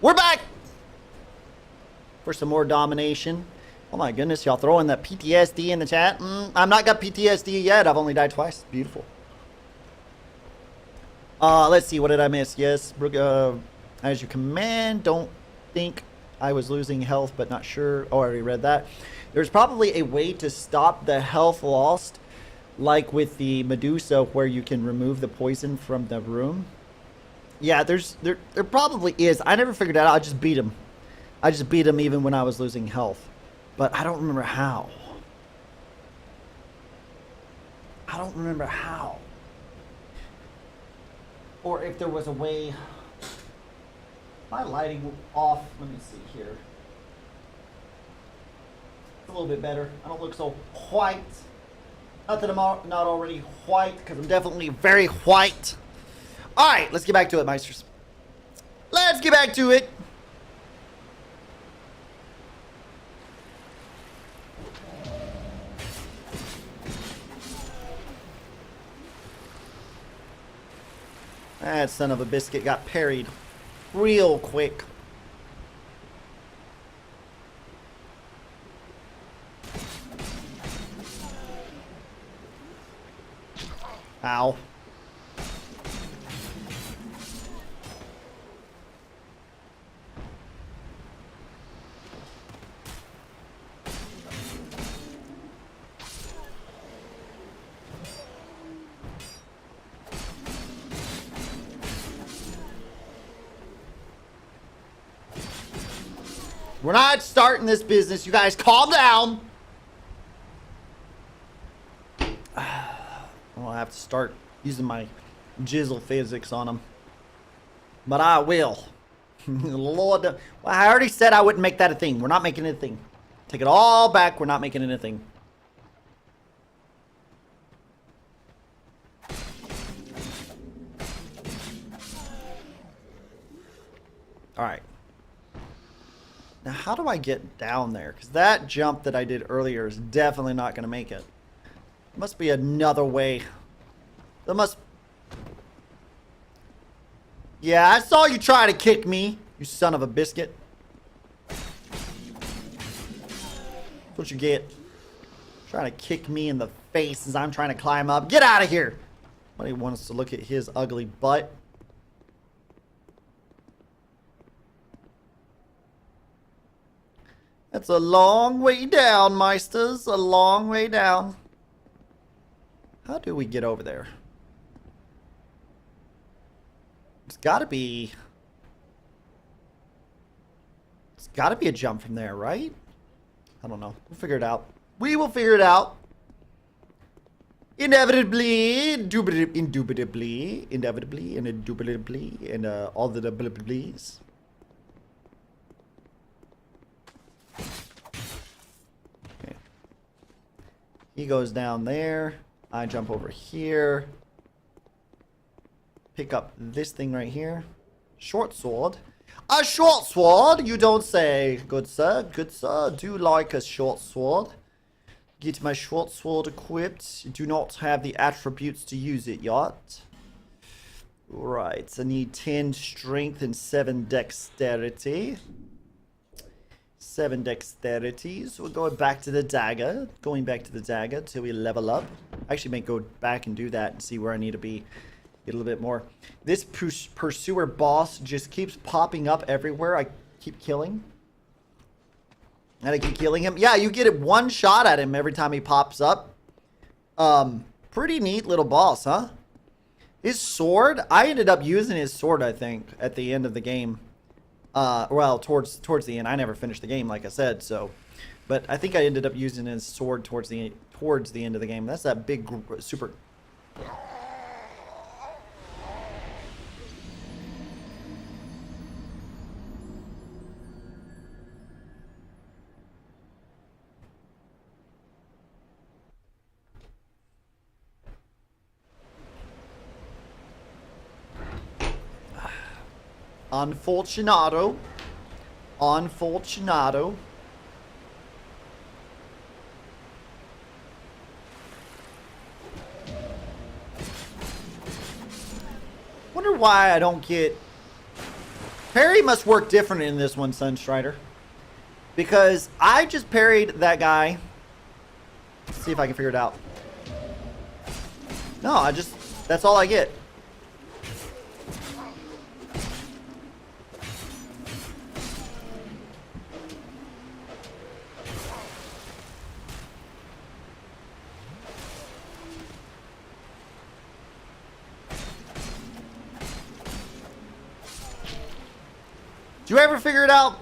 We're back for some more domination. Oh my goodness, y'all throwing that PTSD in the chat. I'm not got PTSD yet. I've only died twice. Beautiful. Let's see. What did I miss? Yes, as you command. Don't think I was losing health, but not sure. Oh, I already read that. There's probably a way to stop the health lost, like with the Medusa, where you can remove the poison from the room. Yeah, there probably is. I never figured it out. I just beat him. I just beat him even when I was losing health. But I don't remember how. I don't remember how. Or if there was a way. My lighting off. Let me see here. It's a little bit better. I don't look so white. Not that I'm not already white, because I'm definitely very white. Alright, let's get back to it, Meisters. Let's get back to it. That son of a biscuit got parried real quick. Ow. We're not starting this business. You guys calm down. I'll have to start using my jizzle physics on them. But I will. Lord, well, I already said I wouldn't make that a thing. We're not making it a thing. Take it all back. We're not making it a thing. Alright. Now, how do I get down there? Because that jump that I did earlier is definitely not going to make it. There must be another way. There must... Yeah, I saw you try to kick me, you son of a biscuit. That's what you get. Trying to kick me in the face as I'm trying to climb up. Get out of here! Somebody wants to look at his ugly butt. That's a long way down, Meisters. A long way down. How do we get over there? It's gotta be... It's gotta be a jump from there, right? I don't know. We'll figure it out. We will figure it out. Inevitably, indubitably, inevitably, and indubitably, and all the bliblies. Okay. He goes down there. I jump over here. Pick up this thing right here. Short sword. A short sword, you don't say. Good sir, good sir. Do like a short sword. Get my short sword equipped. Do not have the attributes to use it yet. Right, I need 10 strength and 7 dexterity. 7 dexterity. So we're going back to the dagger. Going back to the dagger till we level up. I actually may go back and do that and see where I need to be. Get a little bit more. This pursuer boss just keeps popping up everywhere. I keep killing. And I keep killing him. Yeah, you get it one shot at him every time he pops up. Pretty neat little boss, huh? His sword, I ended up using his sword, I think, at the end of the game. Well, towards the end. I never finished the game, like I said, so. But I think I ended up using his sword towards the end of the game. That's that big, super... Unfortunato. Unfortunato. Wonder why I don't get parry must work different in this one, Sunstrider. Because I just parried that guy. Let's see if I can figure it out. No, that's all I get. Did you ever figure it out?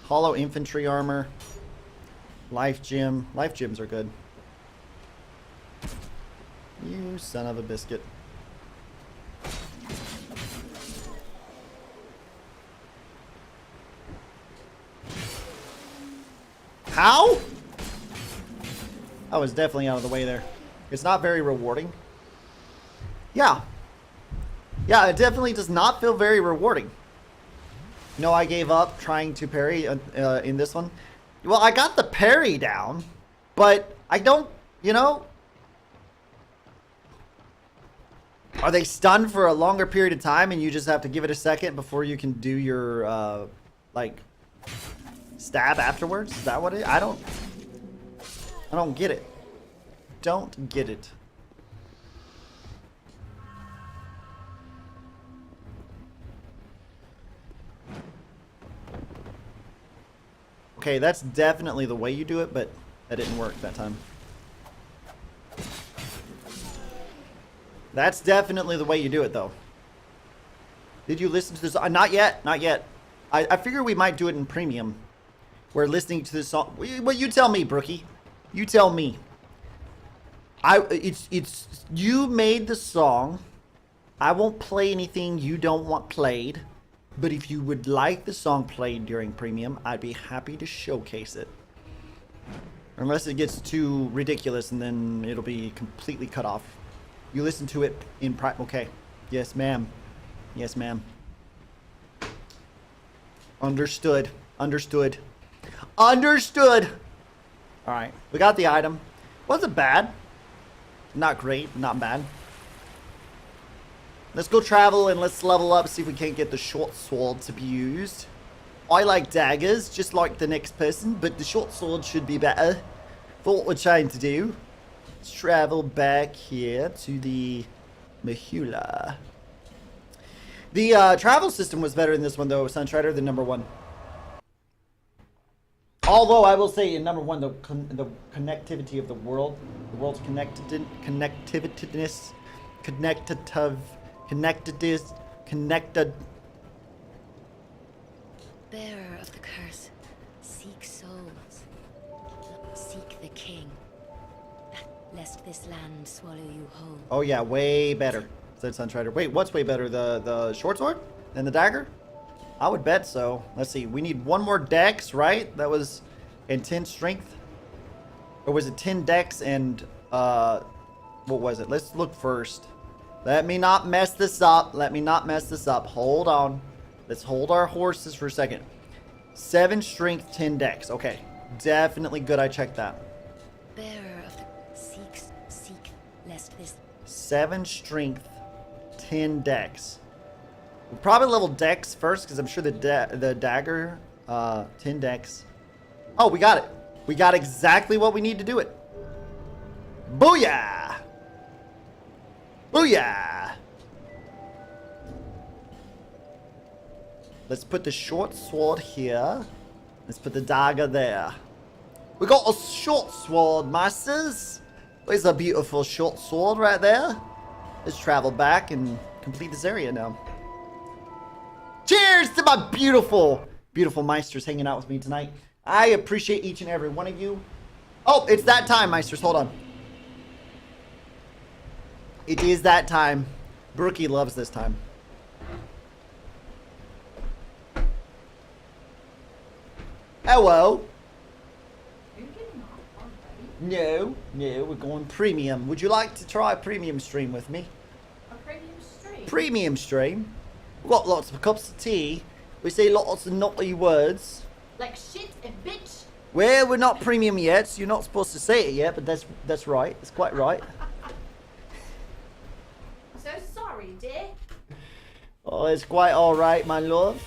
Hollow infantry armor. Life gem. Life gems are good. You son of a biscuit. How? I was definitely out of the way there. It's not very rewarding. Yeah. Yeah, it definitely does not feel very rewarding. No, I gave up trying to parry in this one. Well, I got the parry down, but I don't, you know. Are they stunned for a longer period of time and you just have to give it a second before you can do your, like, stab afterwards? Is that what it is? I don't get it. Don't get it. Okay, that's definitely the way you do it, but that didn't work that time. That's definitely the way you do it, though. Did you listen to this? Not yet. Not yet. I figure we might do it in premium. We're listening to this song. Well, you tell me, Brookie. You tell me. It's you made the song. I won't play anything you don't want played. But if you would like the song played during premium, I'd be happy to showcase it. Unless it gets too ridiculous and then it'll be completely cut off. You listen to it in okay. Yes, ma'am. Yes, ma'am. Understood. Understood. Understood! Alright. We got the item. Wasn't bad. Not great. Not bad. Let's go travel and let's level up, see if we can't get the short sword to be used. I like daggers, just like the next person, but the short sword should be better for what we're trying to do. Let's travel back here to the Mahula. The travel system was better in this one, though, Sunstrider, than number one. Although I will say in number one, the connectivity of the world's connectedness, connected. Bearer of the curse, seek souls. Seek the king, lest this land swallow you whole. Oh yeah, way better, said Sunstrider. Wait, what's way better? The short sword and the dagger? I would bet so. Let's see. We need one more dex, right? That was and 10 strength, or was it 10 dex and what was it? Let's look first. Let me not mess this up. Let me not mess this up. Hold on. Let's hold our horses for a second. 7 strength, 10 dex. Okay. Definitely good. I checked that. Bearer of the seek, lest this. 7 strength, 10 dex. We'll probably level dex first because I'm sure the dagger, 10 dex. Oh, we got it. We got exactly what we need to do it. Booyah! Booyah! Let's put the short sword here. Let's put the dagger there. We got a short sword, Meisters. There's a beautiful short sword right there. Let's travel back and complete this area now. Cheers to my beautiful, beautiful Meisters hanging out with me tonight. I appreciate each and every one of you. Oh, it's that time, Meisters. Hold on. It is that time. Brookie loves this time. Hello. No, we're going premium. Would you like to try a premium stream with me? A premium stream? Premium stream. We've got lots of cups of tea. We say lots of naughty words. Like shit and bitch? Well, we're not premium yet, so you're not supposed to say it yet, but that's right. It's quite right. So sorry, dear. Oh, it's quite alright, my love.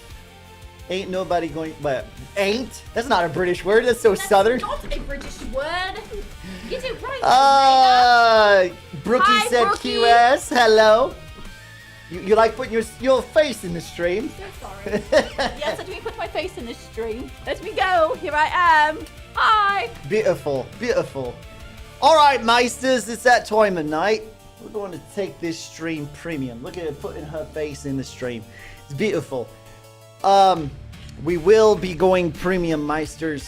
Ain't nobody going, but ain't? That's not a British word. That's so southern. Not a British word. Get it right. Brookie Hi, said Brookie. QS. Hello. You like putting your face in the stream? So sorry. Yes, let me put my face in this stream. Let me go. Here I am. Hi. Beautiful, beautiful. All right, Meisters, it's that time of night. We're going to take this stream premium. Look at her putting her face in the stream. It's beautiful. We will be going premium, Meisters.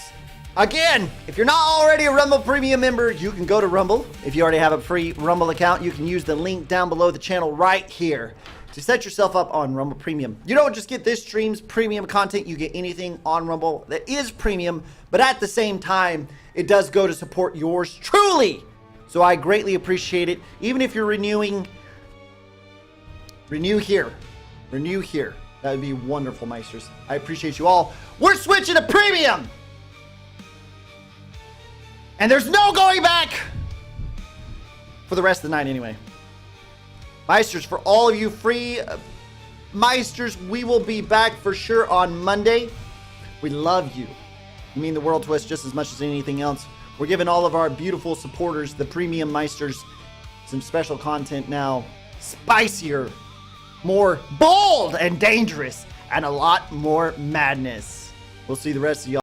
Again, if you're not already a Rumble Premium member, you can go to Rumble. If you already have a free Rumble account, you can use the link down below the channel right here to set yourself up on Rumble Premium. You don't just get this stream's premium content, you get anything on Rumble that is premium, but at the same time, it does go to support yours truly. So I greatly appreciate it. Even if you're renewing, renew here. Renew here. That would be wonderful, Meisters. I appreciate you all. We're switching to premium! And there's no going back! For the rest of the night anyway. Meisters, for all of you free Meisters, we will be back for sure on Monday. We love you. You mean the world to us just as much as anything else. We're giving all of our beautiful supporters, the premium Meisters, some special content now. Spicier, more bold and dangerous, and a lot more madness. We'll see the rest of y'all.